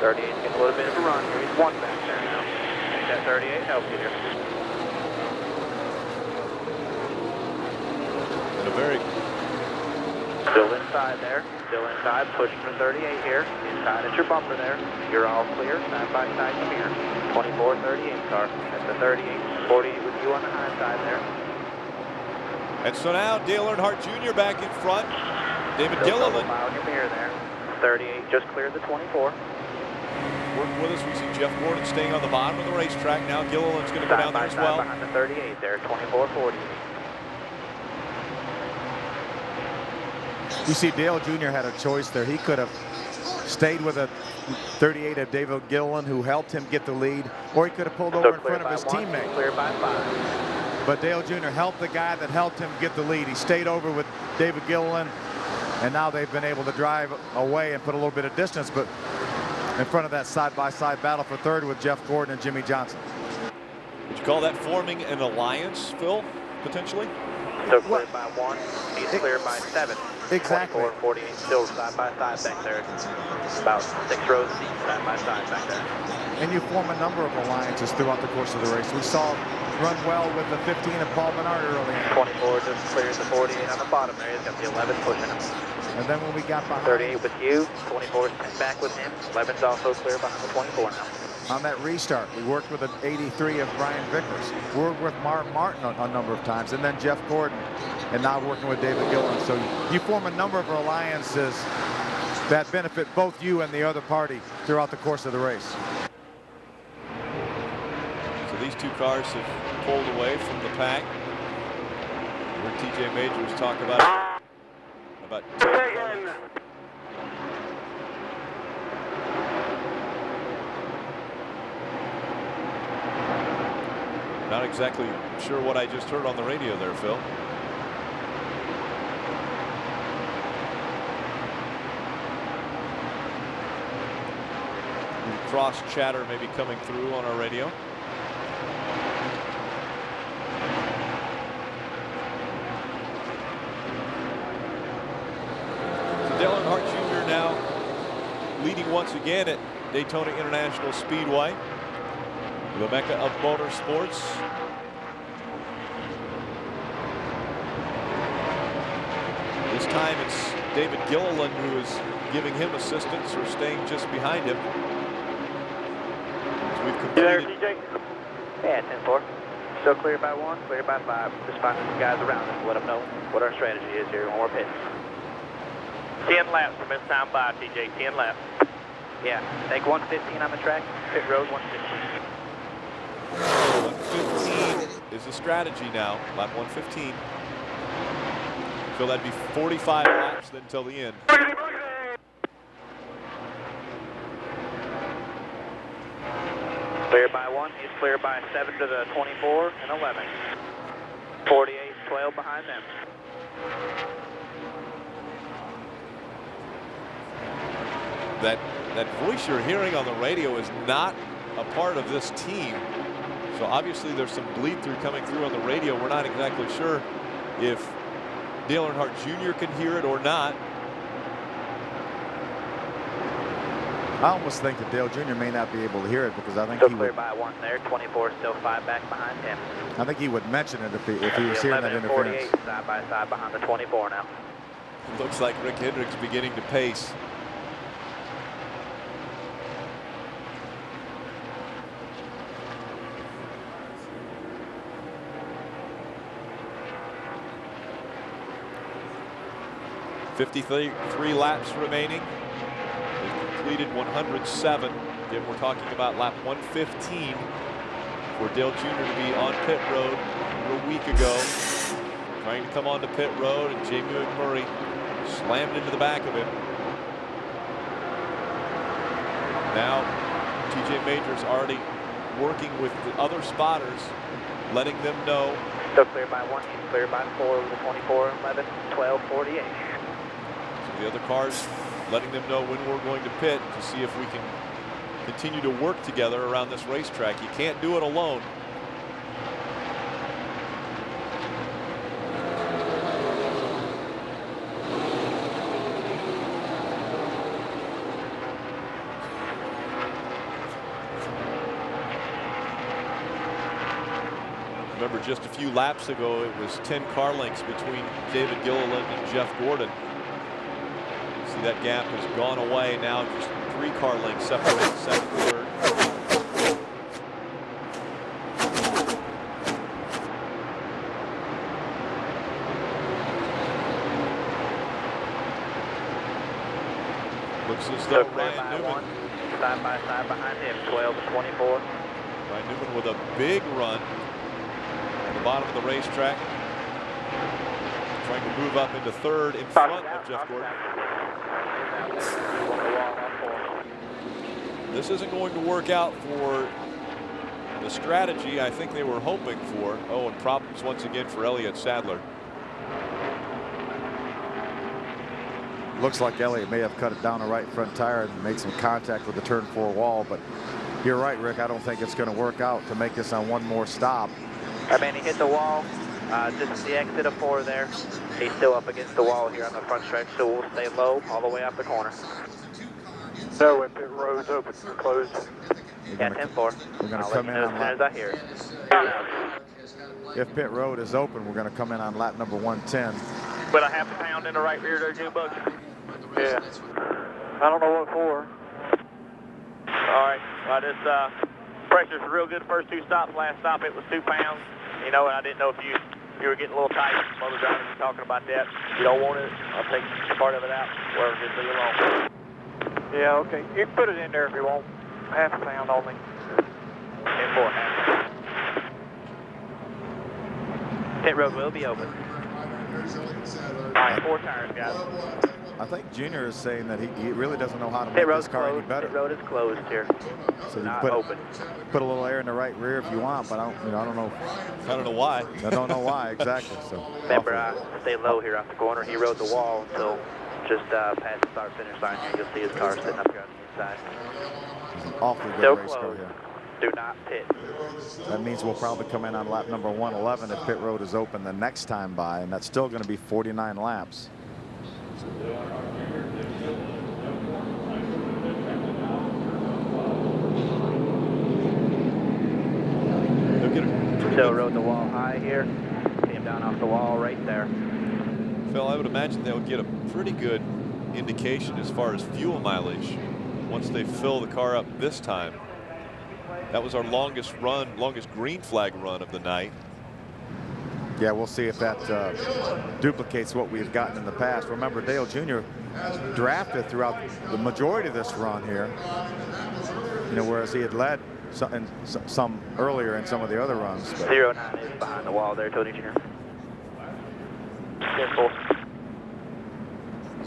38 getting a little bit of a run here. He's 1 back there now. Think that 38 helps you here. And a very... Still inside there. Still inside, pushing for 38 here. Inside at your bumper there. You're all clear. Side by side from here. 24-38 car. At the 38. 48 with you on the high side there. And so now Dale Earnhardt Jr. back in front. David Gilliland. Mile in your mirror there. 38 just cleared the 24. Working with us, we see Jeff Gordon staying on the bottom of the racetrack. Now Gilliland's going to go down there as well. Behind the 38 there. 24-40. You see, Dale Jr. had a choice there. He could have stayed with a 38 of David Gilliland, who helped him get the lead, or he could have pulled over in front of his teammate. Clear by 5. But Dale Jr. helped the guy that helped him get the lead. He stayed over with David Gilliland, and now they've been able to drive away and put a little bit of distance, but in front of that side-by-side battle for third with Jeff Gordon and Jimmy Johnson. Would you call that forming an alliance, Phil, potentially? Still cleared by 1. He's cleared by 7. Exactly. 24 and 48 still side by side back there. About 6 rows deep side by side back there. And you form a number of alliances throughout the course of the race. We saw run well with the 15 of Paul Menard early. 24 just cleared the 48 on the bottom there. He's got the 11 pushing him. And then when we got behind 38 with you, 24 is 10 back with him. 11's also clear behind the 24 now. On that restart, we worked with an 83 of Brian Vickers. We worked with Mark Martin a number of times, and then Jeff Gordon, and now working with David Gilliland. So you form a number of alliances that benefit both you and the other party throughout the course of the race. So these two cars have pulled away from the pack. Where TJ Majors talk about not exactly sure what I just heard on the radio there, Phil. Cross chatter may be coming through on our radio. Dale Earnhardt Jr. once again at Daytona International Speedway, the mecca of motorsports. This time it's David Gilliland who is giving him assistance or staying just behind him. As we've completed. Yeah, 10-4. Still clear by 1, clear by 5. Just finding some guys around us. Let them know what our strategy is here when we're pitting. 10 laps from this time by, TJ. 10 laps. Yeah, take 115 on the track. Pit road 115. 115 is the strategy now. Lap 115. So that'd be 45 laps then till the end. Clear by 1. He's clear by 7 to the 24 and 11. 48, 12 behind them. That voice you're hearing on the radio is not a part of this team. So obviously there's some bleed through coming through on the radio. We're not exactly sure if Dale Earnhardt Jr. can hear it or not. I almost think that Dale Jr. may not be able to hear it because I think Still he clear would, by 1 there. 24 still 5 back behind him. I think he would mention it if he was hearing that interference. 48 side by side behind the 24 now. It looks like Rick Hendrick's beginning to pace. .53 laps remaining. We've completed 107. Again, we're talking about lap 115 for Dale Jr. to be on pit road a week ago. Trying to come onto pit road, and Jamie McMurray slammed into the back of him. Now, TJ Majors already working with the other spotters, letting them know. Still clear by 1, he's clear by 4 over the 24, 11, 12, 48. So the other cars letting them know when we're going to pit to see if we can continue to work together around this racetrack. You can't do it alone. Remember, just a few laps ago, it was 10 car lengths between David Gilliland and Jeff Gordon. See, that gap has gone away now. Just 3 car lengths separate second, third. Looks as though Ryan Newman, side by side behind him, 12 to 24. Ryan Newman with a big run at the bottom of the racetrack, trying to move up into third in front of Jeff Gordon. This isn't going to work out for the strategy I think they were hoping for. Oh, and problems once again for Elliott Sadler. Looks like Elliott may have cut it down the right front tire and made some contact with the turn 4 wall, but you're right, Rick. I don't think it's going to work out to make this on one more stop. I mean, he hit the wall just the exit of 4 there. He's still up against the wall here on the front stretch, so we'll stay low all the way up the corner. So if pit road's open or closed? Yeah, 10-4. We're going to come in on as soon as I hear it. If pit road is open, we're going to come in on lap number 110. But I have to pound in the right rear there, June Buck. Yeah. I don't know what for. All right. Well, this pressure's real good first 2 stops. Last stop it was 2 pounds. You know, and I didn't know if you were getting a little tight. Other drivers were talking about that. If you don't want it, I'll take part of it out. Wherever, just leave it alone. Yeah, okay. You can put it in there if you want. Half a pound only. 10-4. Pit road will be open. All right, 4 tires, guys. I think Junior is saying that he really doesn't know how to Pit make this car closed. any better. Pit road is closed here. So you Not put open. Put a little air in the right rear if you want, but I don't know. I don't know why. I don't know why exactly. So remember, stay low here off the corner. He rode the wall until just past the start finish line here. You'll see his car sitting up here on the inside. It's an awfully good Still race car closed. here. Do not pit. That means we'll probably come in on lap number 111 if pit road is open the next time by, and that's still going to be 49 laps. Still rode the wall high here. Came down off the wall right there. Phil, I would imagine they'll get a pretty good indication as far as fuel mileage once they fill the car up this time. That was our longest green flag run of the night. Yeah, we'll see if that duplicates what we've gotten in the past. Remember, Dale Jr. drafted throughout the majority of this run here. You know, whereas he had led some earlier in some of the other runs. But 09 is behind the wall there, Tony Jr.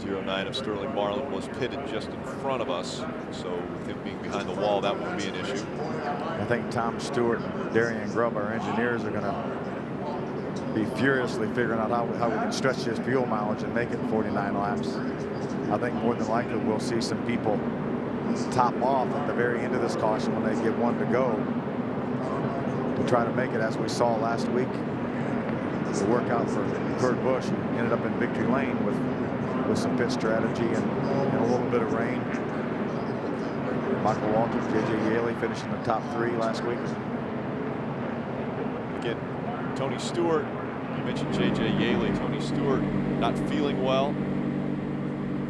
09 of Sterling Marlin was pitted just in front of us, so with him being behind the wall, that won't be an issue. I think Tom Stewart and Darian Grubb, our engineers, are going to be furiously figuring out how we can stretch this fuel mileage and make it 49 laps. I think more than likely we'll see some people top off at the very end of this caution when they get one to go to try to make it, as we saw last week. The workout for Kurt Busch ended up in victory lane with some pit strategy and a little bit of rain. Michael Waltrip, J.J. Yaley finishing the top 3 last week. Again, Tony Stewart, you mentioned J.J. Yaley. Tony Stewart not feeling well.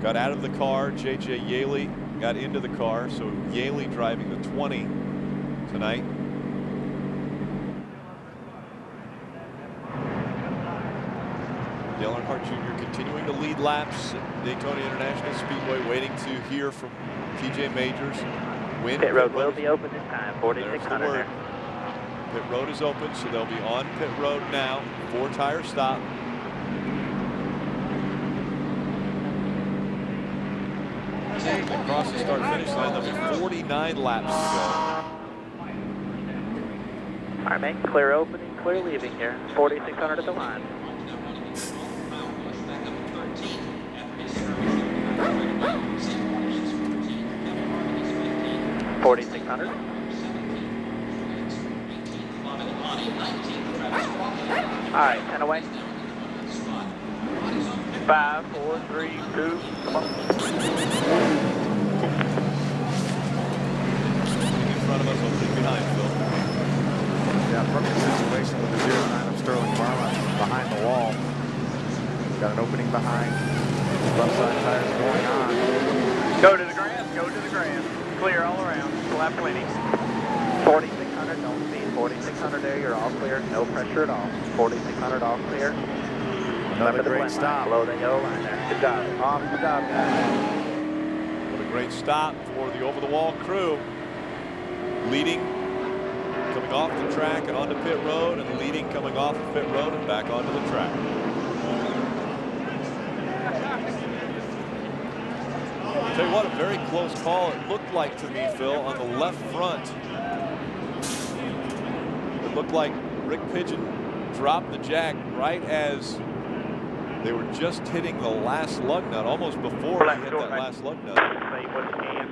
Got out of the car. J.J. Yaley got into the car. So Yaley driving the 20 tonight. Dale Earnhardt Jr. continuing to lead laps at Daytona International Speedway, waiting to hear from TJ Majors. Pit road will be open this time, 4,600 there. Pit road is open, so they'll be on pit road now. 4-tire stop. Across the start-finish line, there'll be 49 laps to go. All right, man, clear opening, clear leaving here. 4,600 at the line. $4,600. All right, 10 away. 5, 4, 3, 2, come on. In front of us, opening behind, Phil. Yeah, perfect situation with the 09 of Sterling Marlin behind the wall. Got an opening behind. Left side tires going on. Go to the grass, go to the grass. Clear all around, lap 20. 4,600, don't speed. 4,600 there, you're all clear. No pressure at all. 4,600 all clear. Another great stop. Below the yellow line there. Good job. Awesome job, guys. What a great stop for the over-the-wall crew. Leading, coming off the track and onto pit road, and leading, coming off the pit road and back onto the track. I'll tell you what, a very close call it looked like to me, Phil, on the left front. It looked like Rick Pigeon dropped the jack right as they were just hitting the last lug nut, almost before he hit that last lug nut. Say what you can.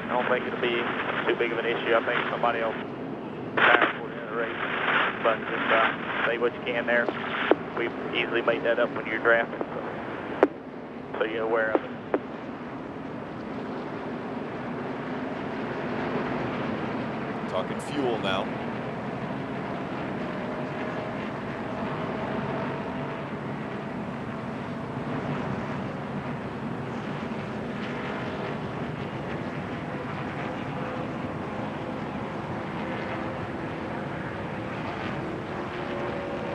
I don't think it'll be too big of an issue. I think somebody will tire for the end of the race. But just say what you can there. We've easily made that up when you're drafting, so you're aware of it. Talking fuel now.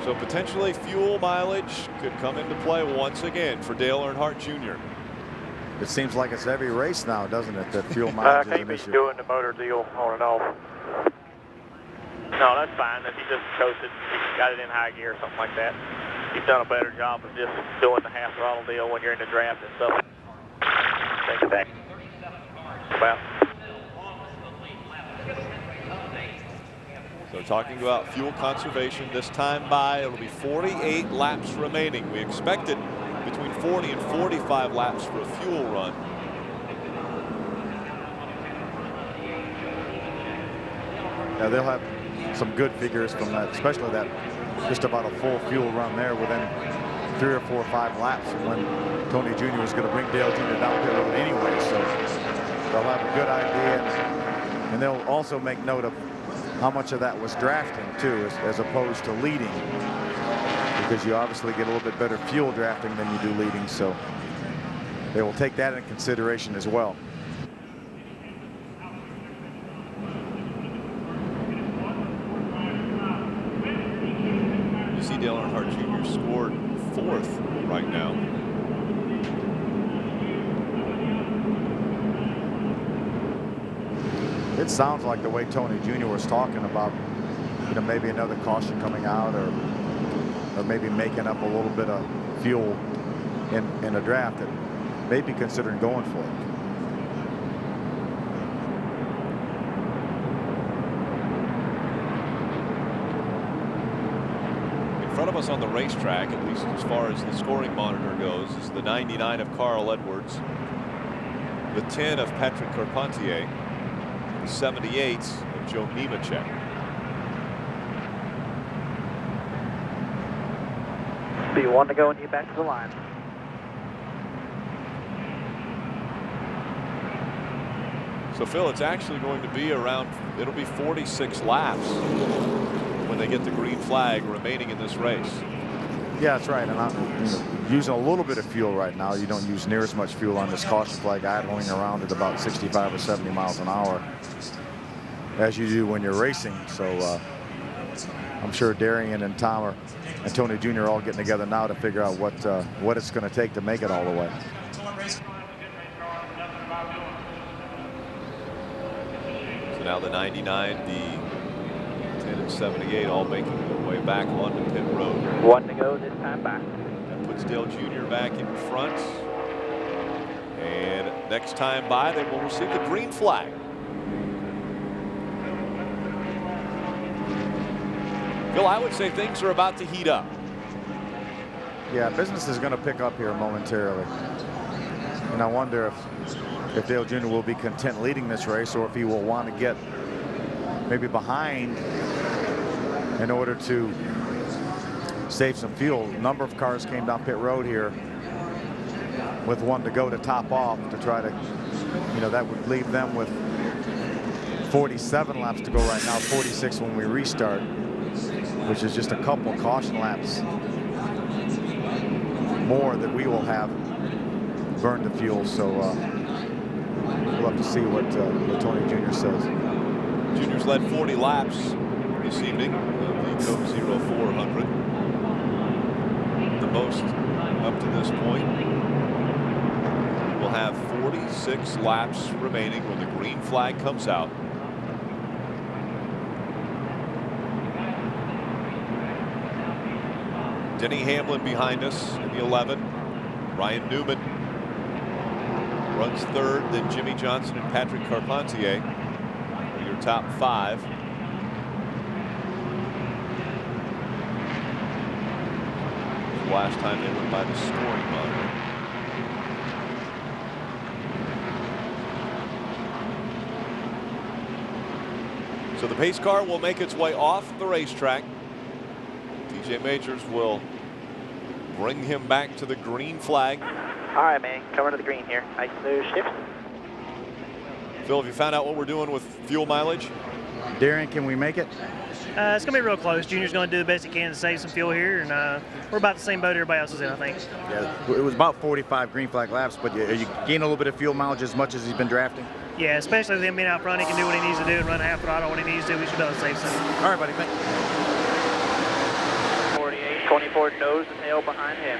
So potentially fuel mileage could come into play once again for Dale Earnhardt Jr. It seems like it's every race now, doesn't it, that fuel mileage is an issue. doing the motor deal on and off. No, that's fine. If you just coasted, you got it in high gear or something like that. You've done a better job of just doing the half throttle deal when you're in the draft and stuff. Take it back. Well. So talking about fuel conservation this time by, it'll be 48 laps remaining. We expected between 40 and 45 laps for a fuel run. Yeah, they'll have some good figures from that, especially that just about a full fuel run there within 3 or 4 or 5 laps when Tony Jr. was going to bring Dale Jr. down pit road anyway. So they'll have a good idea, and they'll also make note of how much of that was drafting too, as opposed to leading, because you obviously get a little bit better fuel drafting than you do leading, so they will take that into consideration as well. You see Dale Earnhardt Jr. scored 4th right now. It sounds like the way Tony Jr. was talking about, you know, maybe another caution coming out, or maybe making up a little bit of fuel in a draft, that may be considering going for it. In front of us on the racetrack, at least as far as the scoring monitor goes, is the 99 of Carl Edwards, the 10 of Patrick Carpentier, the 78 of Joe Nemechek. B1 to go and you back to the line. So Phil, it's actually going to be around, it'll be 46 laps when they get the green flag remaining in this race. Yeah, that's right. And I'm using a little bit of fuel right now. You don't use near as much fuel on this caution flag, idling around at about 65 or 70 miles an hour as you do when you're racing. So I'm sure Darian and Tom and Tony Jr. are all getting together now to figure out what it's going to take to make it all the way. So now the 99, the 10 and 78 all making their way back onto pit road. 1 to go this time back. That puts Dale Jr. back in front. And next time by, they will receive the green flag. Phil, I would say things are about to heat up. Yeah, business is going to pick up here momentarily. And I wonder if Dale Jr. will be content leading this race, or if he will want to get maybe behind in order to save some fuel. A number of cars came down pit road here with 1 to go to top off to try to, you know, that would leave them with 47 laps to go right now, 46 when we restart, which is just a couple caution laps more that we will have burned to fuel. So we'll have to see what Tony Jr. says. Junior's led 40 laps this evening of the Coke 0400. The most up to this point. We'll have 46 laps remaining when the green flag comes out. Denny Hamlin behind us in the 11. Ryan Newman runs 3rd, then Jimmy Johnson and Patrick Carpentier are your top 5. The last time they went by the scoring monitor. So the pace car will make its way off the racetrack. TJ Majors will bring him back to the green flag. All right, man, coming to the green here. Nice smooth shift. Phil, have you found out what we're doing with fuel mileage? Darian, can we make it? It's going to be real close. Junior's going to do the best he can to save some fuel here, and we're about the same boat everybody else is in, I think. Yeah, it was about 45 green flag laps, but you gain a little bit of fuel mileage as much as he's been drafting? Yeah, especially with him being out front, he can do what he needs to do and run half throttle when he needs to. We should be able to save some. All right, buddy, thank you. 48, 24 nose and tail behind him.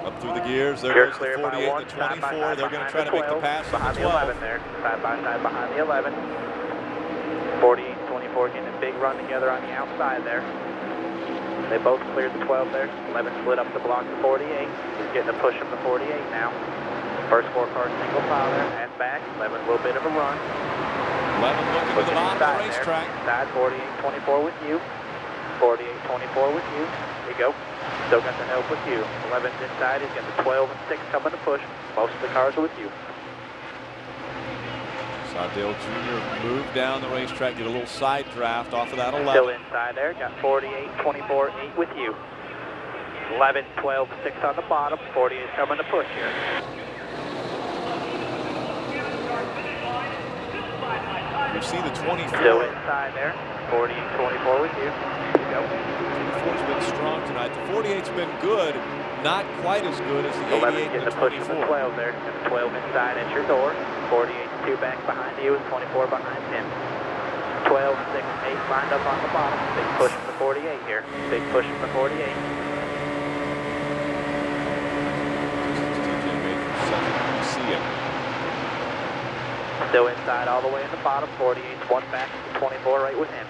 Up through the gears, there goes the 48, the 24. They're going to try to make the pass behind the the 12. 11 there, side by side behind the 11. 48, 24 getting a big run together on the outside there. They both cleared the 12 there. 11 split up the block to 48. He's getting a push from the 48 now. First 4 car single file there and back. 11 a little bit of a run. 11 looking to the bottom of the racetrack. Side 48, 24 with you. 48, 24 with you. There you go. Still got the help with you. 11's inside. He's got the 12 and 6 coming to push. Most of the cars are with you. Saw Dale Jr. move down the racetrack, get a little side draft off of that 11. Still inside there. Got 48, 24, 8 with you. 11, 12, 6 on the bottom. 48 is coming to push here. we see the 24. Still inside there. 48-24 with you. Go. 24's been strong tonight. The 48's been good, not quite as good as the 11 88 getting and the the push from 24. the 12 there. Got the 12 inside at your door. 48-2 back behind you with 24 behind him. 12, 6, 8 lined up on the bottom. Big push from the 48 here. Big push from the 48. See it. Still inside all the way in the bottom. 48's one back. 24 right with him.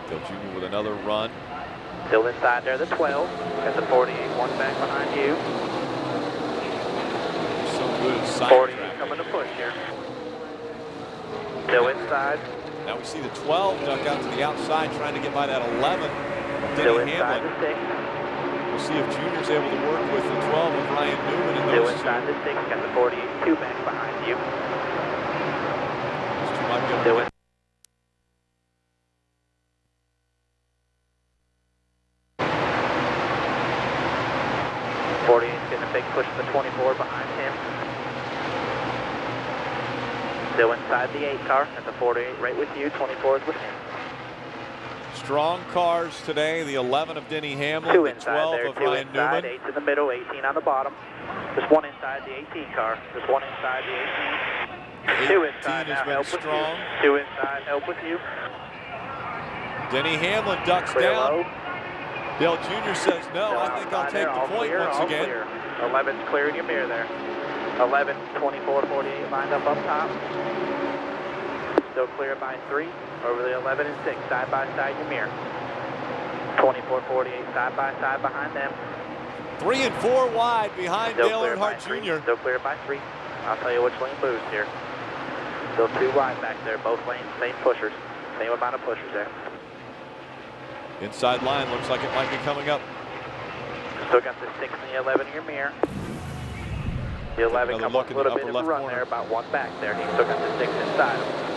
Dale Jr. with another run. Still inside there, the 12. Got the 48, one back behind you. So good at side 48 traffic. coming to push here. Still inside. Now we see the 12 duck out to the outside trying to get by that 11. Still Denny inside Hamlin. the 6. We'll see if Junior's able to work with the 12 of Ryan Newman and Still those inside the 6. Got the 48, two back behind you. Those two might be able Still to get 48's getting a big push to the 24 behind him. Still inside the 8 car. At the 48 right with you. 24 is with him. strong cars today. The 11 of Denny Hamlin, Two the inside 12 there, of two Ryan inside, Newman. 8's in the middle, 18 on the bottom. Just one inside the 18 car. Just one inside the 18. Two inside now, help with strong. you. Two inside, help with you. Denny Hamlin ducks Clear down. low. Dale Jr. says, no, I think I'll take the point once again. Clear. 11's clearing your mirror there. 11, 24, 48 lined up top. Still clear by 3. Over the 11 and 6, side by side your mirror. 24, 48 side by side behind them. 3 and 4 wide behind Still Dale clear by Earnhardt 3. Jr. Still clear by 3. I'll tell you which lane moves here. Still 2 wide back there. Both lanes, same pushers. Same amount of pushers there. Inside line looks like it might be coming up. Still got the 6 and the 11 in your mirror. The 11 comes up a little bit of a run there, about 1 back there. He's still got the 6 inside him.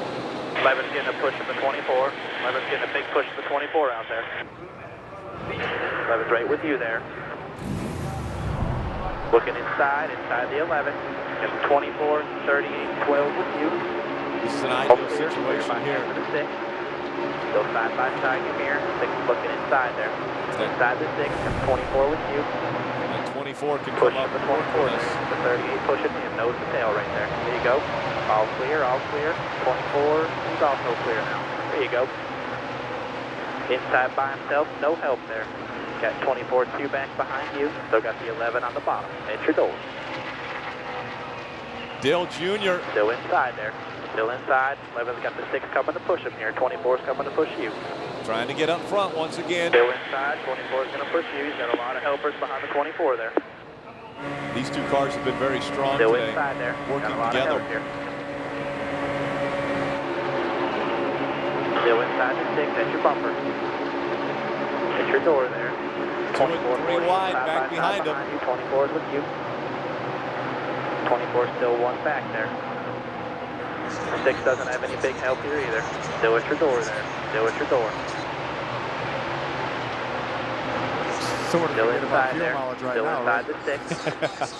11's getting a push from the 24. 11's getting a big push from the 24 out there. 11's right with you there. Looking inside the 11. Got the 24, 38, 12 with you. This is an ideal situation here. For the 6. Still side by side your mirror. 6 looking inside there. Inside the 6, got the 24 with you. And 24 can Push come up the and work 24 with us. The 38 pushing him, nose to tail right there. There you go. All clear, all clear. 24, he's also clear now. There you go. Inside by himself, no help there. Got 24, 2 back behind you. Still got the 11 on the bottom. At your door. Dale Jr. Still inside there. Still inside. 11's got the 6 coming to push him here. 24's coming to push you. Trying to get up front once again. Still inside. 24's going to push you. He's got a lot of helpers behind the 24 there. These two cars have been very strong Still today, inside there. working got a lot together. Of help here. Still inside the 6 at your bumper. At your door there. 2 and 3 wide back behind him. 24 is with you. 24 still 1 back there. 6 doesn't have any big help here either. Still at your door there. Still at your door. Sort of Still forget about inside fuel there. mileage right Still now, inside right? the 6.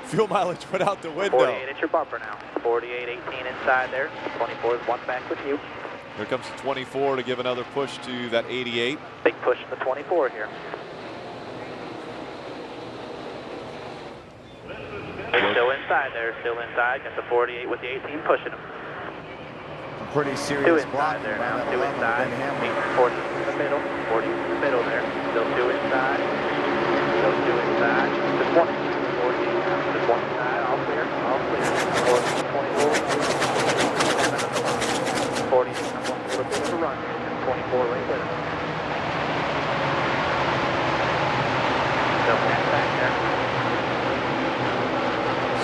Fuel mileage went out the window. 48 at your bumper now. 48, 18 inside there. 24 is 1 back with you. Here comes the 24 to give another push to that 88. Big push to the 24 here. Still inside there. Still inside. Got the 48 with the 18 pushing him. Pretty 2 serious inside block there by now. that 2 11 inside. Ben Hamlin. 40 in the middle. 40 in the middle there. Still 2 inside. Still 2 inside. Just 1 inside. 48 now. Just 1 inside. All clear. All clear. 40, 24. 40 comes on a little bit of a run. 24 right with him. Still back there.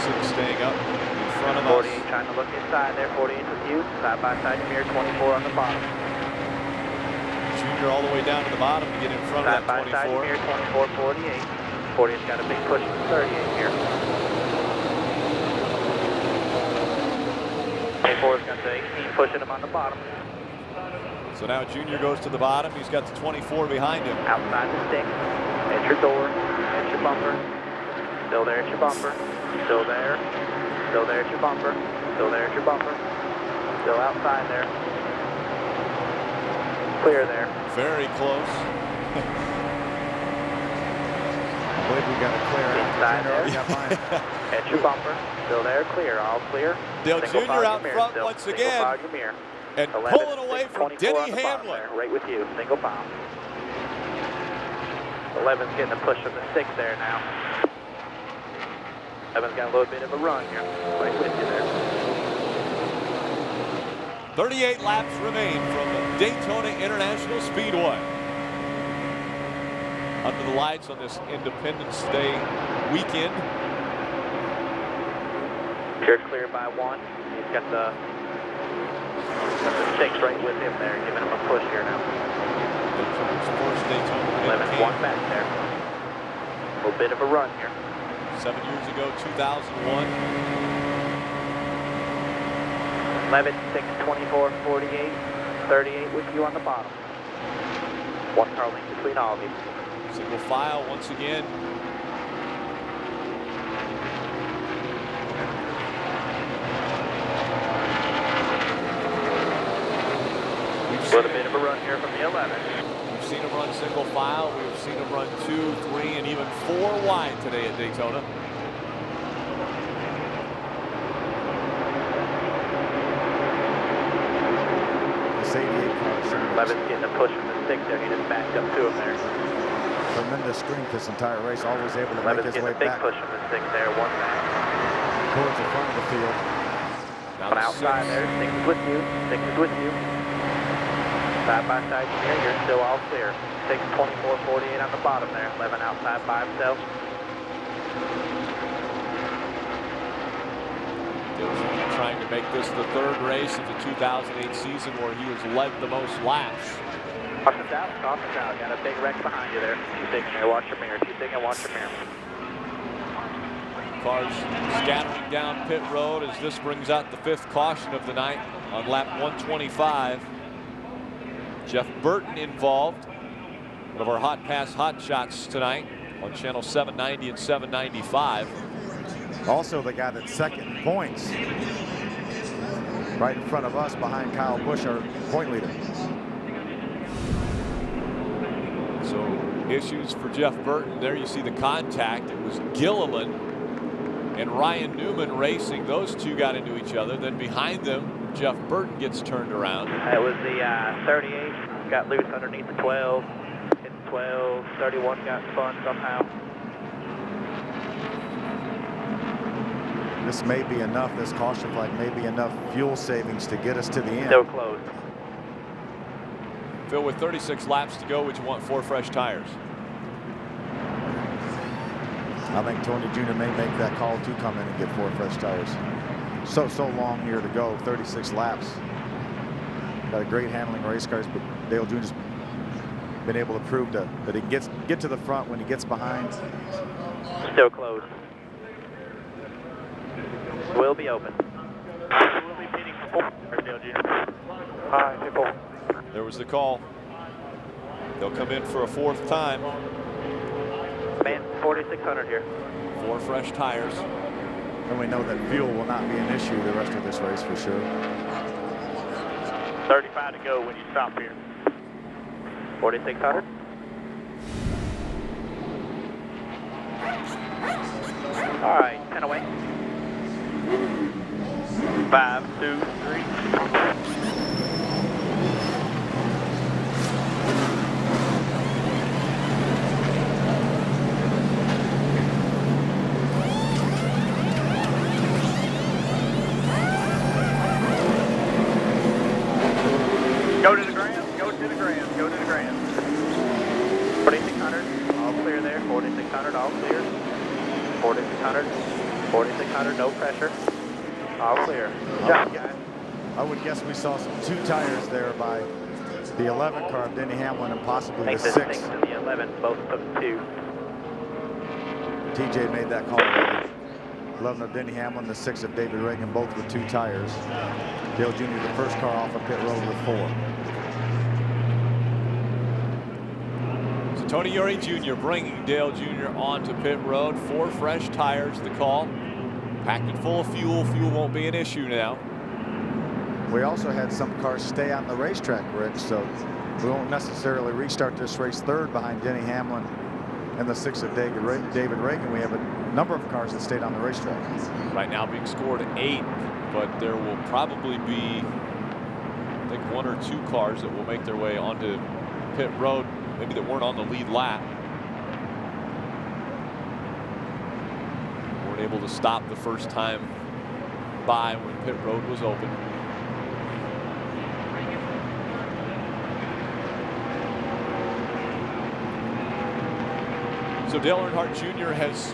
6 staying up in front of 48 us. trying to look inside there. 48 with you. Side by side mirror. 24 on the bottom. Junior all the way down to the bottom to get in front Side of by that side 24. mirror. 24, 48. 48's got a big push from 38 here. 24's got the 18 pushing him on the bottom. So now Junior goes to the bottom. He's got the 24 behind him. Outside the 6. At your door. At your bumper. Still there at your bumper. Still there. Still there at your bumper. Still there at your bumper. Still outside there. Clear there. Very close. I believe we got a clear inside there. Got mine. At your bumper. Still there, clear. All clear. Dale Single Jr. file out your front mirror. once Single again. file your mirror. And 11, pulling away from 24 Denny on the bottom Hamlin. there, right with you. Single file. 11's getting a push from the 6 there now. 11's got a little bit of a run here. Right with you there. 38 laps remain from Daytona International Speedway. Under the lights on this Independence Day weekend. Jared clear by 1. He's got the 6 right with him there, giving him a push here now. 11's 1 back there. A little bit of a run here. 7 years ago, 2001. 11, 6, 24, 48, 38 with you on the bottom. 1 car length between all of you. Single file once again. A little bit of a run here from the 11. We've seen him run single file. We've seen him run 2, 3, and even 4 wide today at Daytona. This 88 car. 11's getting a push from the 6 there. He just backed up to him there. Tremendous strength this entire race. Always able to make 11's his getting way a big back push from the 6 there. 1 back. towards the front of the field. One outside there. 6 is with you. 6 is with you. Side by side here. You're still all clear. 6, 24, 48 on the bottom there. 11 outside by himself. Trying to make this the 3rd race of the 2008 season where he has led the most laps. Caution's out, caution's out. Got a big wreck behind you there. Keep thinking there, watch your mirror. Keep thinking, watch your mirror. Cars scattering down pit road as this brings out the 5th caution of the night on lap 125. Jeff Burton involved. One of our Hotpass hot shots tonight on channel 790 and 795. Also the guy that's 2nd in points. Right in front of us behind Kyle Busch, our point leader. So issues for Jeff Burton. There you see the contact. It was Gilliland and Ryan Newman racing. Those two got into each other. Then behind them, Jeff Burton gets turned around. That was the 38. Got loose underneath the 12. Hit the 12. 31 got spun somehow. This may be enough. This caution flag may be enough fuel savings to get us to the end. Still closed. Phil, with 36 laps to go, would you want 4 fresh tires? I think Tony Jr. may make that call to come in and get 4 fresh tires. So long here to go, 36 laps. Got a great handling race cars, but Dale Jr.'s been able to prove that he can get to the front when he gets behind. Still closed. Will be open. We'll be pitting for 4, Dale Jr. Hi, people. There was the call. They'll come in for a 4th time. Man, 4,600 here. 4 fresh tires. And we know that fuel will not be an issue the rest of this race for sure. 35 to go when you stop here. 4,600. All right, 10 away. 5, 2, 3. Go to the ground, go to the ground, go to the ground. 4,600, all clear there. 4,600, all clear. 4,600, 4,600, no pressure. All clear. Good job, guys. I would guess we saw some 2 tires there by the 11 car of Denny Hamlin and possibly Make the this 6. 6 and the 11, both took 2. TJ made that call already. 11 of Denny Hamlin, the 6 of David Reagan, both with 2 tires. Dale Jr., the first car off of pit road with 4. So Tony Eury Jr. bringing Dale Jr. onto pit road. 4 fresh tires, the call. Packed it full of fuel. Fuel won't be an issue now. We also had some cars stay on the racetrack, Rick, so we won't necessarily restart this race third behind Denny Hamlin and the 6 of David Reagan. We have a number of cars that stayed on the racetrack. Right now being scored 8, but there will probably be, I think, 1 or 2 cars that will make their way onto pit road, maybe that weren't on the lead lap. Weren't able to stop the first time by when pit road was open. So Dale Earnhardt Jr. has,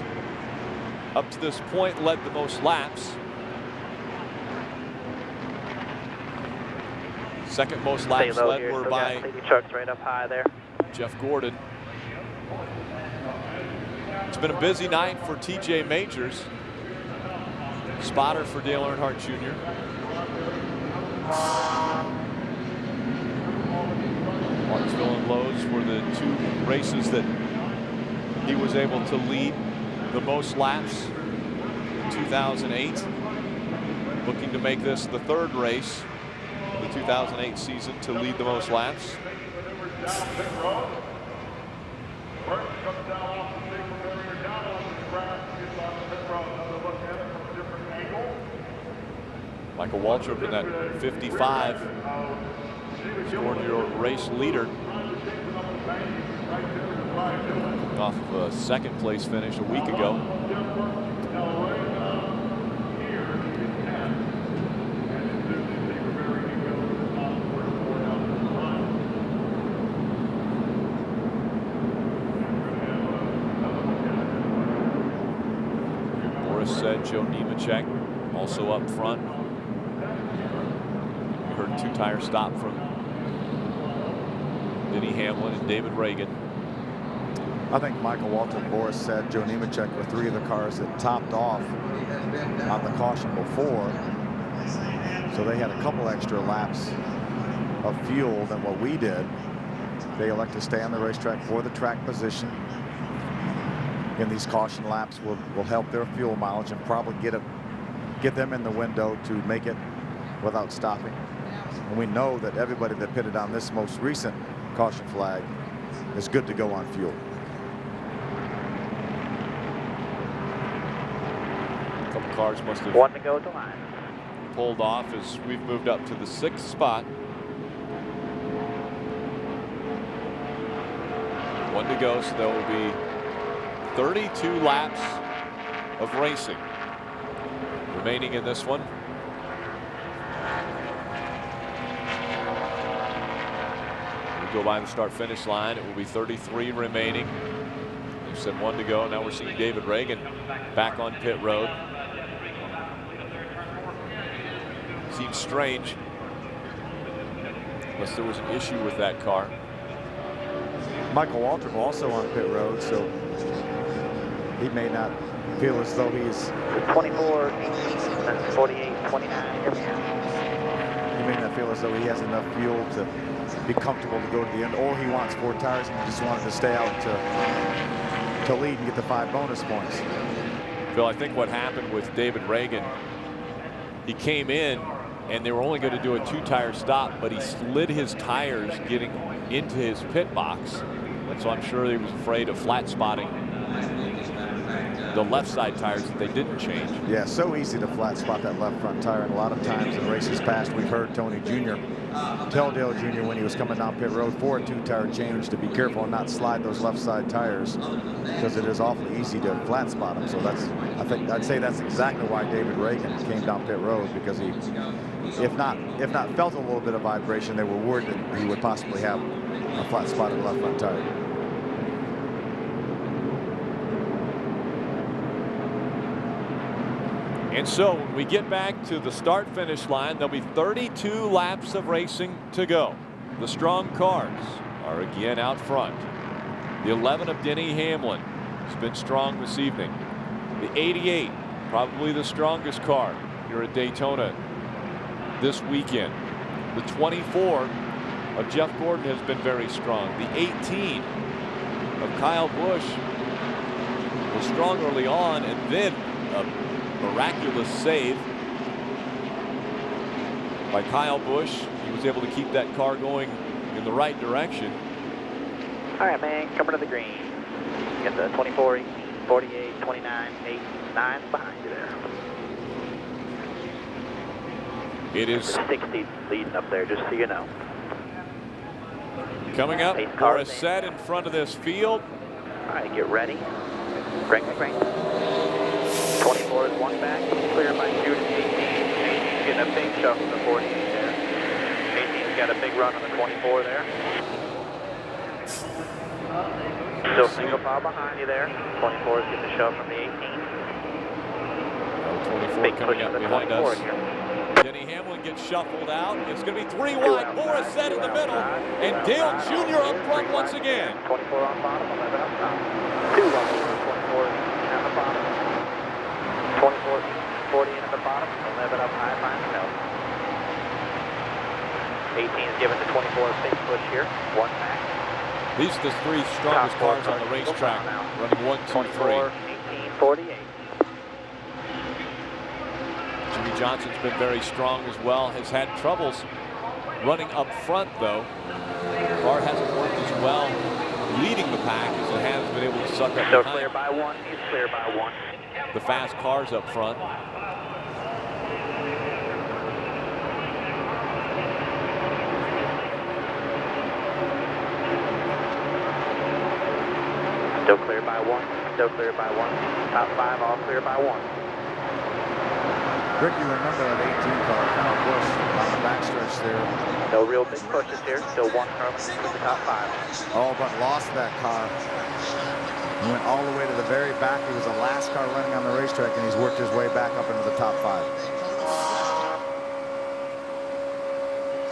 up to this point, led the most laps. Second most laps led here. were by trucks right up high there. Jeff Gordon. It's been a busy night for TJ Majors. Spotter for Dale Earnhardt Jr. Martinsville and Lowe's were the 2 races that he was able to lead the most laps in 2008. Looking to make this the 3rd race of the 2008 season to lead the most laps. Michael Waltrip in that 55 scored your race leader. Off of a 2nd place finish a week ago. Boris said Joe Nemechek also up front. We heard a 2-tire stop from Denny Hamlin and David Reagan. I think Michael Waltrip, Boris said, Joe Nemechek were 3 of the cars that topped off on the caution before. So they had a couple extra laps of fuel than what we did. They elect to stay on the racetrack for the track position. And these caution laps will help their fuel mileage and probably get them in the window to make it without stopping. And we know that everybody that pitted on this most recent caution flag is good to go on fuel. A couple cars must have 1 to go at the line. Pulled off as we've moved up to the 6th spot. 1 to go, so there will be 32 laps of racing remaining in this one. We go by the start-finish line. It will be 33 remaining. You said 1 to go. Now we're seeing David Reagan back on pit road. Seems strange, unless there was an issue with that car. Michael Waltrip also on pit road, so he may not feel as though he's 24, 48, 29. He may not feel as though he has enough fuel to be comfortable to go to the end, or he wants 4 tires and he just wanted to stay out to lead and get the 5 bonus points. Phil, I think what happened with David Reagan, he came in and they were only going to do a 2-tire stop, but he slid his tires getting into his pit box. And so I'm sure he was afraid of flat spotting the left side tires that they didn't change. Yeah, so easy to flat spot that left front tire. And a lot of times in races past, we've heard Tony Jr. tell Dale Jr. when he was coming down pit road for a 2-tire change to be careful and not slide those left side tires, because it is awfully easy to flat spot them. So I'd say that's exactly why David Reagan came down pit road, because he, if not felt a little bit of vibration, they were worried that he would possibly have a flat spotted left front tire. And so when we get back to the start-finish line, there'll be 32 laps of racing to go. The strong cars are again out front. The 11 of Denny Hamlin has been strong this evening. The 88, probably the strongest car here at Daytona this weekend. The 24 of Jeff Gordon has been very strong. The 18 of Kyle Busch was strong early on, and then a miraculous save by Kyle Busch. He was able to keep that car going in the right direction. All right, man, coming to the green. You got the 24, 18, 48, 29, 8, 9 behind you there. It is 60 leading up there, just so you know. Coming up for a set in front of this field. All right, get ready. Crank. 24 is one back, clear by 2 to 18. 18's getting a big shove from the 48 there. 18's got a big run on the 24 there. Still single file behind you there. 24 is getting a shove from the 18. 24 big coming push up on the behind 24 us. here. Denny Hamlin gets shuffled out. It's going to be 3 wide for a set in the middle. And Dale Jr. up front once again. 24 on bottom, 11 up top. 2 on 24 on the bottom. 24, 40 in at the bottom, 11 up high, behind the middle. 18 is giving the 24 a big push here. 1 back. These are the 3 strongest cars on the racetrack. Running 1, 2, 3. 24, 18, 48. Jimmy Johnson's been very strong as well. Has had troubles running up front, though. The car hasn't worked as well leading the pack as it has been able to suck up Still behind clear by 1. He's clear by 1. the fast cars up front. Still clear by 1. Still clear by 1. Top 5 all clear by 1. Rick, you remember that 18 car, Kyle Busch, on the backstretch there. No real big pushes here. Still 1 car for the top 5. Oh, but lost that car. He went all the way to the very back. He was the last car running on the racetrack, and he's worked his way back up into the top 5.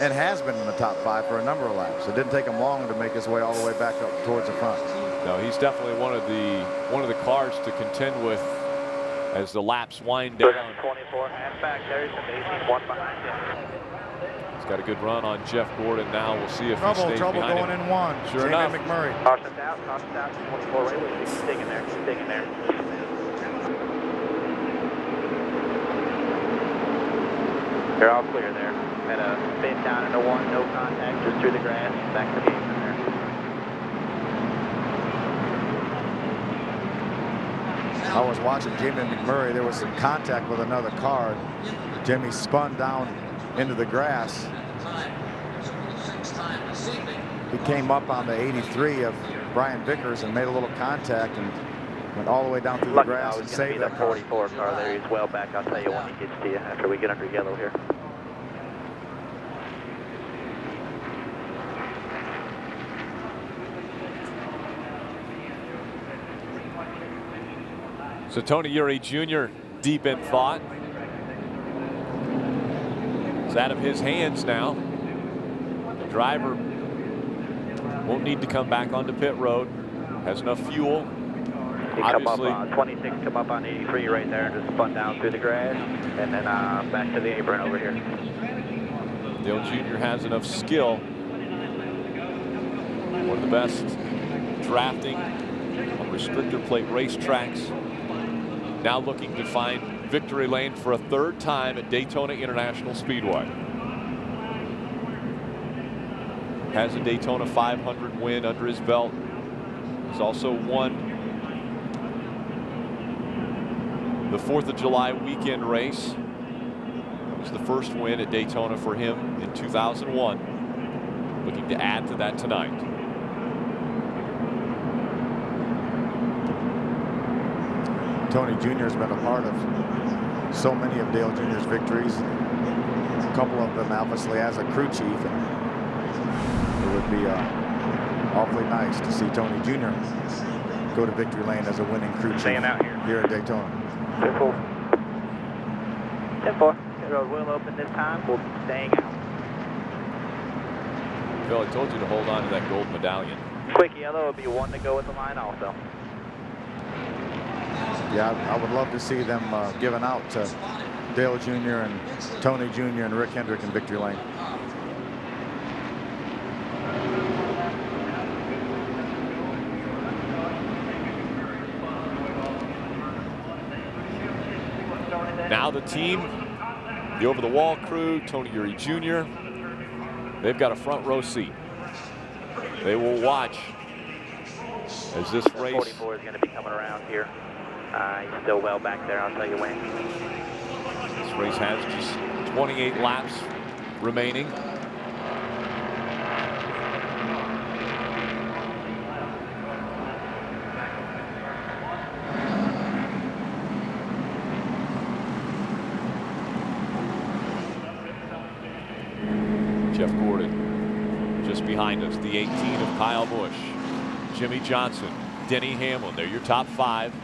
And has been in the top 5 for a number of laps. It didn't take him long to make his way all the way back up towards the front. No, he's definitely one of the cars to contend with as the laps wind down. 24 half back there. He's 1 behind him. He's got a good run on Jeff Gordon now. We'll see if he stays Trouble behind going him. in 1. Sure enough. McMurray. Caution's out. 24 right with you. Keep digging there. Keep digging there. They're all clear there. Had a bend down into 1, no contact, just through the grass, back to the apron there. I was watching Jimmy McMurray. There was some contact with another car. Jimmy spun down into the grass. He came up on the 83 of Brian Vickers and made a little contact and went all the way down through the grass and saved that car. 44 car there. He's well back. I'll tell you when he gets to you after we get under yellow here. So Tony Eury Jr. deep in thought. It's out of his hands now. The driver won't need to come back onto pit road. Has enough fuel. He come up on 26, come up on 83 right there and just spun down through the grass and then back to the apron over here. Dale Jr. has enough skill. One of the best drafting on restrictor plate racetracks. Now looking to find victory lane for a 3rd time at Daytona International Speedway. Has a Daytona 500 win under his belt. He's also won the 4th of July weekend race. It was the first win at Daytona for him in 2001. Looking to add to that tonight. Tony Jr. has been a part of so many of Dale Jr.'s victories. A couple of them obviously as a crew chief. And it would be awfully nice to see Tony Jr. go to victory lane as a winning crew chief Staying out here at Daytona. 10-4. 10-4. The road will open this time. We'll be staying out. Phil, I told you to hold on to that gold medallion. Quick yellow will be 1 to go with the line also. Yeah, I would love to see them given out to Dale Jr. and Tony Jr. and Rick Hendrick in victory lane. Now the team, the over-the-wall crew, Tony Uri Jr., they've got a front row seat. They will watch as this race. 44 is going to be coming around here. He's still well back there, I'll tell you when. This race has just 28 laps remaining. Jeff Gordon just behind us, the 18 of Kyle Busch. Jimmy Johnson, Denny Hamlin, they're your top 5.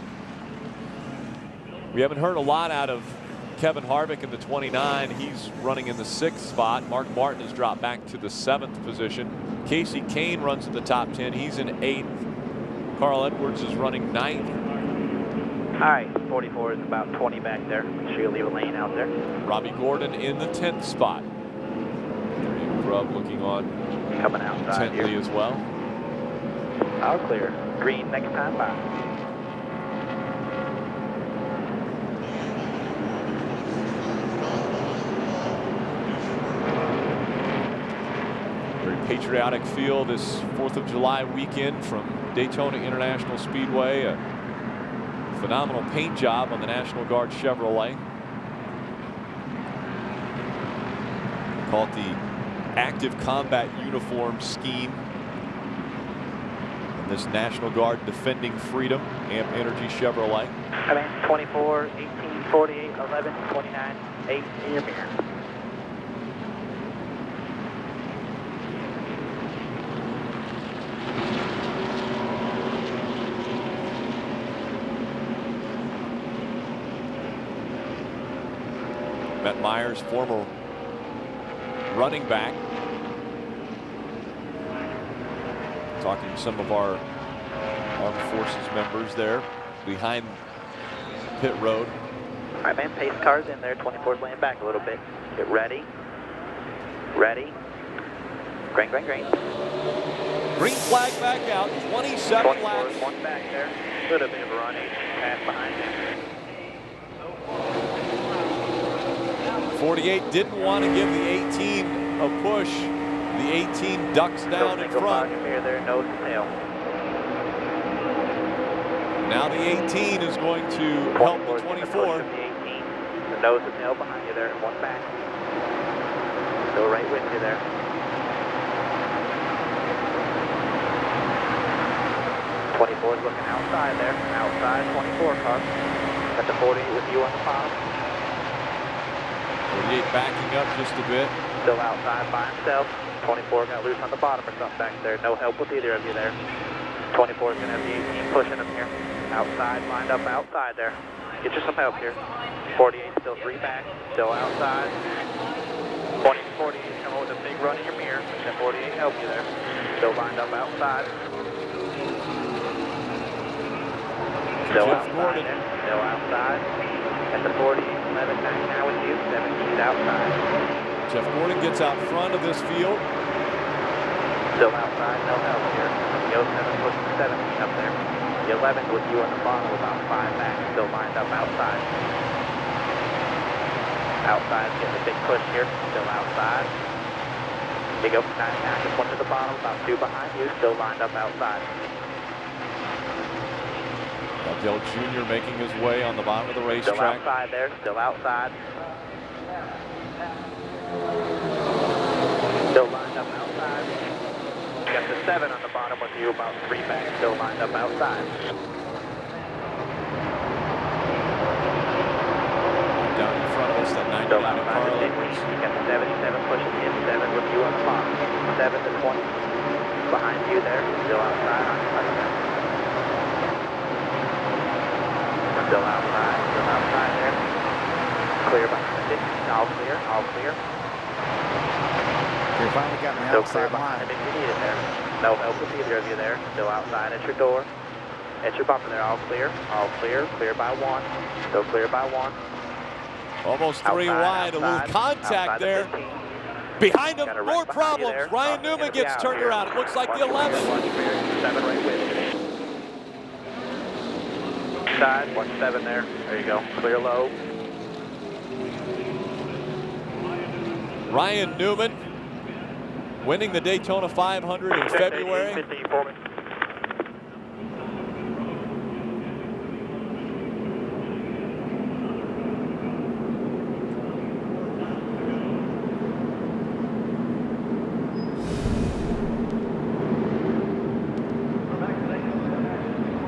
We haven't heard a lot out of Kevin Harvick in the 29. He's running in the 6th spot. Mark Martin has dropped back to the 7th position. Casey Kane runs in the top 10. He's in 8th. Carl Edwards is running 9th. All right, 44 is about 20 back there. Make sure you leave a lane out there. Robbie Gordon in the 10th spot. Grubb looking on coming outside intently here as well. All clear. Green next time by. Very patriotic feel this 4th of July weekend from Daytona International Speedway. A phenomenal paint job on the National Guard Chevrolet. Call it the active combat uniform scheme. And this National Guard defending freedom, Amp Energy Chevrolet. I mean, 24, 18, 48, 11, 29, 8 in your mirror. Matt Myers, former running back, talking to some of our Armed Forces members there behind pit road. All right, man, pace cars in there. 24's laying back a little bit. Get ready. Ready. Green, green, green. Green flag back out. 27 laps. One back there. Little bit of a run. 8 pass behind him. 48 didn't want to give the 18 a push. The 18 ducks down in front. There, nose and tail. Now the 18 is going to help the 24. The 18. The nose and tail behind you there, and one back. Go right with you there. 24 is looking outside there. Outside 24 car. Got the 48 with you on the bottom. 48 backing up just a bit. Still outside by himself. 24 got loose on the bottom or something back there. No help with either of you there. 24 is going to have the 18 pushing him here. Outside, lined up outside there. Get you some help here. 48 still 3 back. Still outside. 48 coming with a big run in your mirror. That 48 help you there. Still lined up outside. Still outside there. Still outside. At the 48, 11 back now with you. 17 outside. Jeff Gordon gets out front of this field. Still outside, no help here. The 07 pushing the 17 up there. The 11 with you on the bottom, about 5 back, still lined up outside. Outside, getting a big push here, still outside. Big open 9.5, just one to the bottom, about 2 behind you, still lined up outside. Dale Jr. making his way on the bottom of the racetrack. Still outside there, still outside. Still lined up outside. Got the 7 on the bottom with you, about 3 back, still lined up outside. Down in front of us, that 99 Still of outside Carl the Edwards. You got the 77 pushing in, 7 with you on the bottom. 7 to 20. Behind you there, still outside on your left. Still outside there. Clear behind the 15, all clear, all clear. You finally got me Still clear outside behind line. if you need it there. No help with either of you there. Still outside at your door. At your bumper there, all clear, clear by 1. Still clear by 1. Almost 3 wide, a little contact there. Behind him, more problems. Ryan Newman gets turned around. It looks like the 11. 7 right with you. Side, 17 there. There you go. Clear low. Ryan Newman winning the Daytona 500 in February. 15 for me.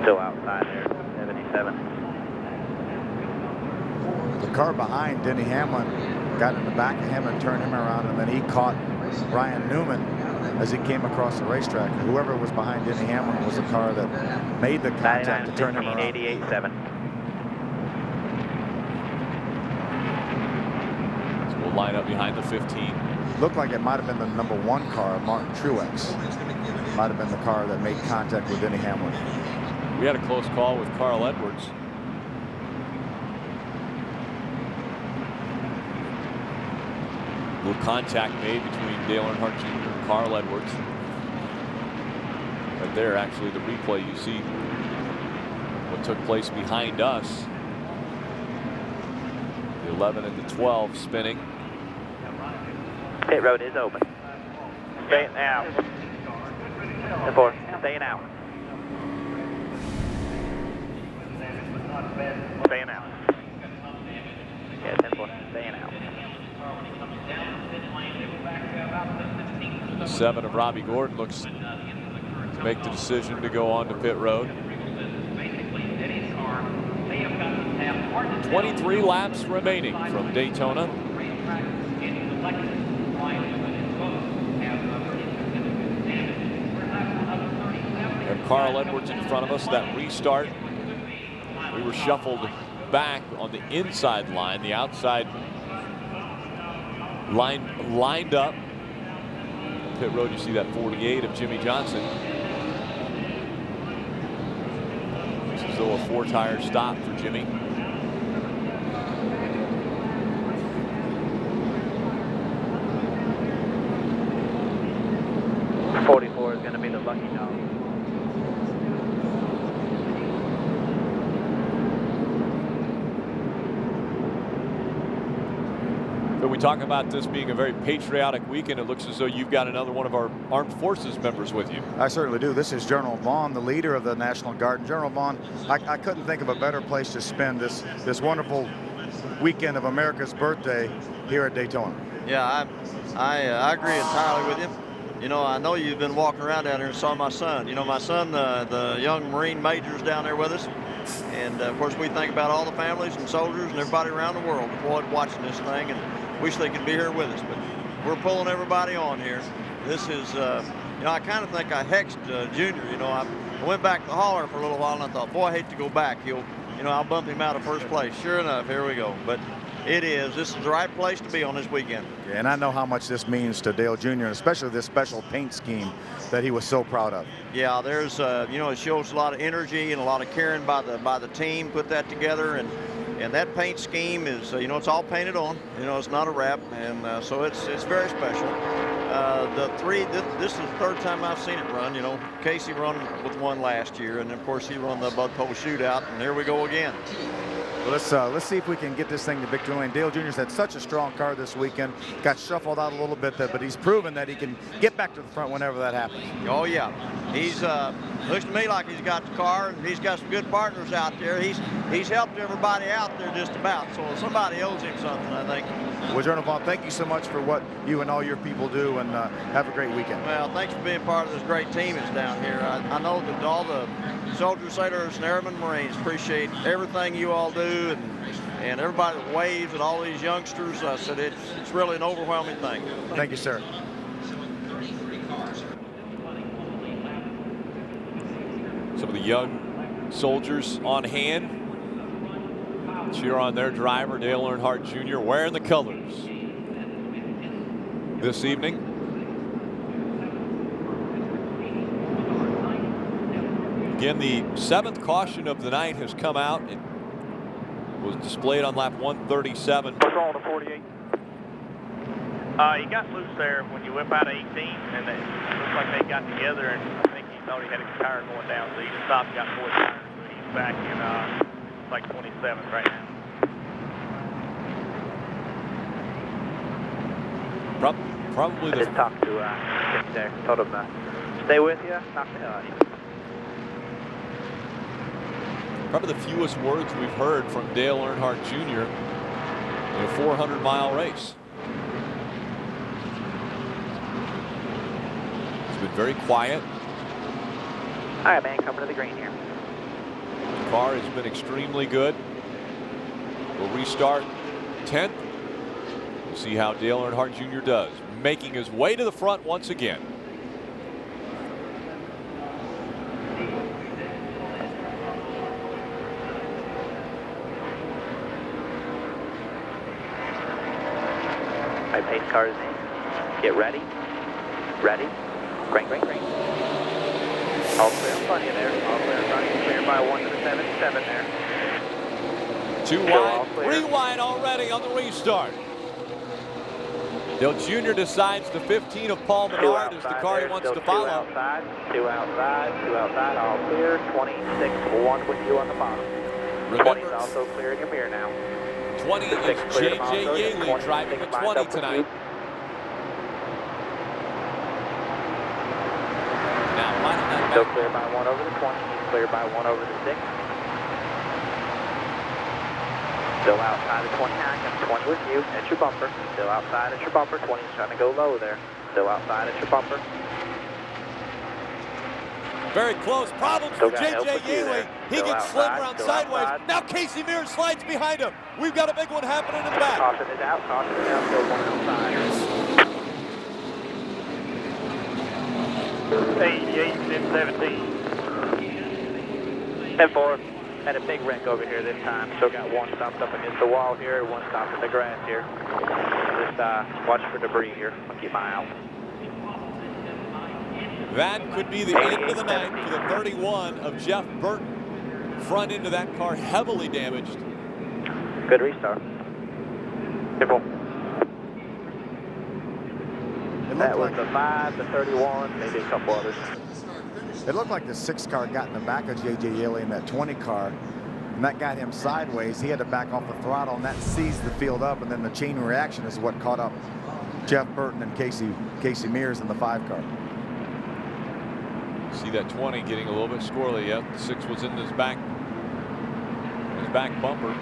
Still outside there, 77. The car behind Denny Hamlin got in the back of him and turned him around, and then he caught Ryan Newman as he came across the racetrack. Whoever was behind Denny Hamlin was the car that made the contact to turn him around. 88.7. So we'll line up behind the 15. Looked like it might have been the #1 car, Martin Truex. Might have been the car that made contact with Denny Hamlin. We had a close call with Carl Edwards. A little contact made between Dale Earnhardt Jr. and Carl Edwards. Right there, actually, the replay, you see what took place behind us. The 11 and the 12 spinning. Pit road is open. Staying out. 10-4, staying out. Staying out. Yeah, 10-4, staying out. The 7 of Robbie Gordon looks to make the decision to go on to pit road. 23 laps remaining from Daytona. And Carl Edwards in front of us. That restart, we were shuffled back on the inside line. The outside line lined up. Pit road, you see that 48 of Jimmy Johnson. It's as though a 4-tire stop for Jimmy. .44 is going to be the lucky dog. So we talk about this being a very patriotic weekend. It looks as though you've got another one of our Armed Forces members with you. I certainly do. This is General Vaughn, the leader of the National Guard. And General Vaughn, I couldn't think of a better place to spend this wonderful weekend of America's birthday here at Daytona. Yeah, I agree entirely with you. You know, I know you've been walking around down there and saw my son. You know, my son, the young Marine major's down there with us. And, of course, we think about all the families and soldiers and everybody around the world deployed watching this thing and wish they could be here with us. But we're pulling everybody on here. This is, you know, I kind of think I hexed Junior. You know, I went back to the hauler for a little while and I thought, boy, I hate to go back. I'll bump him out of first place. Sure enough, here we go. But this is the right place to be on this weekend. Yeah, and I know how much this means to Dale Jr., and especially this special paint scheme that he was so proud of. Yeah, there's, you know, it shows a lot of energy and a lot of caring by the team, put that together, and that paint scheme is, you know, it's all painted on. You know, it's not a wrap, and so it's very special. This is the third time I've seen it run. You know, Casey run with one last year, and of course he run the Bud Pole Shootout, and here we go again. Well, let's see if we can get this thing to victory lane. Dale Jr.'s had such a strong car this weekend. Got shuffled out a little bit there, but he's proven that he can get back to the front whenever that happens. Oh yeah, he's looks to me like he's got the car, and he's got some good partners out there. He's helped everybody out there just about. So somebody owes him something, I think. Well, General Vaughn, thank you so much for what you and all your people do, and have a great weekend. Well, thanks for being part of this great team that's down here. I know that all the soldiers, sailors, and airmen, Marines appreciate everything you all do, and everybody that waves and all these youngsters. I said it's really an overwhelming thing. Thank you, sir. Some of the young soldiers on hand cheer on their driver, Dale Earnhardt Jr., wearing the colors this evening. Again, the 7th caution of the night has come out. It was displayed on lap 137. What's wrong with the 48? He got loose there when you whip out of 18, and it looks like they got together, and I think he thought he had a tire going down, so he just stopped and got 4 tires. So he's back in like 27th right now. Probably I just talked to Dick there. Told him to stay with you, knock the hell out of you. Probably the fewest words we've heard from Dale Earnhardt Jr. in a 400-mile race. He's been very quiet. All right, man, coming to the green here. The car has been extremely good. We'll restart 10th. We'll see how Dale Earnhardt Jr. does, making his way to the front once again. All right, pace cars in. Get ready. Ready. Crank, crank, crank. All clear in front of you there. All clear in front of you. Clear by 1 to the 77 there. 2 wide, 3 wide already on the restart. Dale Jr. decides the 15 of Paul Menard is the car he wants to follow. 2 outside, 2 outside, all clear. 26-1 with you on the bottom. 20 is also clear in your mirror now. 20 is J.J. Yaley driving the 20 tonight. Now, right on that Still clear by 1 over the 20. He's clear by 1 over the 6. Still outside of 29, got 20 with you, at your bumper. Still outside at your bumper, 20 is trying to go low there. Still outside at your bumper. Very close. Problems for J.J. Yaley. He gets slid around sideways. Now Casey Mears slides behind him. We've got a big one happening in the back. Caution is out, still 1 outside. 88, 17. 10-4. Had a big wreck over here this time. Still got 1 stopped up against the wall here, 1 stopped in the grass here. Just watch for debris here. I'll keep my eye out. That could be the end of the night for the 31 of Jeff Burton. Front end of that car heavily damaged. Good restart. Careful. That was the 5, the 31, maybe a couple others. It looked like the 6 car got in the back of J.J. Yaley in that 20 car, and that got him sideways. He had to back off the throttle, and that seized the field up, and then the chain reaction is what caught up Jeff Burton and Casey Mears in the 5 car. See that 20 getting a little bit squirrely. Yep, the 6 was in his back bumper.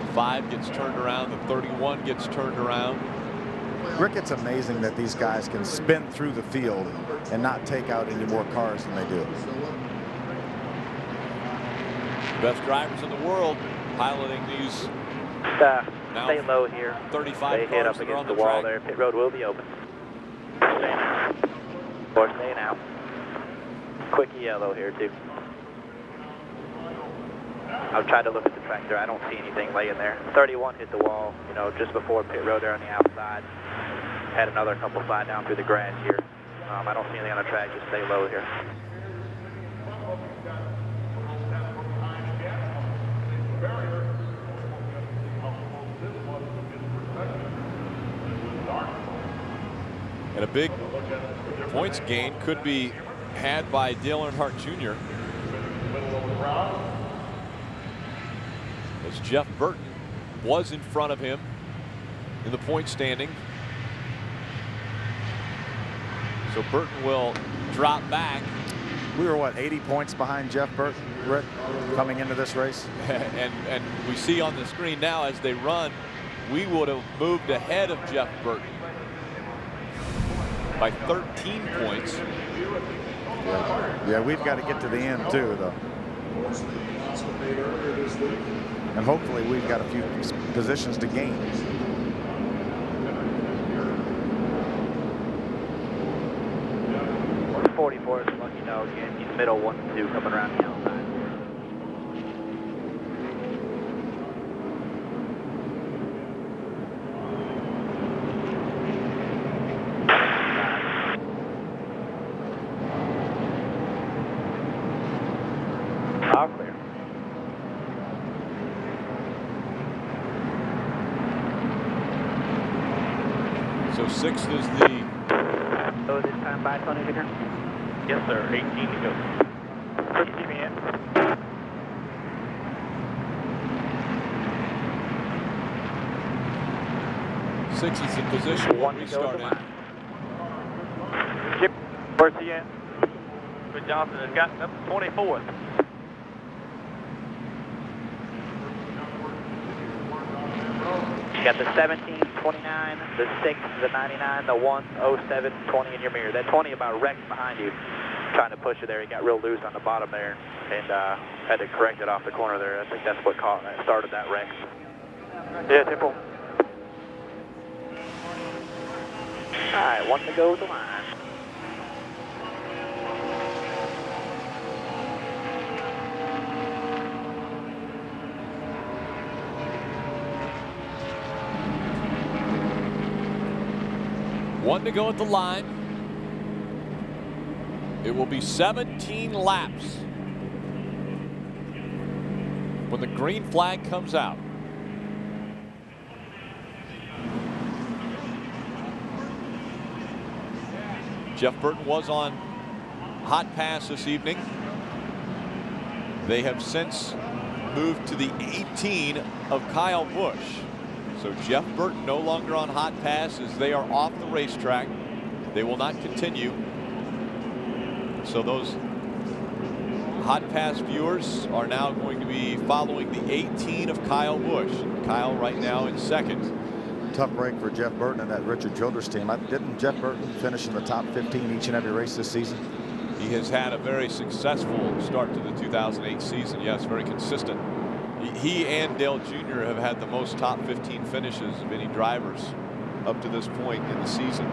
The 5 gets turned around. The 31 gets turned around. Rick, it's amazing that these guys can spin through the field and not take out any more cars than they do. Best drivers in the world piloting these. Stay low here. 35 Stay hit up against the wall there. Pit road will be open. Stay now. Or stay now. Quick yellow here too. I've tried to look at the track there. I don't see anything laying there. 31 hit the wall, you know, just before pit road there on the outside. Had another couple slide down through the grass here. I don't see anything on the track. Just stay low here. And a big points gain could be had by Dale Earnhardt Jr. as Jeff Burton was in front of him in the point standing. So Burton will drop back. We were, what, 80 points behind Jeff Burton, Rick, coming into this race? and we see on the screen now as they run, we would have moved ahead of Jeff Burton by 13 points. Yeah, we've got to get to the end too, though. And hopefully we've got a few positions to gain. .44 is a lucky dog again. He's middle 1 and 2 coming around the outside. All clear. So 6th is the. So this time by Tony here? Yes, sir. 18 to go. Quick, keep me in. 6 is the position we'll restart in. Chip, where's he at? But Johnson has got up to 24th. You got the 17, 29, the 6, the 99, the 1, 07, 20 in your mirror. That 20 about wrecked behind you, trying to push it there. He got real loose on the bottom there and had to correct it off the corner there. I think that's what started that wreck. Yeah, Temple. All right, 1 to go with the line. One to go at the line. It will be 17 laps when the green flag comes out. Jeff Burton was on Hotpass this evening. They have since moved to the 18 of Kyle Busch. So Jeff Burton no longer on Hotpass as they are off the racetrack. They will not continue. So those Hotpass viewers are now going to be following the 18 of Kyle Busch. Kyle right now in second. Tough break for Jeff Burton and that Richard Childress team. Didn't Jeff Burton finish in the top 15 each and every race this season? He has had a very successful start to the 2008 season. Yes, very consistent. He and Dale Jr. have had the most top 15 finishes of any drivers up to this point in the season.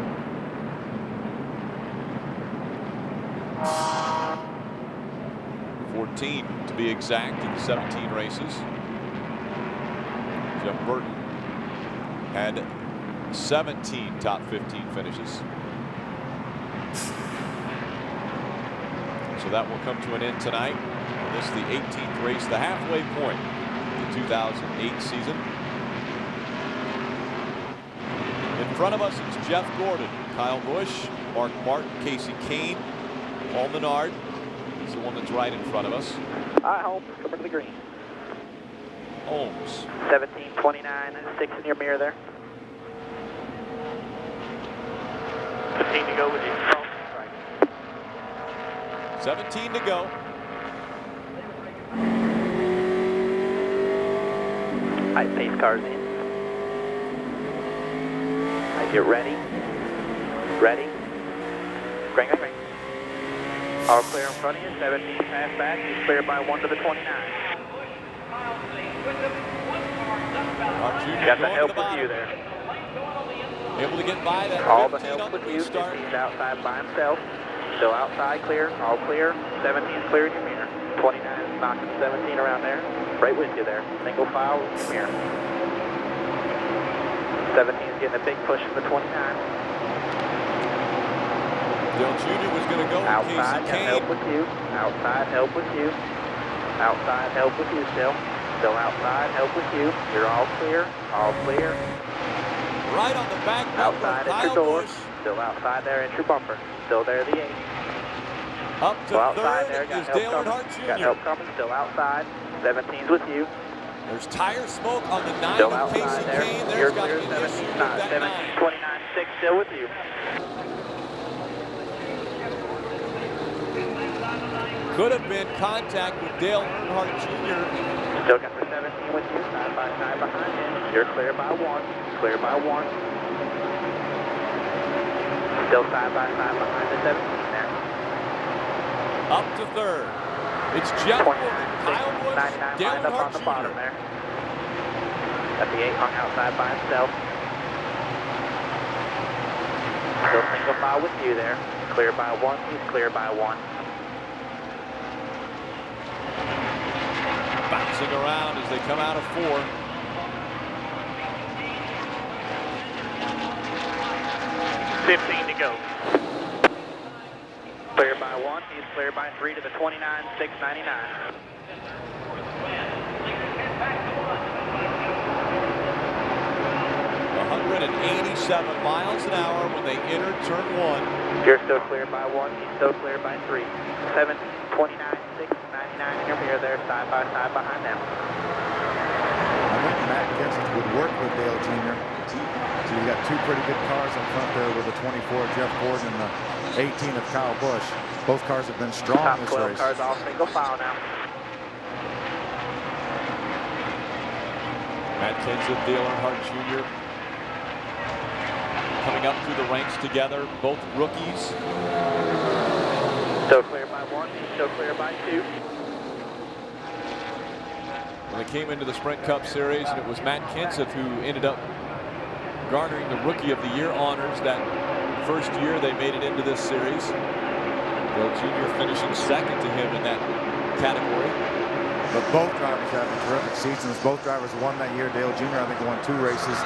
$14 to be exact in 17 races. Jeff Burton had 17 top 15 finishes. So that will come to an end tonight. This is the 18th race, the halfway point of the 2008 season. In front of us is Jeff Gordon, Kyle Busch, Mark Martin, Casey Kane, Paul Menard is the one that's right in front of us. All right, Holmes, come to the green. Holmes. 17, 29, 6 in your mirror there. 15 to go with you. 17 to go. All right, pace cars in. All right, get ready. Ready. Crank, crank. All clear in front of you. 17 pass back. He's clear by 1 to the 29. Got the help with you there. Able to get by that. All the help with you. He's outside by himself. Still outside, clear, all clear. 17 is clear in your mirror. 29 is knocking 17 around there. Right with you there. Single file with your mirror. 17 is getting a big push from the 29. Dale Jr. was going to go outside, Casey Kane. Help with you. Outside, help with you. Outside, help with you still. Still outside, help with you. You're all clear, all clear. Right on the back bumper. Outside at your door. Still outside there at your bumper. Still there, the 8. Up to still outside third there. Got is help Dale coming. Earnhardt Jr. Got help coming. Still outside. 17's with you. There's tire smoke on the 9 still of Casey there. Kane. There's You're got clear. to be an issue with that 17, 29, 6 still with you. Could have been contact with Dale Earnhardt Jr. Still got the 17 with you. Side by side behind him. You're clear by 1. Clear by 1. Still side by side behind the 17 there. Up to third. It's Jeff Gordon, Kyle Busch, 99 Dale lined up on Earnhardt the Jr. bottom there. Got the 8 hung outside by himself. Still single file with you there. Clear by 1. He's clear by 1. Bouncing around as they come out of 4. $15 to go. Clear by 1. He's clear by 3 to the 29, 699. miles an hour when they enter turn 1. You're still clear by 1. He's still clear by 3. 7, 29, 6, 99 in your mirror there, side by side behind them. I think Matt Kenseth would work with Dale Jr. So you got two pretty good cars in front there with the 24 of Jeff Gordon and the 18 of Kyle Busch. Both cars have been strong Top this 12 race. cars all single file now. Matt Kenseth, Dale Earnhardt Jr. coming up through the ranks together, both rookies. Still clear by 1, still clear by 2. When they came into the Sprint Cup Series, and it was Matt Kenseth who ended up garnering the Rookie of the Year honors that first year they made it into this series. Dale Jr. finishing second to him in that category. But both drivers having terrific seasons. Both drivers won that year. Dale Jr. I think won 2 races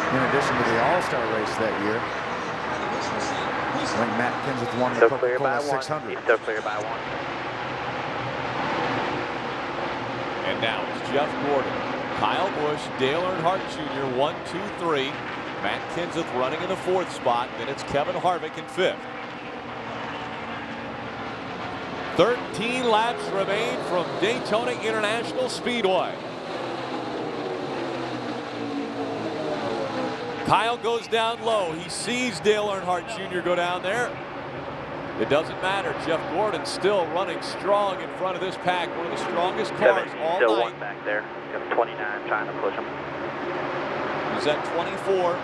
in addition to the All-Star race that year. I think Matt Kenseth won the Coca-Cola 600. He's still clear by 1. And now it's Jeff Gordon, Kyle Busch, Dale Earnhardt Jr. 1, 2, 3. Matt Kenseth running in the 4th spot. Then it's Kevin Harvick in 5th. 13 laps remain from Daytona International Speedway. Kyle goes down low. He sees Dale Earnhardt Jr. go down there. It doesn't matter. Jeff Gordon still running strong in front of this pack. One of the strongest cars all still night. one back there. Got 29 trying to push him. He's at 24.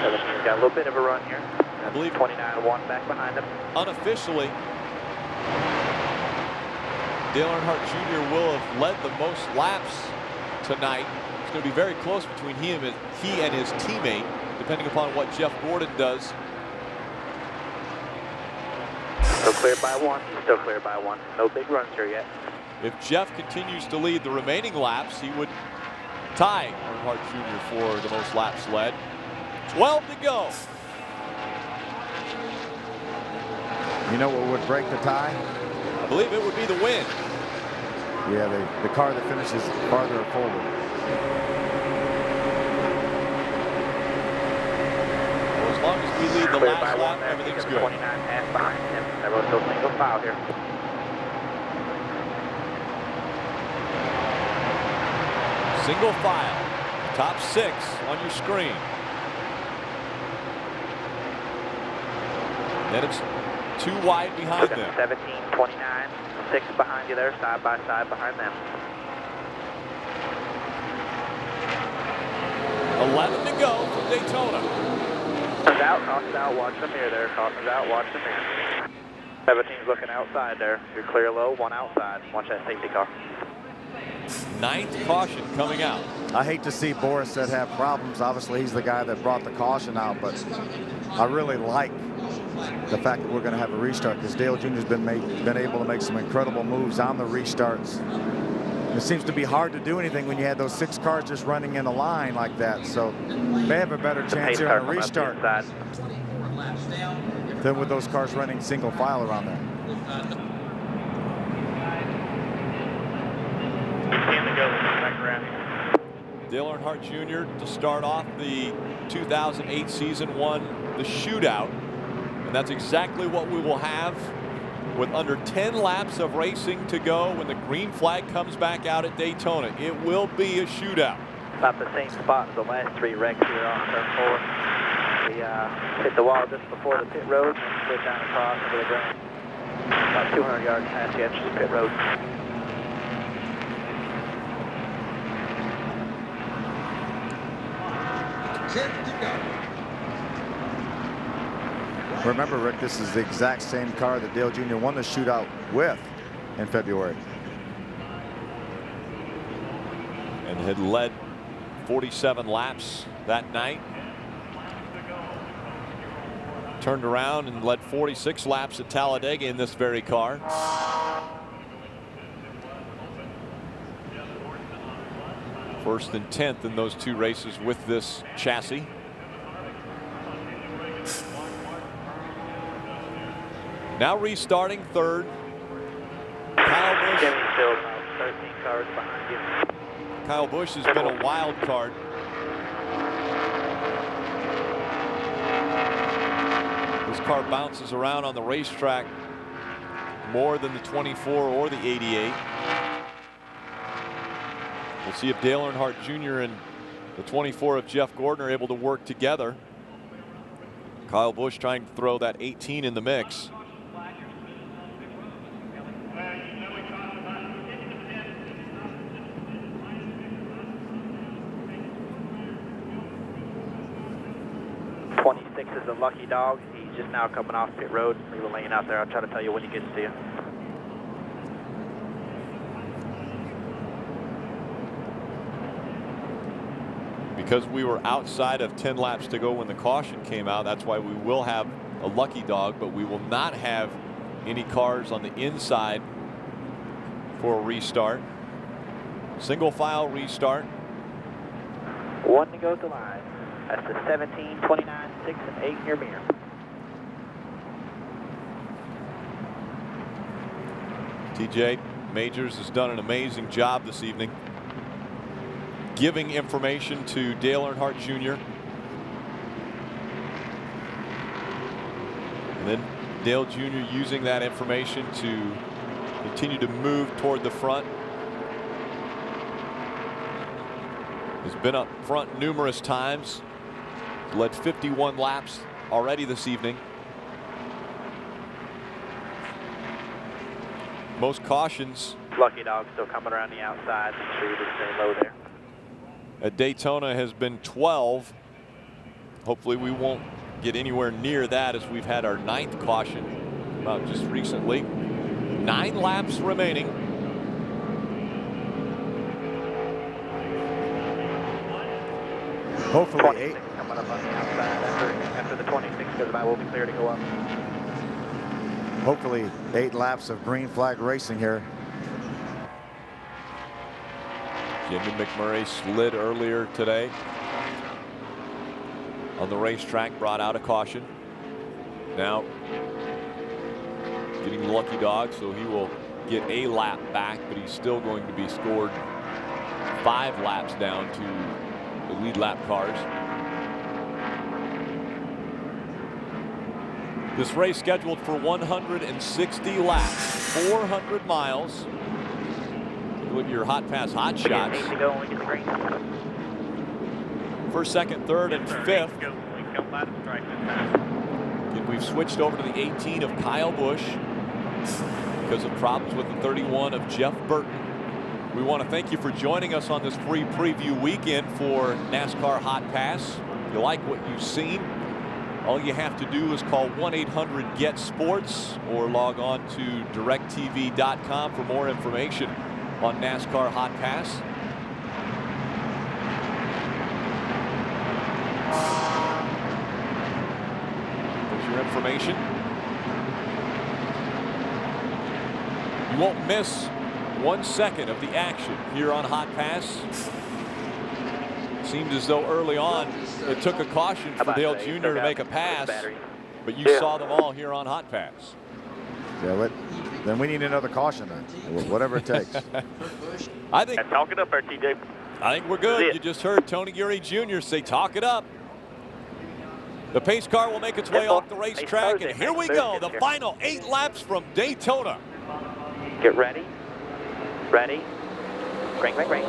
He's got a little bit of a run here. I believe 29, 1 back behind him. Unofficially, Dale Earnhardt Jr. will have led the most laps tonight. It's going to be very close between he and his teammate, depending upon what Jeff Gordon does. Still clear by 1. He's still clear by 1. No big runs here yet. If Jeff continues to lead the remaining laps, he would tie Earnhardt Jr. for the most laps led. 12 to go. You know what would break the tie? I believe it would be the win. Yeah, the car that finishes farther forward. Well, as long as we lead the Clear last by lap, 1 there. everything's He's good. 29 pass behind him. Everyone's still single file here. Single file. Top 6 on your screen. Then it's 2 wide behind them. 17, 29, 6 behind you there, side by side behind them. 11 to go from Daytona. Caution's out, watch the mirror there. Caution's out, watch the mirror. 17's looking outside there. You're clear low, 1 outside. Watch that safety car. 9th caution coming out. I hate to see Boris that have problems. Obviously, he's the guy that brought the caution out, but I really like the fact that we're going to have a restart because Dale Jr.'s been able to make some incredible moves on the restarts. It seems to be hard to do anything when you had those 6 cars just running in a line like that. So may have a better chance here on a restart than with those cars running single file around there. 10 to go in the second round. Dale Earnhardt Jr. to start off the 2008 season won the shootout. And that's exactly what we will have with under 10 laps of racing to go when the green flag comes back out at Daytona. It will be a shootout. About the same spot as the last 3 wrecks here on turn 4. We hit the wall just before the pit road and slid down across to the ground. About 200 yards past the edge of the pit road. Remember, Rick, this is the exact same car that Dale Jr. won the shootout with in February. And had led 47 laps that night. Turned around and led 46 laps at Talladega in this very car. First and 10th in those 2 races with this chassis. Now restarting 3rd. Kyle Busch. Still about 13 cars behind you. Kyle Busch has been a wild card. This car bounces around on the racetrack more than the 24 or the 88. We'll see if Dale Earnhardt Jr. and The 24 of Jeff Gordon are able to work together. Kyle Busch trying to throw that 18 in the mix. Is a lucky dog. He's just now coming off pit road. Leave a lane out there. I'll try to tell you when he gets to you. Because we were outside of 10 laps to go when the caution came out, that's why we will have a lucky dog, but we will not have any cars on the inside for a restart. Single file restart. One to go at the line. That's the 17, 29, 6, and 8 in your mirror. TJ Majors has done an amazing job this evening, giving information to Dale Earnhardt Jr. And then Dale Jr. using that information to continue to move toward the front. He's been up front numerous times. Led 51 laps already this evening. Most cautions. Lucky dog still coming around the outside. Make sure you just stay low there. At Daytona has been 12. Hopefully we won't get anywhere near that, as we've had our 9th caution about just recently. 9 laps remaining. Hopefully 8. Coming up on the outside after the 26, because I will be clear to go up. Hopefully 8 laps of green flag racing here. Jimmy McMurray slid earlier today on the racetrack, brought out a caution. Now getting the lucky dog, so he will get a lap back, but he's still going to be scored 5 laps down to the lead lap cars. This race scheduled for 160 laps, 400 miles. Look at your hot pass hot shots. First, second, third, and fifth. And we've switched over to the 18 of Kyle Busch because of problems with the 31 of Jeff Burton. We want to thank you for joining us on this free preview weekend for NASCAR Hot Pass. If you like what you've seen, all you have to do is call 1-800-GET-SPORTS or log on to directtv.com for more information on NASCAR Hot Pass. There's your information. You won't miss 1 second of the action here on Hot Pass. Seemed as though early on it took a caution for Dale Jr. to make a pass, but you saw them all here on Hot Pass. Yeah, then we need another caution then, whatever it takes. I think talk it up there, TJ. I think we're good. You just heard Tony Gurry Jr. say talk it up. The pace car will make its way off the racetrack, and here we go, the final 8 laps from Daytona. Get ready. Ready. Crank, crank, crank.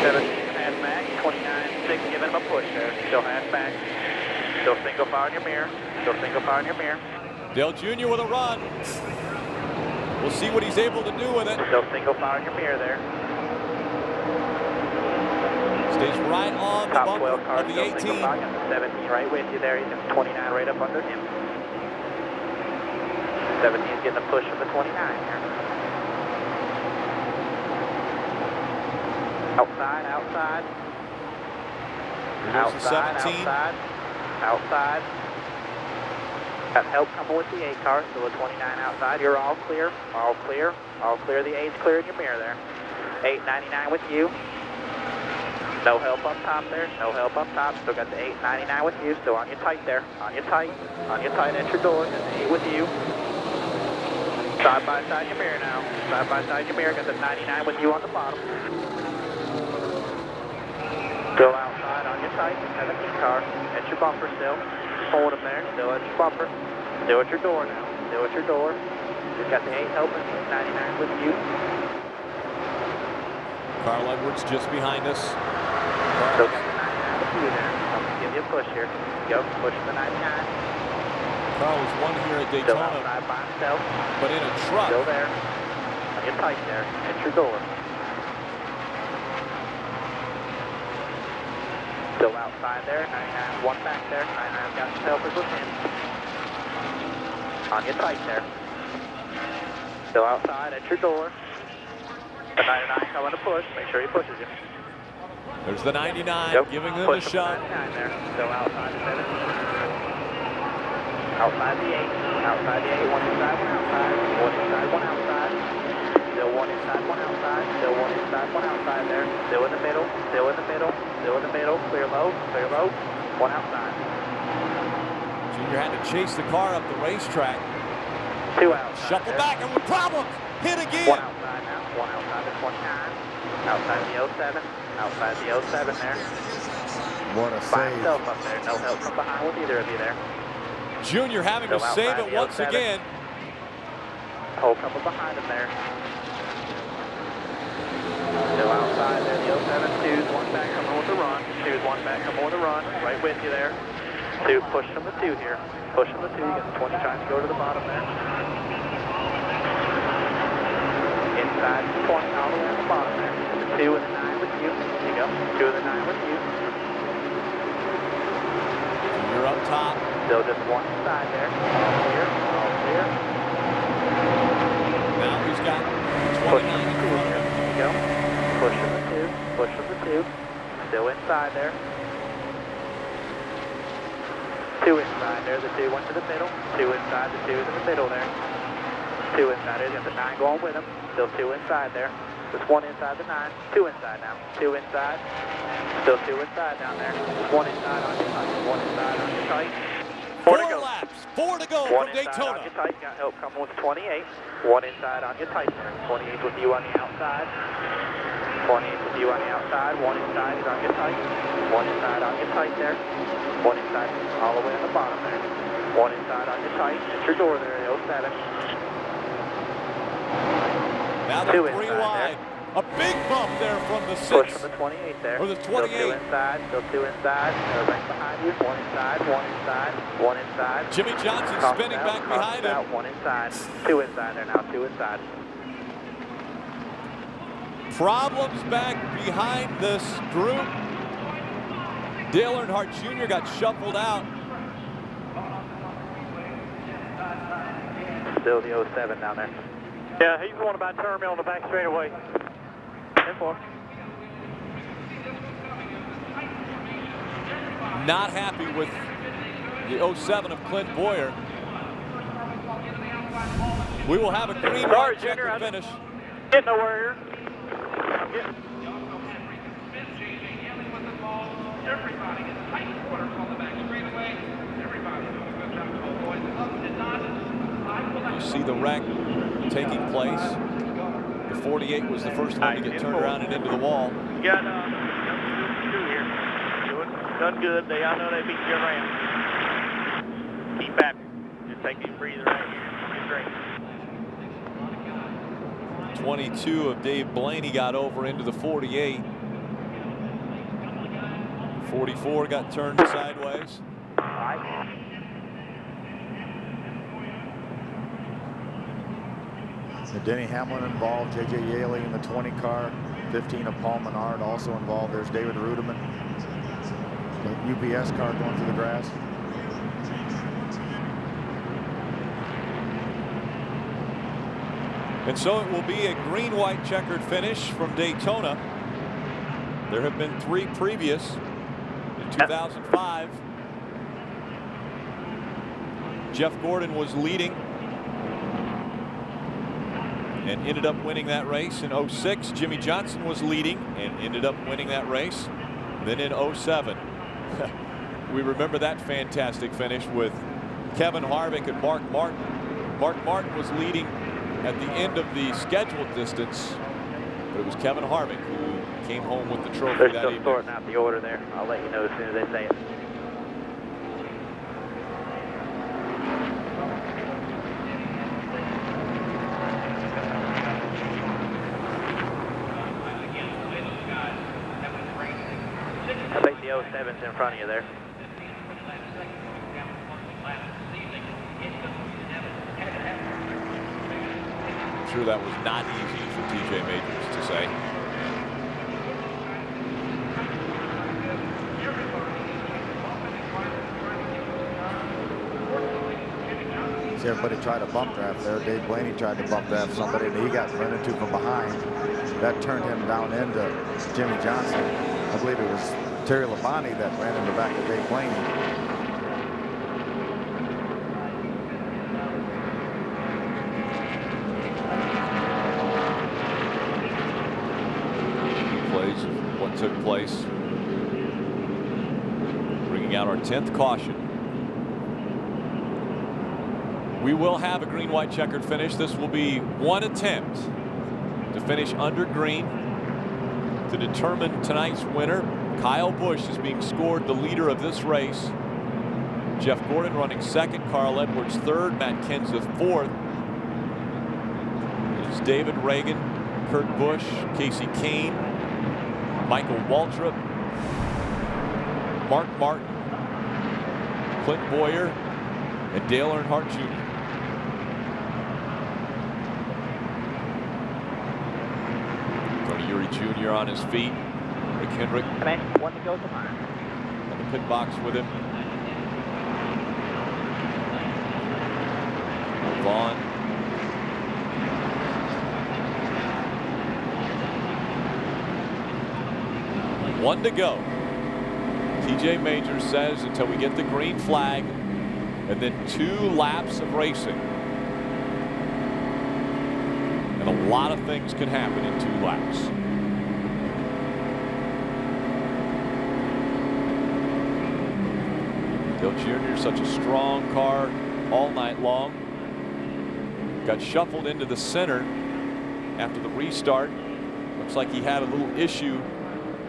17 half back, 29, 6, giving him a push there. Still half back. Still single fire in your mirror. Still single fire in your mirror. Dale Jr. with a run. We'll see what he's able to do with it. Still single fire in your mirror there. Stays right on the bumper of the 18. 17 right with you there. He's in 29 right up under him. 17 is getting a push from the 29 here. Outside, outside. Outside, outside. Outside. Got help coming with the 8 car, so a 29 outside. You're all clear, all clear, all clear. The 8's clear in your mirror there. 899 with you. No help up top there, no help up top. Still got the 899 with you, still on your tight there. On your tight at your door. Got the 8 with you. Side by side your mirror now. Side by side your mirror. Got the 99 with you on the bottom. Still outside on your tight, 17 car. At your bumper still. Hold them there. Still at your bumper. Still at your door now. Still at your door. You've got the 8 helping. 99 with you. Carl Edwards just behind us. Still got the 99 with you there. I'm going to give you a push here. Go, push the 99. Carl has won here at Still Daytona, outside by himself. but in a truck. Still there. Get tight there. At your door. Still outside there. 99, one back there. 99's got some helpers with him. On your tight there. Still outside at your door. The 99 coming to push. Make sure he pushes you. There's the 99 Yep. giving them Push the shot. 99 there. Still outside the 7. Outside the 8. Outside the 8. One inside, one outside. One inside, one outside. Still one inside, one outside. Still one inside, one outside there. Still in the middle. Still in the middle. Still in the middle. Clear low. Clear low. One outside. Junior had to chase the car up the racetrack. Two outside. Shuffle there. back and with problems. Hit again. One outside now. One outside the 29. Outside the 07. Outside the 07 there. What a By save. himself up there. No help from behind with either of you there. Junior having to Still save outside it the once 07. again. Hole couple behind him there. Still outside there, the 07. Two's one back, coming with the run. Two's one back, coming with the run. Right with you there. Two, push from the 2 here. Push from the 2. You got the 20 trying to go to the bottom there. Inside the 20, all the way on the bottom there. The 2 and the 9 with you. There you go. 2 and the 9 with you. Junior up top. Still just one inside there. All clear. All clear. Now he's got Push 29 from in the 2 front of here. him. There you go. Push from the 2. Push from the 2. Still inside there. 2 inside there. The 2 went to the middle. 2 inside. The 2's in the middle there. 2 inside there. You got the 9 going with him. Still 2 inside there. There's 1 inside the 9. 2 inside now. 2 inside. Still 2 inside down there. 1 inside on your tight. 1 inside on your tight. 4 to go. Laps. 4 to go 1 from inside Daytona. on your tight. Got help coming with 28. 1 inside on your tight there. 28 with you on the outside. 28 with you on the outside. 1 inside is on your tight. 1 inside on your tight there. 1 inside all the way on the bottom there. 1 inside on your tight. At your door there, the 07. Now they're 3 wide. A big bump there from the 6. Push from the 28 there. Or the 28. Still 2 inside. Still 2 inside. Right behind you. 1 inside. 1 inside. 1 inside. Jimmy Johnson Toss spinning out, back toss behind out, him. 1 inside. 2 inside there now. 2 inside. Problems back behind this group. Dale Earnhardt Jr. got shuffled out. Still the 07 down there. Yeah, he's the one about turn me on the back straightaway. 10-4. Not happy with the 07 of Clint Boyer. We will have a green light checker finish. Getting nowhere here. I'm getting. You see the wreck taking place. The 48 was the first one to get turned around and into the wall. You got two here. Done good. I know they beat you around. Keep happy. Just take a breather right here. Get drink. 22 of Dave Blaney got over into the 48. 44 got turned sideways. Denny Hamlin involved, J.J. Yaley in the 20 car, 15 of Paul Menard also involved. There's David Rudiman, the UPS car going through the grass. And so it will be a green-white checkered finish from Daytona. There have been 3 previous in 2005. Jeff Gordon was leading and ended up winning that race in 06. Jimmy Johnson was leading and ended up winning that race. Then in 07, we remember that fantastic finish with Kevin Harvick and Mark Martin. Mark Martin was leading at the end of the scheduled distance, but it was Kevin Harvick who came home with the trophy They're that still evening. sorting out the order there. I'll let you know as soon as they say it. 20.07's in front of you there. I'm sure that was not easy for TJ Majors to say. See, everybody tried to bump draft there. Dave Blaney tried to bump draft somebody, and he got run into from behind. That turned him down into Jimmy Johnson. I believe it was Terry Labonte that ran in the back of Dave Blaney. Plays of what took place. Bringing out our 10th caution. We will have a green, white, checkered finish. This will be one attempt to finish under green to determine tonight's winner. Kyle Busch is being scored the leader of this race. Jeff Gordon running second, Carl Edwards third, Matt Kenseth fourth. It's David Reagan, Kurt Busch, Casey Kane, Michael Waltrip, Mark Martin, Clint Boyer, and Dale Earnhardt Jr. Tony Eury Jr. on his feet. Rick Hendrick One to go, come on. on the pit box with him. Vaughn. One to go. TJ Majors says until we get the green flag, and then 2 laps of racing. And a lot of things can happen in 2 laps. Dale Jr., such a strong car all night long. Got shuffled into the center after the restart. Looks like he had a little issue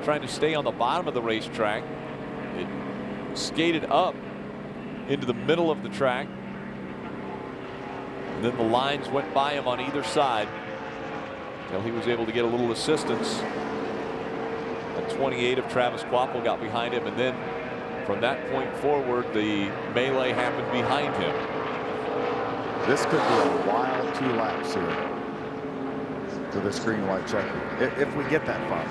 trying to stay on the bottom of the racetrack. It skated up into the middle of the track, and then the lines went by him on either side until he was able to get a little assistance. At 28 of Travis Kvapil got behind him, and then from that point forward the melee happened behind him. This could be a wild 2 laps here to this green, white, checker, if we get that far.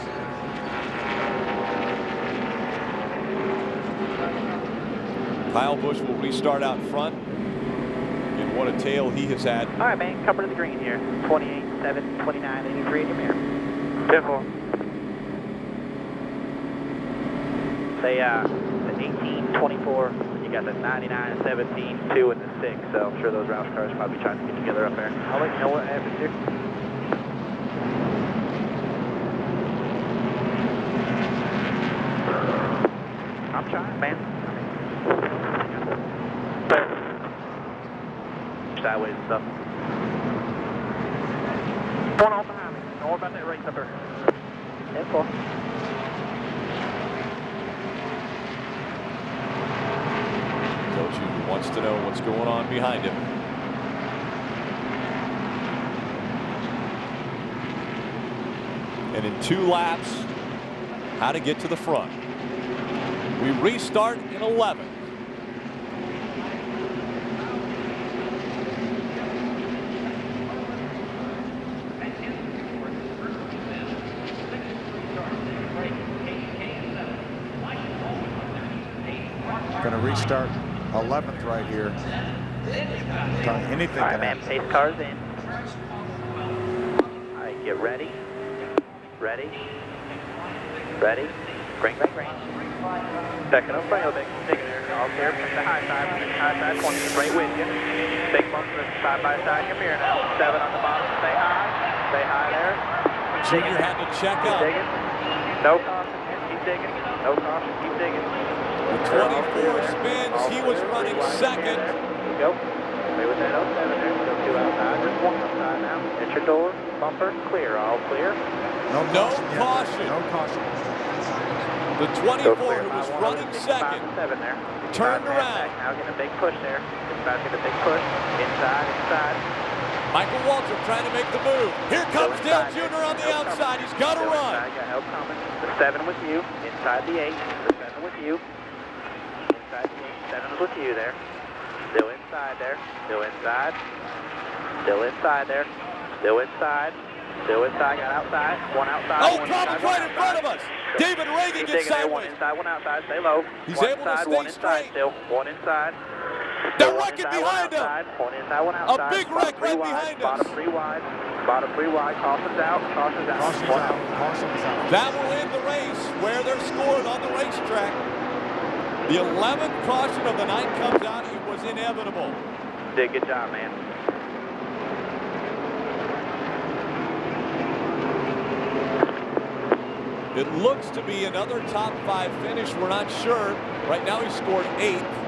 Kyle Busch will restart out front. And what a tail he has had. All right, man, cover to the green here. 28, 7, 29, 83 in your mirror. 10-4. Say the 18, 24. You got the 99, 17, 2, and the 6. So I'm sure those Roush cars probably trying to get together up there. I'll let you know what happens here. I'm trying, man. Sideways and stuff. One off behind me. Don't worry about that race number. 10-4. Dale Jr. wants to know what's going on behind him. And in 2 laps, how to get to the front. We restart in 11. Going to restart 11th right here. Anything All right, can man, happen. pace cars in. All right, get ready. Ready. Ready. Bring. Second up, front of the big there. All clear from the high side. 20, right with you. Big bump side by side. Come here now. 7 on the bottom. Stay high. Stay high there. Junior had to check Keep out. digging. No caution here. Keep digging. No caution. Keep digging. The 24 spins. He was running second. Go. Stay with that 07 there. Still 2 outside. Just 1 outside now. Hit your door. Bumper. Clear. All clear. No caution. No caution. The 24 who was running second turned around. Now getting a big push there. Just about to get a big push. Inside. Michael Waltrip trying to make the move. Here comes Dale Jr. on the outside. He's got to run. Got help coming. The 7 with you. Inside the 8. The 7 with you. Inside the 8. 7 is with you there. Still inside there. Still inside. Still inside there. Still inside. Still inside. Got outside. One outside. Oh, one problems inside, right in front of us. David Reagan gets sideways. One inside, one outside. Stay low. He's one able to inside, stay one inside straight. still. One inside. They're wrecking behind him. One inside, one outside. A big wreck right behind us. Bottom 3 wide. Bottom 3 wide. Caution's out. Caution's out. Caution's out. Caution's out. That will end the race where they're scored on the racetrack. The 11th caution of the night comes out. It was inevitable. Did a good job, man. It looks to be another top 5 finish. We're not sure. Right now he scored 8th.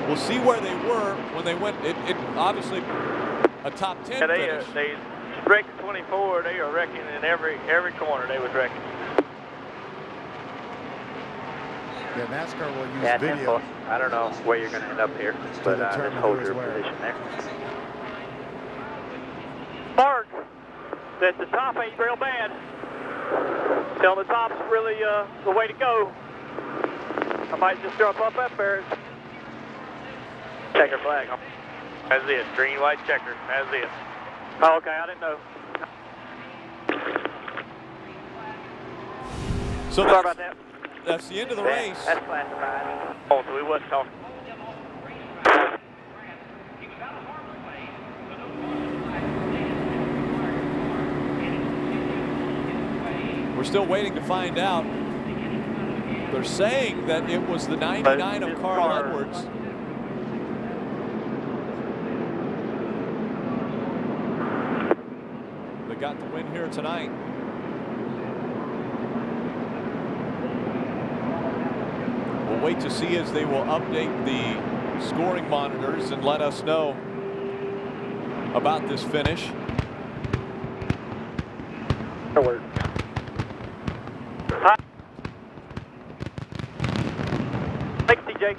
We'll see where they were when they went. It obviously a top 10 finish. They wrecked 24. They are wrecking in every corner. They was wrecking. Yeah, NASCAR will use video. I don't know where you're going to end up here, but just hold your position there. Mark, that the top ain't real bad. Tell the top's really the way to go. I might just jump up there. Checker flag. That's it. Green, white, checker. That's it. Oh, okay. I didn't know. So sorry about that. That's the end of the race. That's classified. Oh, so we wasn't talking. We're still waiting to find out. They're saying that it was the 99 of Carl Edwards. They got the win here tonight. We'll wait to see as they will update the scoring monitors and let us know about this finish. Thanks, TJ.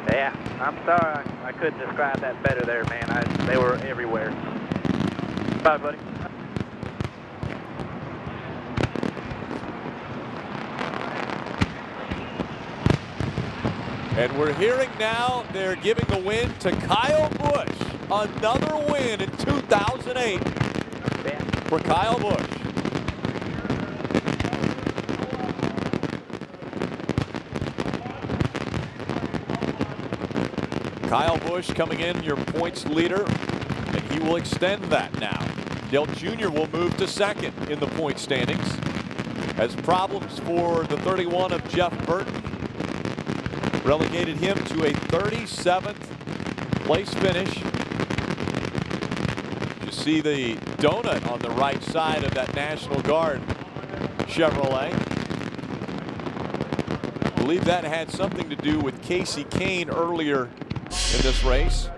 Yeah, I'm sorry I couldn't describe that better there, man. They were everywhere. Bye, buddy. And we're hearing now they're giving the win to Kyle Busch. Another win in 2008 for Kyle Busch. Kyle Busch coming in your points leader, and he will extend that now. Dale Jr. will move to second in the point standings. Has problems for the 31 of Jeff Burton. Relegated him to a 37th place finish. You see the donut on the right side of that National Guard Chevrolet. I believe that had something to do with Casey Kane earlier in this race.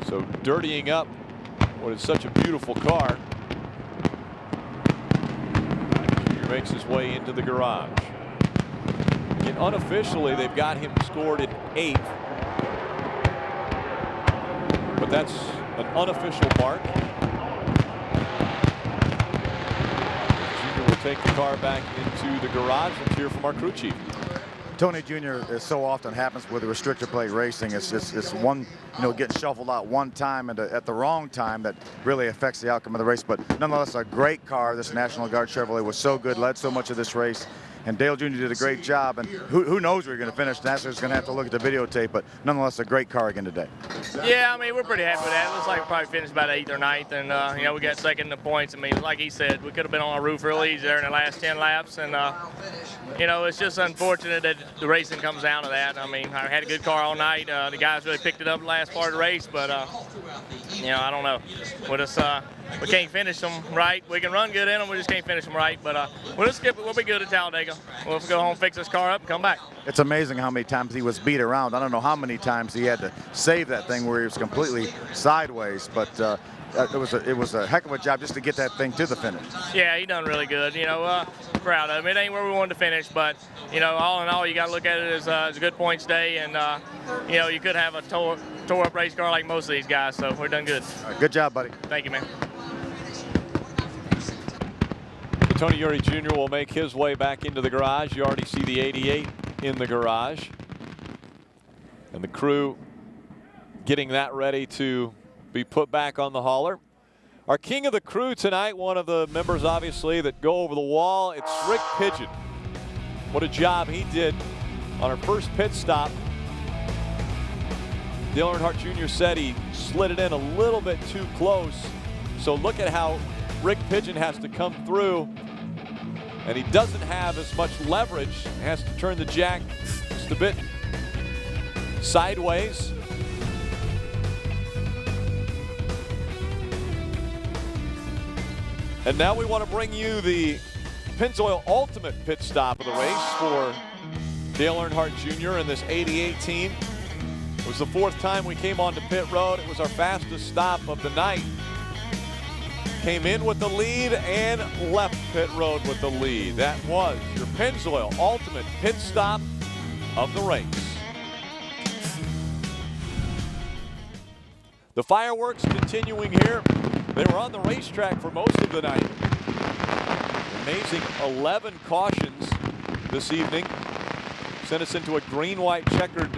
So dirtying up what is such a beautiful car. He makes his way into the garage. And unofficially, they've got him scored at 8th. But that's an unofficial mark. Junior will take the car back into the garage. Let's hear from our crew chief. Tony Jr. is so often happens with the restrictor plate racing. It's one, getting shuffled out one time and at the wrong time that really affects the outcome of the race. But nonetheless, a great car. This National Guard Chevrolet was so good, led so much of this race. And Dale Jr. did a great job. And who knows where you're going to finish? NASCAR's going to have to look at the videotape. But nonetheless, a great car again today. Yeah, I mean, we're pretty happy with that. It looks like we probably finished about 8th or 9th. And, we got second in the points. I mean, like he said, we could have been on our roof real easy there in the last 10 laps. And, it's just unfortunate that the racing comes down to that. I mean, I had a good car all night. The guys really picked it up the last part of the race. But, I don't know. We can't finish them right. We can run good in them. We just can't finish them right. But we'll be good at Talladega. we'll go home, fix this car up, and come back. It's amazing how many times he was beat around. I don't know how many times he had to save that thing where he was completely sideways, but it was a heck of a job just to get that thing to the finish. Yeah, he done really good. Proud of him. It ain't where we wanted to finish, but all in all, you got to look at it as a good points day, and you could have a tore up race car like most of these guys. So we're done good. Good job, buddy. Thank you, man. Tony Eury Jr. will make his way back into the garage. You already see the 88 in the garage. And the crew getting that ready to be put back on the hauler. Our king of the crew tonight, one of the members obviously that go over the wall, it's Rick Pigeon. What a job he did on our first pit stop. Dale Earnhardt Jr. said he slid it in a little bit too close. So look at how Rick Pigeon has to come through, and he doesn't have as much leverage. He has to turn the jack just a bit sideways. And now we want to bring you the Pennzoil Ultimate pit stop of the race for Dale Earnhardt Jr. and this 88 team. It was the fourth time we came onto pit road. It was our fastest stop of the night. Came in with the lead and left pit road with the lead. That was your Pennzoil Ultimate pit stop of the race. The fireworks continuing here. They were on the racetrack for most of the night. Amazing 11 cautions this evening. Sent us into a green-white checkered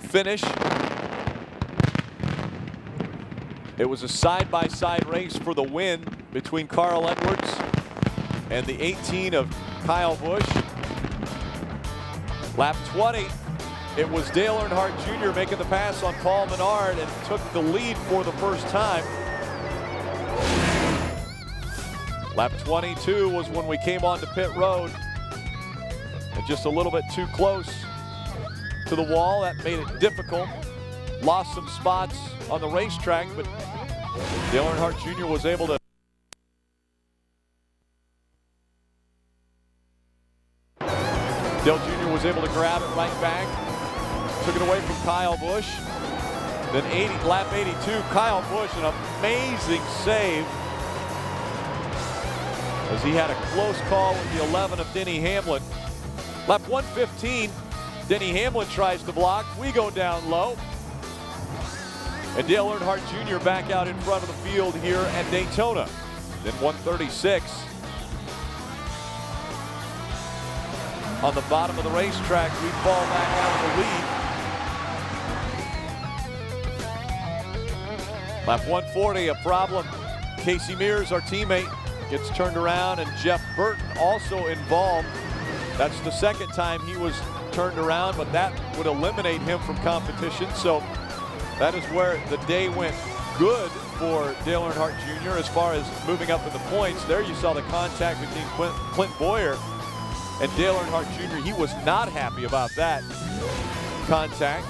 finish. It was a side-by-side race for the win between Carl Edwards and the 18 of Kyle Busch. Lap 20, it was Dale Earnhardt Jr. making the pass on Paul Menard and took the lead for the first time. Lap 22 was when we came onto pit road and just a little bit too close to the wall. That made it difficult. Lost some spots on the racetrack, but Dale Earnhardt Jr. was able to to grab it right back. Took it away from Kyle Busch. Then lap 82, Kyle Busch, an amazing save as he had a close call with the 11 of Denny Hamlin. Lap 115, Denny Hamlin tries to block. We go down low. And Dale Earnhardt Jr. back out in front of the field here at Daytona. Then 136. On the bottom of the racetrack, we fall back out of the lead. Lap 140, a problem. Casey Mears, our teammate, gets turned around, and Jeff Burton also involved. That's the second time he was turned around, but that would eliminate him from competition. So that is where the day went good for Dale Earnhardt Jr. as far as moving up in the points. There you saw the contact between Clint Boyer and Dale Earnhardt Jr. He was not happy about that contact.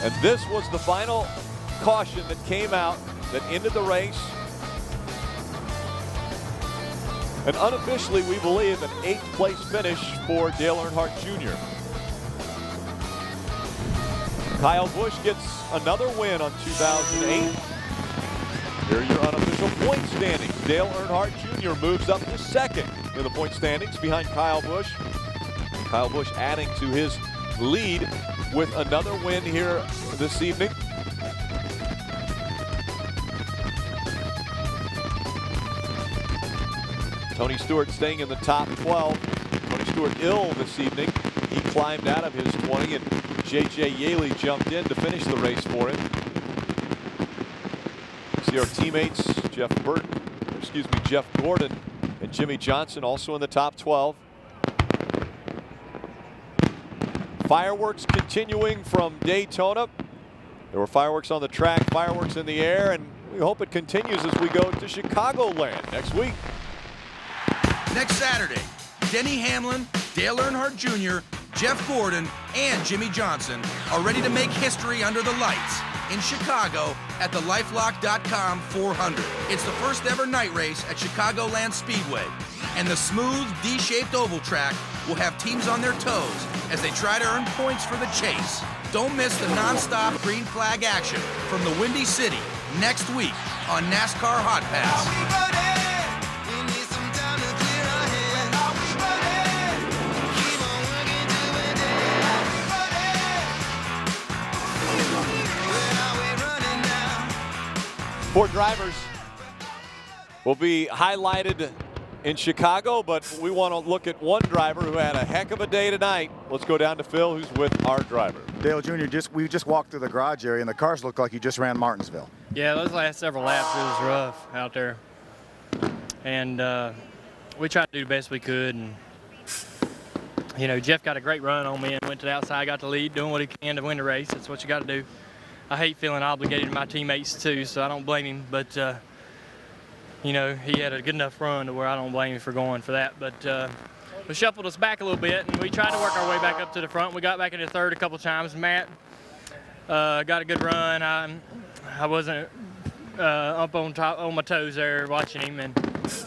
And this was the final caution that came out that ended the race. And unofficially, we believe an 8th place finish for Dale Earnhardt Jr. Kyle Busch gets another win on 2008. Here are your unofficial point standings. Dale Earnhardt Jr. moves up to second in the point standings behind Kyle Busch. Kyle Busch adding to his lead with another win here this evening. Tony Stewart staying in the top 12. Tony Stewart ill this evening. He climbed out of his 20, and J.J. Yaley jumped in to finish the race for him. See our teammates, Jeff Gordon and Jimmy Johnson also in the top 12. Fireworks continuing from Daytona. There were fireworks on the track, fireworks in the air, and we hope it continues as we go to Chicagoland next week. Next Saturday, Denny Hamlin, Dale Earnhardt Jr., Jeff Gordon, and Jimmy Johnson are ready to make history under the lights in Chicago at the LifeLock.com 400. It's the first ever night race at Chicagoland Speedway, and the smooth, D-shaped oval track will have teams on their toes as they try to earn points for the chase. Don't miss the non-stop green flag action from the Windy City next week on NASCAR Hotpass. Four drivers will be highlighted in Chicago, but we want to look at one driver who had a heck of a day tonight. Let's go down to Phil, who's with our driver. Dale Jr., we just walked through the garage area, and the cars looked like you just ran Martinsville. Yeah, those last several laps, it was rough out there. And we tried to do the best we could. And, you know, Jeff got a great run on me and went to the outside, got the lead, doing what he can to win the race. That's what you got to do. I hate feeling obligated to my teammates too, so I don't blame him. But, you know, he had a good enough run to where I don't blame him for going for that. But we shuffled us back a little bit, and we tried to work our way back up to the front. We got back into third a couple times. Matt got a good run. I wasn't up on my toes there watching him, and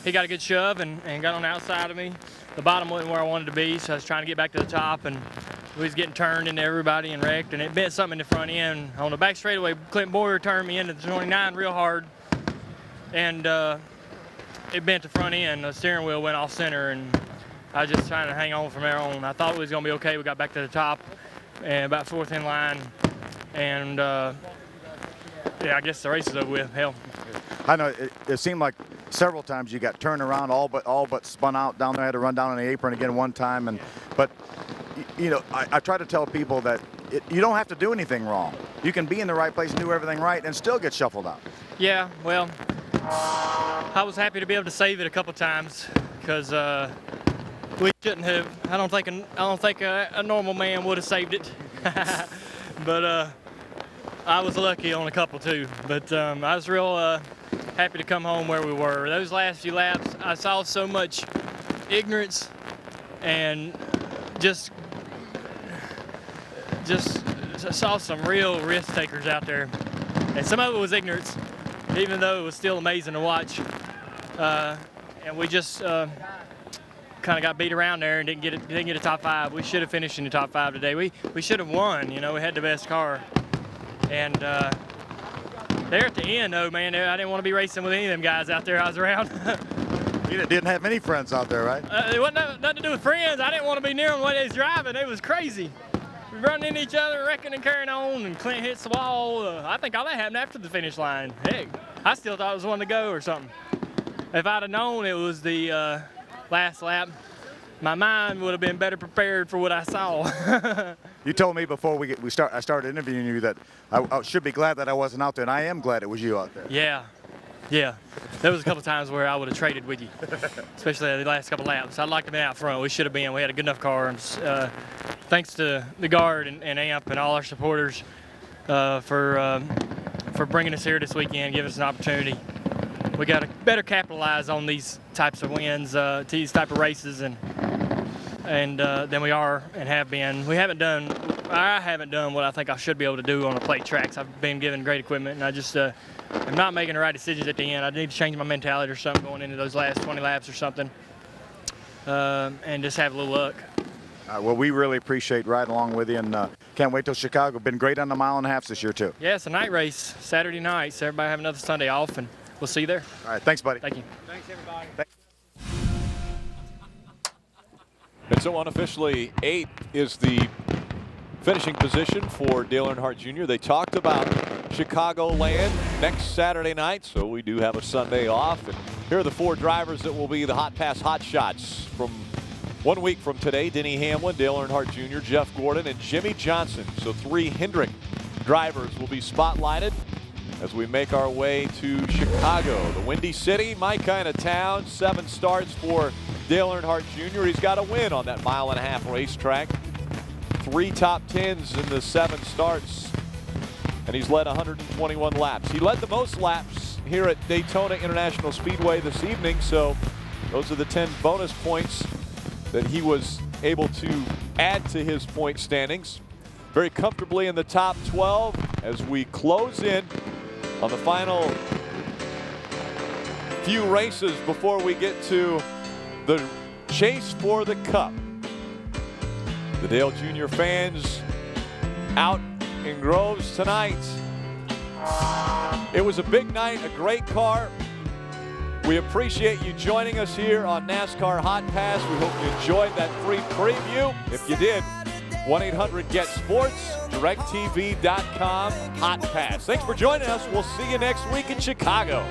he got a good shove and got on the outside of me. The bottom wasn't where I wanted to be, so I was trying to get back to the top, and we was getting turned into everybody and wrecked, and it bent something in the front end. On the back straightaway, Clint Boyer turned me into the 29 real hard, and it bent the front end. The steering wheel went off center, and I was just trying to hang on from there on. I thought it was going to be okay. We got back to the top and about fourth in line, and yeah, I guess the race is over with. Hell. I know it seemed like several times you got turned around, all but spun out down there. I had to run down on the apron again one time, but you know, I try to tell people that you don't have to do anything wrong. You can be in the right place and do everything right and still get shuffled out. Yeah, well, I was happy to be able to save it a couple times because we shouldn't have. I don't think a normal man would have saved it, but I was lucky on a couple too. But I was real happy to come home where we were. Those last few laps, I saw so much ignorance and just saw some real risk takers out there, and some of it was ignorance, even though it was still amazing to watch. And we just kind of got beat around there and didn't get a top five. We should have finished in the top five today. We should have won. You know, we had the best car. And there at the end, though, man, I didn't want to be racing with any of them guys out there I was around. You didn't have any friends out there, right? It wasn't nothing to do with friends. I didn't want to be near them the way they was driving. It was crazy. We running into each other, wrecking and carrying on, and Clint hits the wall. I think all that happened after the finish line. Heck, I still thought it was one to go or something. If I'd have known it was the last lap, my mind would have been better prepared for what I saw. You told me before I started interviewing you that I should be glad that I wasn't out there, and I am glad it was you out there. Yeah. There was a couple times where I would have traded with you, especially the last couple laps. I'd like to be out front. We should have been. We had a good enough car. And, thanks to the Guard and AMP and all our supporters for bringing us here this weekend, giving us an opportunity. We got to better capitalize on these types of wins, these type of races, and than we are and have been. I haven't done what I think I should be able to do on the plate tracks. I've been given great equipment, and I just am not making the right decisions at the end. I need to change my mentality or something going into those last 20 laps or something, and just have a little luck. Well, we really appreciate riding along with you, and can't wait till Chicago. Been great on the mile and a half this year, too. Yeah, it's a night race, Saturday night, so everybody have another Sunday off, and we'll see you there. All right, thanks, buddy. Thank you. Thanks, everybody. And so unofficially, 8 is the finishing position for Dale Earnhardt Jr. They talked about Chicagoland next Saturday night, so we do have a Sunday off. And here are the 4 drivers that will be the Hotpass Hot Shots from 1 week from today. Denny Hamlin, Dale Earnhardt Jr., Jeff Gordon, and Jimmy Johnson. So 3 Hendrick drivers will be spotlighted as we make our way to Chicago. The Windy City, my kind of town. 7 starts for Dale Earnhardt Jr. He's got a win on that mile-and-a-half racetrack. 3 top 10s in the 7 starts, and he's led 121 laps. He led the most laps here at Daytona International Speedway this evening, so those are the 10 bonus points that he was able to add to his point standings very comfortably in the top 12 as we close in on the final few races before we get to the chase for the Cup. The Dale Jr. fans out in Groves tonight. It was a big night, a great car. We appreciate you joining us here on NASCAR Hotpass. We hope you enjoyed that free preview. If you did, 1-800-GET-SPORTS, DirecTV.com, Hotpass. Thanks for joining us. We'll see you next week in Chicago.